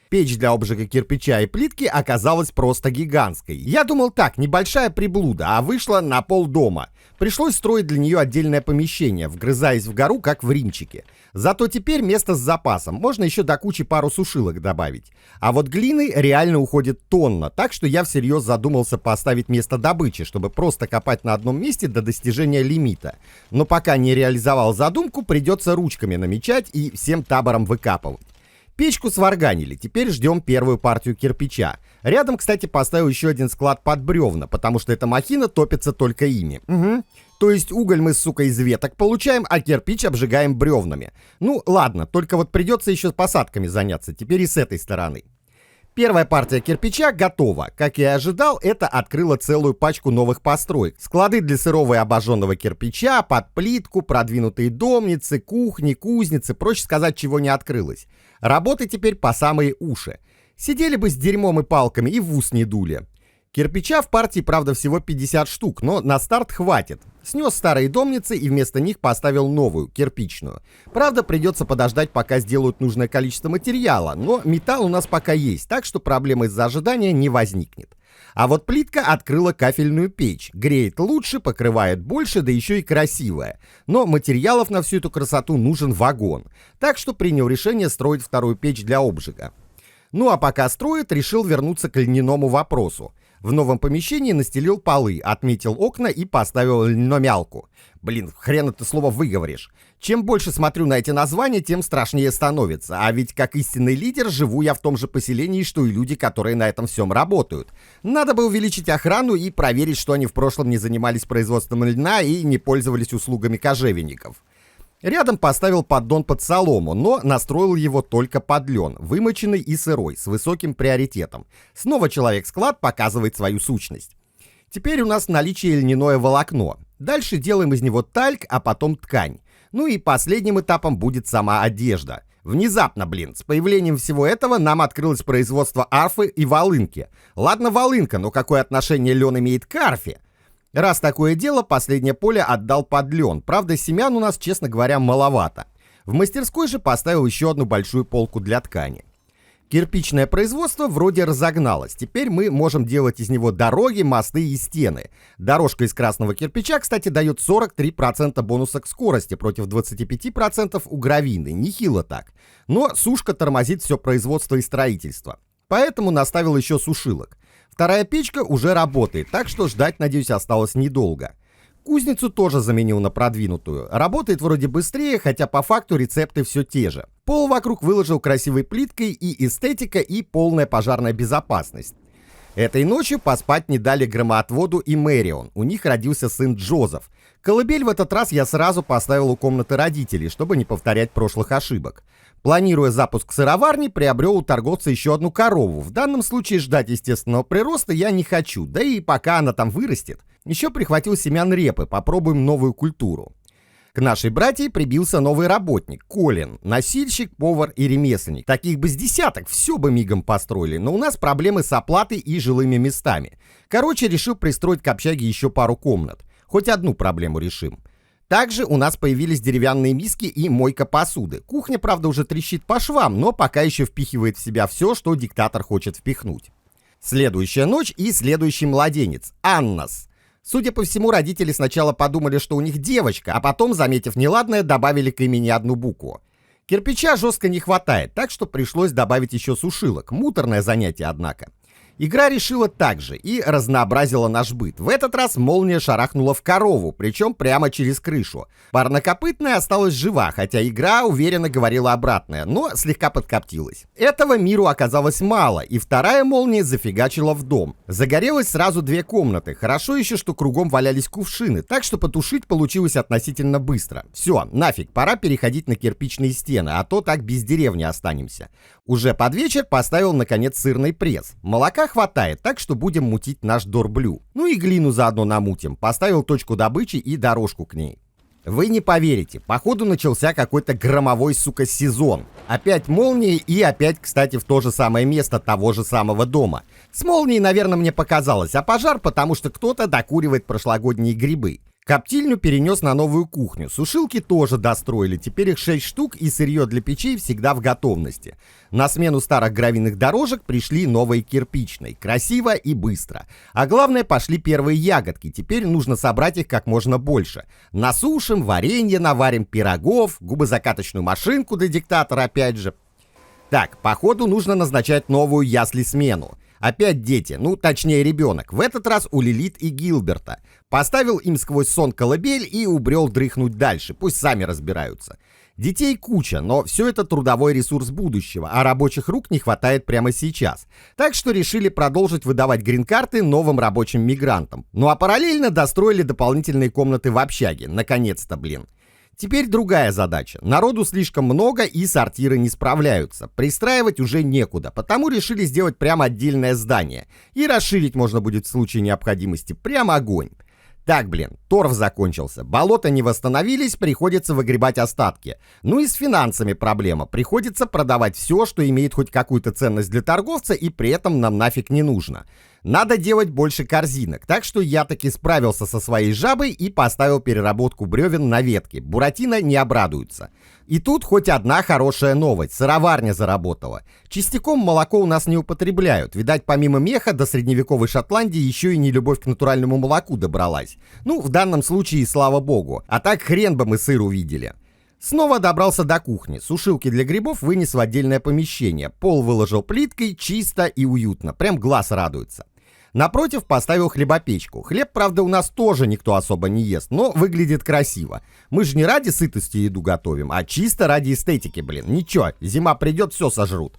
Печь для обжига кирпича и плитки оказалась просто гигантской. Я думал, так, небольшая приблуда, а вышла на полдома. Пришлось строить для нее отдельное помещение, вгрызаясь в гору, как в Римчике. Зато теперь место с запасом, можно еще до кучи пару сушилок добавить. А вот глины реально уходит тонна, так что я всерьез задумался поставить место добычи, чтобы просто копать на одном месте до достижения лимита. Но пока не реализовал задумку, придется ручками намечать и всем табором выкапывать. Печку сварганили, теперь ждем первую партию кирпича. Рядом, кстати, поставил еще один склад под бревна, потому что эта махина топится только ими. Угу. То есть уголь мы, сука, из веток получаем, а кирпич обжигаем бревнами. Ну, ладно, только вот придется еще посадками заняться, теперь и с этой стороны. Первая партия кирпича готова. Как я и ожидал, это открыло целую пачку новых построек. Склады для сырого и обожженного кирпича, под плитку, продвинутые домницы, кухни, кузницы, проще сказать, чего не открылось. Работы теперь по самые уши. Сидели бы с дерьмом и палками и в ус не дули. Кирпича в партии, правда, всего 50 штук, но на старт хватит. Снес старые домницы и вместо них поставил новую, кирпичную. Правда, придется подождать, пока сделают нужное количество материала, но металл у нас пока есть, так что проблемы из-за ожидания не возникнет. А вот плитка открыла кафельную печь. Греет лучше, покрывает больше, да еще и красивая. Но материалов на всю эту красоту нужен вагон. Так что принял решение строить вторую печь для обжига. Ну а пока строит, решил вернуться к льняному вопросу. В новом помещении настелил полы, отметил окна и поставил льномялку. Блин, хрен это слово выговоришь. Чем больше смотрю на эти названия, тем страшнее становится. А ведь как истинный лидер живу я в том же поселении, что и люди, которые на этом всем работают. Надо бы увеличить охрану и проверить, что они в прошлом не занимались производством льна и не пользовались услугами кожевенников. Рядом поставил поддон под солому, но настроил его только под лен, вымоченный и сырой, с высоким приоритетом. Снова человек-склад показывает свою сущность. Теперь у нас в наличии льняное волокно. Дальше делаем из него тальк, а потом ткань. Ну и последним этапом будет сама одежда. Внезапно, блин, с появлением всего этого нам открылось производство арфы и волынки. Ладно, волынка, но какое отношение лен имеет к арфе? Раз такое дело, последнее поле отдал под лен. Правда, семян у нас, честно говоря, маловато. В мастерской же поставил еще одну большую полку для ткани. Кирпичное производство вроде разогналось. Теперь мы можем делать из него дороги, мосты и стены. Дорожка из красного кирпича, кстати, дает 43% бонуса к скорости против 25% у гравийной. Нехило так. Но сушка тормозит все производство и строительство. Поэтому наставил еще сушилок. Вторая печка уже работает, так что ждать, надеюсь, осталось недолго. Кузницу тоже заменил на продвинутую. Работает вроде быстрее, хотя по факту рецепты все те же. Пол вокруг выложил красивой плиткой, и эстетика, и полная пожарная безопасность. Этой ночью поспать не дали громоотводу и Мэрион. У них родился сын Джозеф. Колыбель в этот раз я сразу поставил у комнаты родителей, чтобы не повторять прошлых ошибок. Планируя запуск сыроварни, приобрел у торговца еще одну корову. В данном случае ждать естественного прироста я не хочу, да и пока она там вырастет. Еще прихватил семян репы, попробуем новую культуру. К нашей братье прибился новый работник, Колин, носильщик, повар и ремесленник. Таких бы с десяток, все бы мигом построили, но у нас проблемы с оплатой и жилыми местами. Короче, решил пристроить к общаге еще пару комнат. Хоть одну проблему решим. Также у нас появились деревянные миски и мойка посуды. Кухня, правда, уже трещит по швам, но пока еще впихивает в себя все, что диктатор хочет впихнуть. Следующая ночь и следующий младенец, Аннас. Судя по всему, родители сначала подумали, что у них девочка, а потом, заметив неладное, добавили к имени одну букву. Кирпича жестко не хватает, так что пришлось добавить еще сушилок. Муторное занятие, однако. Игра решила так же и разнообразила наш быт. В этот раз молния шарахнула в корову, причем прямо через крышу. Парнокопытная осталась жива, хотя игра уверенно говорила обратное, но слегка подкоптилась. Этого миру оказалось мало, и вторая молния зафигачила в дом. Загорелось сразу 2 комнаты. Хорошо еще, что кругом валялись кувшины, так что потушить получилось относительно быстро. Все, нафиг, пора переходить на кирпичные стены, а то так без деревни останемся. Уже под вечер поставил, наконец, сырный пресс. Молока хватает, так что будем мутить наш дорблю. Ну и глину заодно намутим. Поставил точку добычи и дорожку к ней. Вы не поверите, походу начался какой-то громовой, сука, сезон. Опять молнии и опять, кстати, в то же самое место того же самого дома. С молнией, наверное, мне показалось, а пожар, потому что кто-то докуривает прошлогодние грибы. Коптильню перенес на новую кухню. Сушилки тоже достроили. Теперь их 6 штук, и сырье для печей всегда в готовности. На смену старых гравийных дорожек пришли новые кирпичные. Красиво и быстро. А главное, пошли первые ягодки. Теперь нужно собрать их как можно больше. Насушим, варенье наварим, пирогов, губозакаточную машинку для диктатора опять же. Так, походу нужно назначать новую ясли-смену. Опять дети, ну точнее ребенок, в этот раз у Лилит и Гилберта. Поставил им сквозь сон колыбель и убрел дрыхнуть дальше, пусть сами разбираются. Детей куча, но все это трудовой ресурс будущего, а рабочих рук не хватает прямо сейчас. Так что решили продолжить выдавать грин-карты новым рабочим мигрантам. Ну а параллельно достроили дополнительные комнаты в общаге, наконец-то, блин. Теперь другая задача. Народу слишком много и сортиры не справляются. Пристраивать уже некуда, потому решили сделать прямо отдельное здание. И расширить можно будет в случае необходимости. Прям огонь. Так, блин, торф закончился. Болота не восстановились, приходится выгребать остатки. Ну и с финансами проблема. Приходится продавать все, что имеет хоть какую-то ценность для торговца, и при этом нам нафиг не нужно. Надо делать больше корзинок, так что я таки справился со своей жабой и поставил переработку бревен на ветки. Буратино не обрадуется. И тут хоть одна хорошая новость. Сыроварня заработала. Частиком молоко у нас не употребляют. Видать, помимо меха до средневековой Шотландии еще и нелюбовь к натуральному молоку добралась. Ну, в данном случае, слава богу. А так хрен бы мы сыр увидели. Снова добрался до кухни. Сушилки для грибов вынес в отдельное помещение. Пол выложил плиткой, чисто и уютно. Прям глаз радуется. Напротив поставил хлебопечку. Хлеб, правда, у нас тоже никто особо не ест, но выглядит красиво. Мы же не ради сытости еду готовим, а чисто ради эстетики, блин. Ничего, зима придет, все сожрут.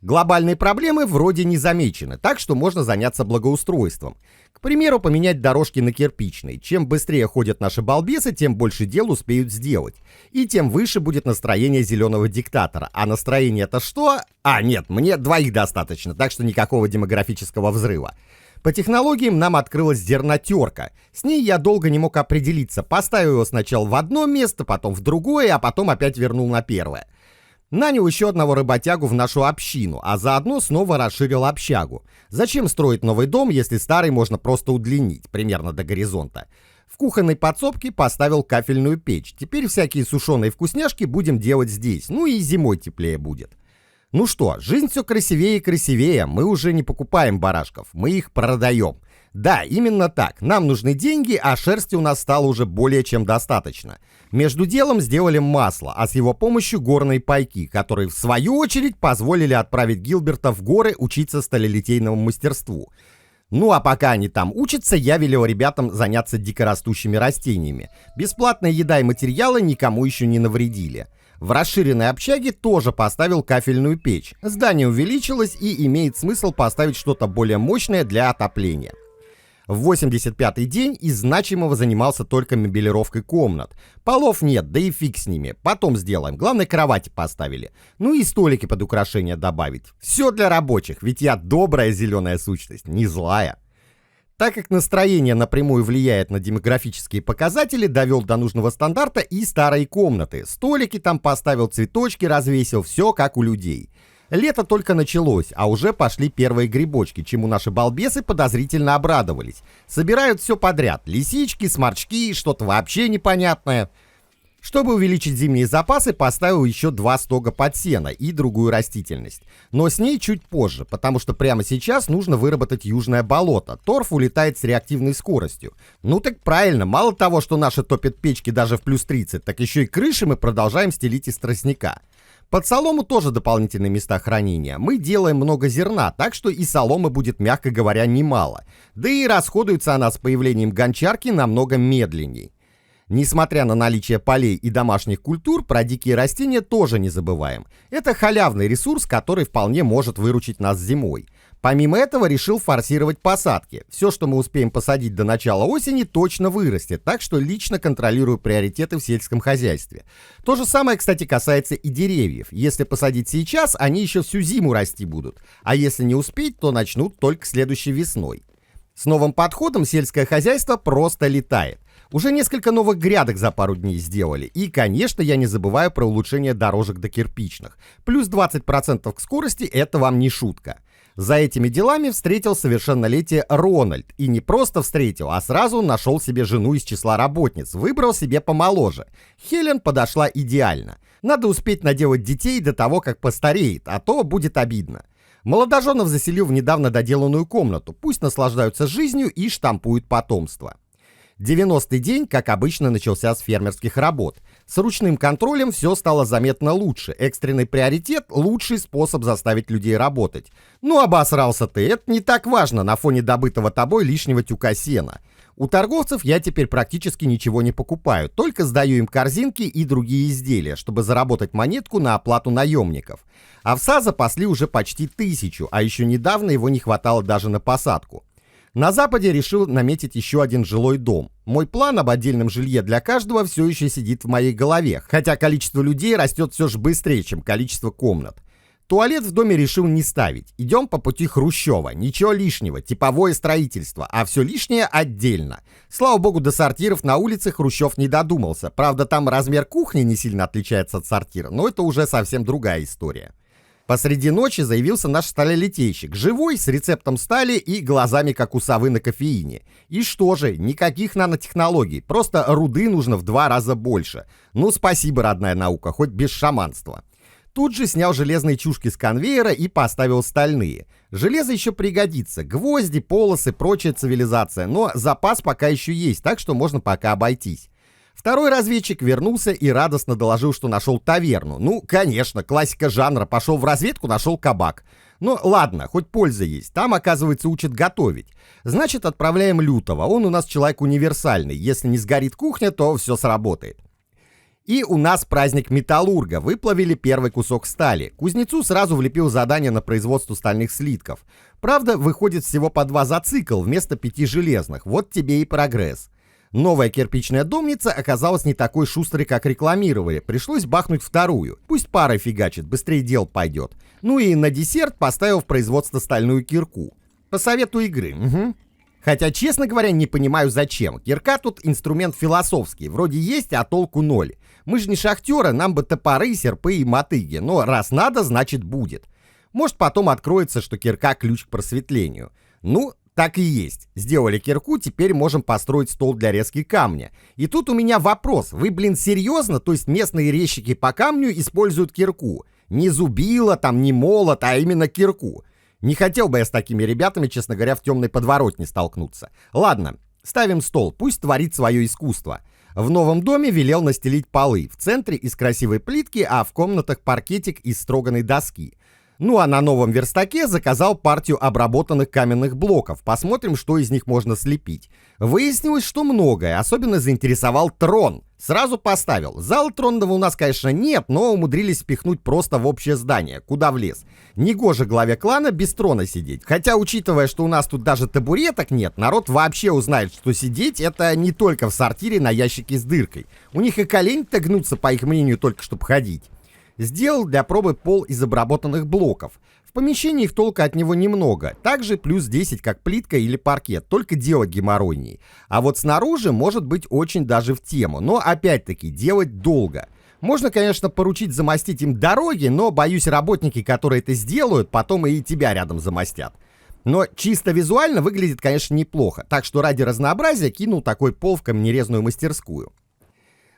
Глобальные проблемы вроде не замечены, так что можно заняться благоустройством. К примеру, поменять дорожки на кирпичные. Чем быстрее ходят наши балбесы, тем больше дел успеют сделать. И тем выше будет настроение зеленого диктатора. А настроение-то что? А, нет, мне 2 достаточно, так что никакого демографического взрыва. По технологиям нам открылась зернотерка. С ней я долго не мог определиться. Поставил его сначала в одно место, потом в другое, а потом опять вернул на первое. Нанял еще одного работягу в нашу общину, а заодно снова расширил общагу. Зачем строить новый дом, если старый можно просто удлинить, примерно до горизонта? В кухонной подсобке поставил кафельную печь. Теперь всякие сушеные вкусняшки будем делать здесь, ну и зимой теплее будет. Ну что, жизнь все красивее и красивее, мы уже не покупаем барашков, мы их продаем. Да, именно так, нам нужны деньги, а шерсти у нас стало уже более чем достаточно. Между делом сделали масло, а с его помощью горные пайки, которые в свою очередь позволили отправить Гилберта в горы учиться сталелитейному мастерству. Ну а пока они там учатся, я велел ребятам заняться дикорастущими растениями. Бесплатная еда и материалы никому еще не навредили. В расширенной общаге тоже поставил кафельную печь. Здание увеличилось и имеет смысл поставить что-то более мощное для отопления. В 85-й день из значимого занимался только мебелировкой комнат. Полов нет, да и фиг с ними. Потом сделаем. Главное, кровати поставили. Ну и столики под украшение добавить. Все для рабочих, ведь я добрая зеленая сущность, не злая. Так как настроение напрямую влияет на демографические показатели, довел до нужного стандарта и старые комнаты. Столики там поставил, цветочки развесил, все как у людей. Лето только началось, а уже пошли первые грибочки, чему наши балбесы подозрительно обрадовались. Собирают все подряд. Лисички, сморчки, что-то вообще непонятное. Чтобы увеличить зимние запасы, поставил еще 2 стога под сено и другую растительность. Но с ней чуть позже, потому что прямо сейчас нужно выработать южное болото. Торф улетает с реактивной скоростью. Ну так правильно, мало того, что наши топят печки даже в плюс 30, так еще и крыши мы продолжаем стелить из тростника. Под солому тоже дополнительные места хранения. Мы делаем много зерна, так что и соломы будет, мягко говоря, немало. Да и расходуется она с появлением гончарки намного медленней. Несмотря на наличие полей и домашних культур, про дикие растения тоже не забываем. Это халявный ресурс, который вполне может выручить нас зимой. Помимо этого решил форсировать посадки. Все, что мы успеем посадить до начала осени, точно вырастет, так что лично контролирую приоритеты в сельском хозяйстве. То же самое, кстати, касается и деревьев. Если посадить сейчас, они еще всю зиму расти будут. А если не успеть, то начнут только следующей весной. С новым подходом сельское хозяйство просто летает. Уже несколько новых грядок за пару дней сделали. И, конечно, я не забываю про улучшение дорожек до кирпичных. Плюс 20% к скорости — это вам не шутка. За этими делами встретил совершеннолетие Рональд. И не просто встретил, а сразу нашел себе жену из числа работниц. Выбрал себе помоложе. Хелен подошла идеально. Надо успеть наделать детей до того, как постареет, а то будет обидно. Молодоженов заселил в недавно доделанную комнату. Пусть наслаждаются жизнью и штампуют потомство. 90-й день, как обычно, начался с фермерских работ. С ручным контролем все стало заметно лучше. Экстренный приоритет – лучший способ заставить людей работать. Ну, обосрался ты, это не так важно на фоне добытого тобой лишнего тюка сена. У торговцев я теперь практически ничего не покупаю, только сдаю им корзинки и другие изделия, чтобы заработать монетку на оплату наемников. Овса запасли уже почти 1000, а еще недавно его не хватало даже на посадку. На западе решил наметить еще один жилой дом. Мой план об отдельном жилье для каждого все еще сидит в моей голове, хотя количество людей растет все же быстрее, чем количество комнат. Туалет в доме решил не ставить. Идем по пути Хрущева. Ничего лишнего, типовое строительство, а все лишнее отдельно. Слава богу, до сортиров на улице Хрущев не додумался. Правда, там размер кухни не сильно отличается от сортира, но это уже совсем другая история. Посреди ночи заявился наш сталелитейщик, живой, с рецептом стали и глазами, как у совы на кофеине. И что же, никаких нанотехнологий, просто руды нужно в 2 раза больше. Ну, спасибо, родная наука, хоть без шаманства. Тут же снял железные чушки с конвейера и поставил стальные. Железо еще пригодится, гвозди, полосы, прочая цивилизация, но запас пока еще есть, так что можно пока обойтись. Второй разведчик вернулся и радостно доложил, что нашел таверну. Ну, конечно, классика жанра, пошел в разведку, нашел кабак. Ну, ладно, хоть польза есть, там, оказывается, учат готовить. Значит, отправляем Лютого, он у нас человек универсальный, если не сгорит кухня, то все сработает. И у нас праздник металлурга, выплавили первый кусок стали. Кузнецу сразу влепил задание на производство стальных слитков. Правда, выходит всего по 2 за цикл вместо 5 железных, вот тебе и прогресс. Новая кирпичная домница оказалась не такой шустрой, как рекламировали. Пришлось бахнуть вторую. Пусть парой фигачит, быстрее дел пойдет. Ну и на десерт поставил в производство стальную кирку. По совету игры. Угу. Хотя, честно говоря, не понимаю зачем. Кирка тут инструмент философский. Вроде есть, а толку ноль. Мы же не шахтеры, нам бы топоры, серпы и мотыги. Но раз надо, значит будет. Может, потом откроется, что кирка ключ к просветлению. Ну, так и есть. Сделали кирку, теперь можем построить стол для резки камня. И тут у меня вопрос. Вы, серьезно? То есть местные резчики по камню используют кирку? Не зубило, там, не молот, а именно кирку. Не хотел бы я с такими ребятами, честно говоря, в темной подворотне столкнуться. Ладно, ставим стол, пусть творит свое искусство. В новом доме велел настелить полы. В центре из красивой плитки, а в комнатах паркетик из строганной доски. Ну а на новом верстаке заказал партию обработанных каменных блоков. Посмотрим, что из них можно слепить. Выяснилось, что многое. Особенно заинтересовал трон. Сразу поставил. Зала тронного у нас, конечно, нет, но умудрились впихнуть просто в общее здание. Куда влез? Негоже главе клана без трона сидеть. Хотя, учитывая, что у нас тут даже табуреток нет, народ вообще узнает, что сидеть это не только в сортире на ящике с дыркой. У них и колени-то гнутся, по их мнению, только чтобы ходить. Сделал для пробы пол из обработанных блоков. В помещении их толка от него немного. Также плюс 10, как плитка или паркет, только делать геморройней. А вот снаружи может быть очень даже в тему, но опять-таки делать долго. Можно, конечно, поручить замостить им дороги, но, боюсь, работники, которые это сделают, потом и тебя рядом замостят. Но чисто визуально выглядит, конечно, неплохо, так что ради разнообразия кинул такой пол в камнерезную мастерскую.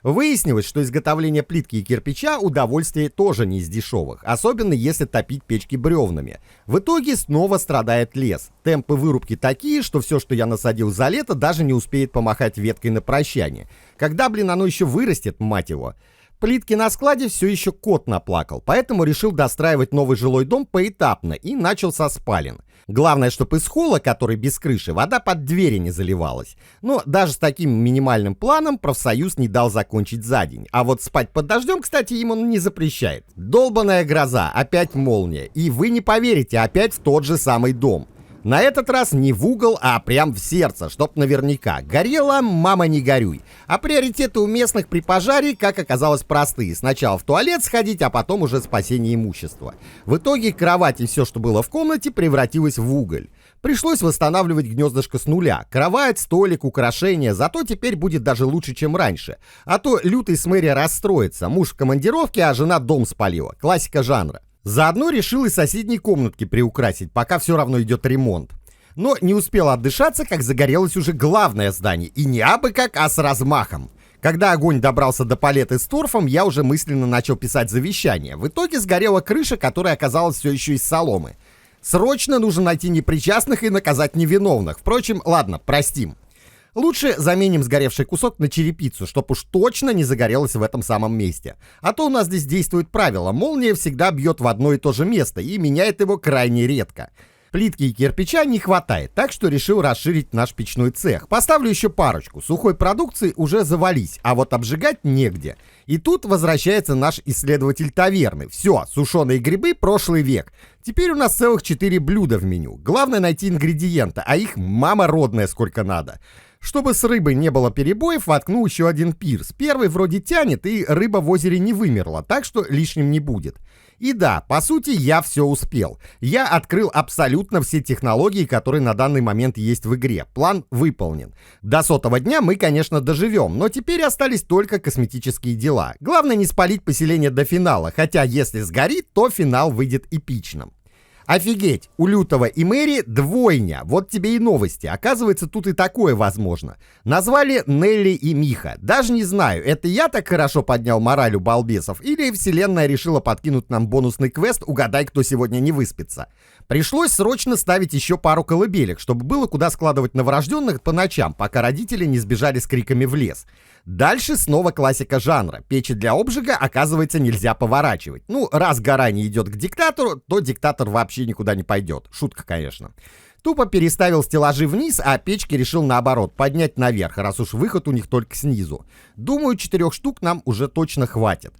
Выяснилось, что изготовление плитки и кирпича удовольствие тоже не из дешевых, особенно если топить печки бревнами. В итоге снова страдает лес. Темпы вырубки такие, что все, что я насадил за лето, даже не успеет помахать веткой на прощание. Когда, оно еще вырастет, мать его? Плитки на складе все еще кот наплакал, поэтому решил достраивать новый жилой дом поэтапно и начал со спален. Главное, чтобы из холла, который без крыши, вода под двери не заливалась. Но даже с таким минимальным планом профсоюз не дал закончить за день. А вот спать под дождем, кстати, им он не запрещает. Долбаная гроза, опять молния. И вы не поверите, опять в тот же самый дом. На этот раз не в угол, а прям в сердце, чтоб наверняка. Горела, мама не горюй. А приоритеты у местных при пожаре, как оказалось, простые. Сначала в туалет сходить, а потом уже спасение имущества. В итоге кровать и все, что было в комнате, превратилось в уголь. Пришлось восстанавливать гнездышко с нуля. Кровать, столик, украшения. Зато теперь будет даже лучше, чем раньше. А то лютый с мэрия расстроится. Муж в командировке, а жена дом спалила. Классика жанра. Заодно решил и соседние комнатки приукрасить, пока все равно идет ремонт. Но не успел отдышаться, как загорелось уже главное здание. И не абы как, а с размахом. Когда огонь добрался до палеты с торфом, я уже мысленно начал писать завещание. В итоге сгорела крыша, которая оказалась все еще из соломы. Срочно нужно найти непричастных и наказать невиновных. Впрочем, ладно, простим. Лучше заменим сгоревший кусок на черепицу, чтоб уж точно не загорелось в этом самом месте. А то у нас здесь действует правило: молния всегда бьет в одно и то же место и меняет его крайне редко. Плитки и кирпича не хватает, так что решил расширить наш печной цех. Поставлю еще парочку. Сухой продукции уже завались, а вот обжигать негде. И тут возвращается наш исследователь таверны. Все, сушеные грибы прошлый век. Теперь у нас целых 4 блюда в меню. Главное найти ингредиенты, а их мама родная сколько надо. Чтобы с рыбой не было перебоев, воткнул еще один пирс. Первый вроде тянет, и рыба в озере не вымерла, так что лишним не будет. И да, по сути, я все успел. Я открыл абсолютно все технологии, которые на данный момент есть в игре. План выполнен. До 100-го дня мы, конечно, доживем, но теперь остались только косметические дела. Главное не спалить поселение до финала, хотя если сгорит, то финал выйдет эпичным. Офигеть, у Лютого и Мэри двойня, вот тебе и новости, оказывается, тут и такое возможно. Назвали Нелли и Миха, даже не знаю, это я так хорошо поднял мораль у балбесов, или вселенная решила подкинуть нам бонусный квест «Угадай, кто сегодня не выспится». Пришлось срочно ставить еще пару колыбелек, чтобы было куда складывать новорожденных по ночам, пока родители не сбежали с криками в лес. Дальше снова классика жанра. Печи для обжига, оказывается, нельзя поворачивать. Ну, раз гора не идет к диктатору, то диктатор вообще никуда не пойдет. Шутка, конечно. Тупо переставил стеллажи вниз, а печки решил наоборот поднять наверх, раз уж выход у них только снизу. Думаю, 4 штук нам уже точно хватит.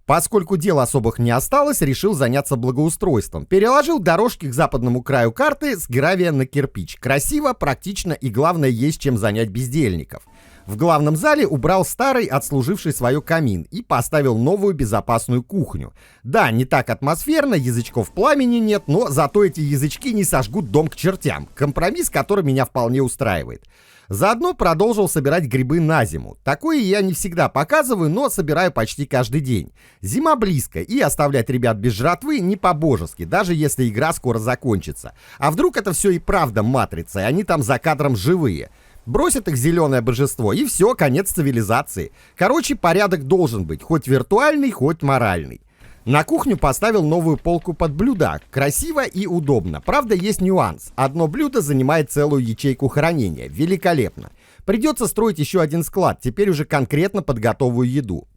Поскольку дел особых не осталось, решил заняться благоустройством. Переложил дорожки к западному краю карты с гравия на кирпич. Красиво, практично и, главное, есть чем занять бездельников. В главном зале убрал старый, отслуживший свое камин, и поставил новую безопасную кухню. Да, не так атмосферно, язычков пламени нет, но зато эти язычки не сожгут дом к чертям. Компромисс, который меня вполне устраивает. Заодно продолжил собирать грибы на зиму. Такое я не всегда показываю, но собираю почти каждый день. Зима близко, и оставлять ребят без жратвы не по-божески, даже если игра скоро закончится. А вдруг это все и правда матрица, и они там за кадром живые? Бросит их зеленое божество, и все, конец цивилизации. Короче, порядок должен быть, хоть виртуальный, хоть моральный. На кухню поставил новую полку под блюда. Красиво и удобно. Правда, есть нюанс. Одно блюдо занимает целую ячейку хранения. Великолепно. Придется строить еще один склад, теперь уже конкретно под готовую еду.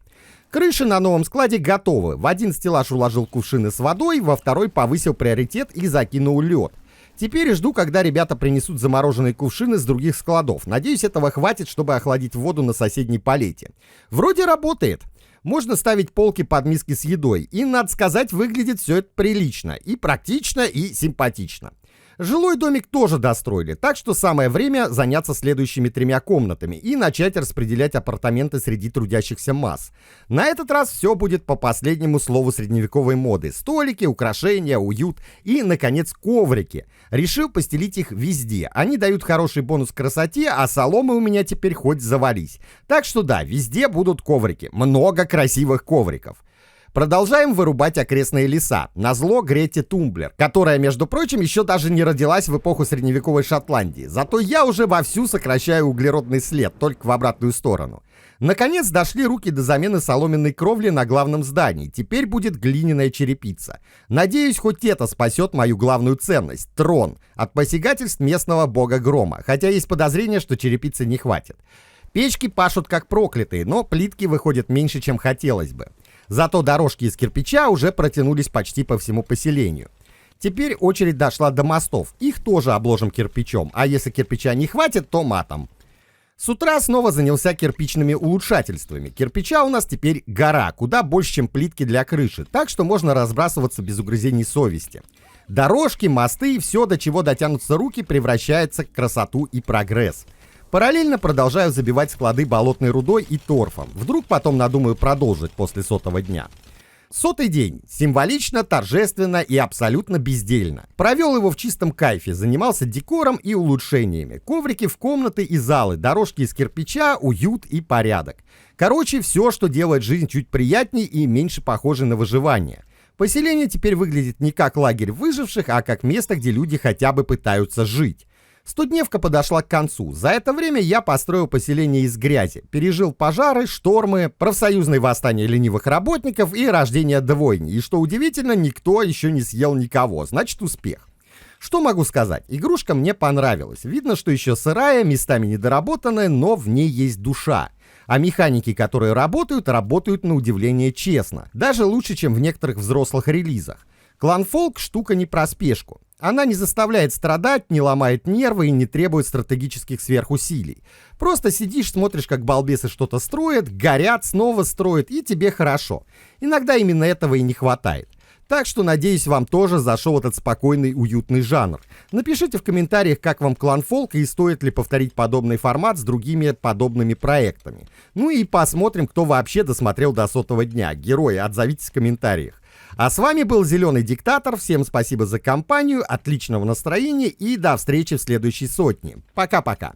Крыши на новом складе готовы. В один стеллаж уложил кувшины с водой, во второй повысил приоритет и закинул лед. Теперь жду, когда ребята принесут замороженные кувшины с других складов. Надеюсь, этого хватит, чтобы охладить воду на соседней палете. Вроде работает. Можно ставить полки под миски с едой. И, надо сказать, выглядит все это прилично. И практично, и симпатично. Жилой домик тоже достроили, так что самое время заняться следующими 3 комнатами и начать распределять апартаменты среди трудящихся масс. На этот раз все будет по последнему слову средневековой моды. Столики, украшения, уют и, наконец, коврики. Решил постелить их везде. Они дают хороший бонус к красоте, а соломы у меня теперь хоть завались. Так что да, везде будут коврики. Много красивых ковриков. Продолжаем вырубать окрестные леса. Назло Грете Тумблер, которая, между прочим, еще даже не родилась в эпоху средневековой Шотландии. Зато я уже вовсю сокращаю углеродный след, только в обратную сторону. Наконец дошли руки до замены соломенной кровли на главном здании. Теперь будет глиняная черепица. Надеюсь, хоть это спасет мою главную ценность — трон от посягательств местного бога грома. Хотя есть подозрение, что черепицы не хватит. Печки пашут как проклятые, но плитки выходят меньше, чем хотелось бы. Зато дорожки из кирпича уже протянулись почти по всему поселению. Теперь очередь дошла до мостов. Их тоже обложим кирпичом, а если кирпича не хватит, то матом. С утра снова занялся кирпичными улучшательствами. Кирпича у нас теперь гора, куда больше, чем плитки для крыши, так что можно разбрасываться без угрызений совести. Дорожки, мосты и все, до чего дотянутся руки, превращается в красоту и прогресс. Параллельно продолжаю забивать склады болотной рудой и торфом. Вдруг потом надумаю продолжить после 100-го дня. 100-й день. Символично, торжественно и абсолютно бездельно. Провел его в чистом кайфе, занимался декором и улучшениями. Коврики в комнаты и залы, дорожки из кирпича, уют и порядок. Короче, все, что делает жизнь чуть приятнее и меньше похоже на выживание. Поселение теперь выглядит не как лагерь выживших, а как место, где люди хотя бы пытаются жить. 100-дневка подошла к концу. За это время я построил поселение из грязи, пережил пожары, штормы, профсоюзные восстания ленивых работников и рождение двойни. И что удивительно, никто еще не съел никого, значит успех. Что могу сказать? Игрушка мне понравилась. Видно, что еще сырая, местами недоработанная, но в ней есть душа. А механики, которые работают на удивление честно. Даже лучше, чем в некоторых взрослых релизах. Клан Folk штука не про спешку. Она не заставляет страдать, не ломает нервы и не требует стратегических сверхусилий. Просто сидишь, смотришь, как балбесы что-то строят, горят, снова строят, и тебе хорошо. Иногда именно этого и не хватает. Так что, надеюсь, вам тоже зашел этот спокойный, уютный жанр. Напишите в комментариях, как вам Клан Folk и стоит ли повторить подобный формат с другими подобными проектами. Ну и посмотрим, кто вообще досмотрел до 100-го дня. Герои, отзовитесь в комментариях. А с вами был Зеленый Диктатор. Всем спасибо за компанию, отличного настроения и до встречи в следующей 100-не. Пока-пока.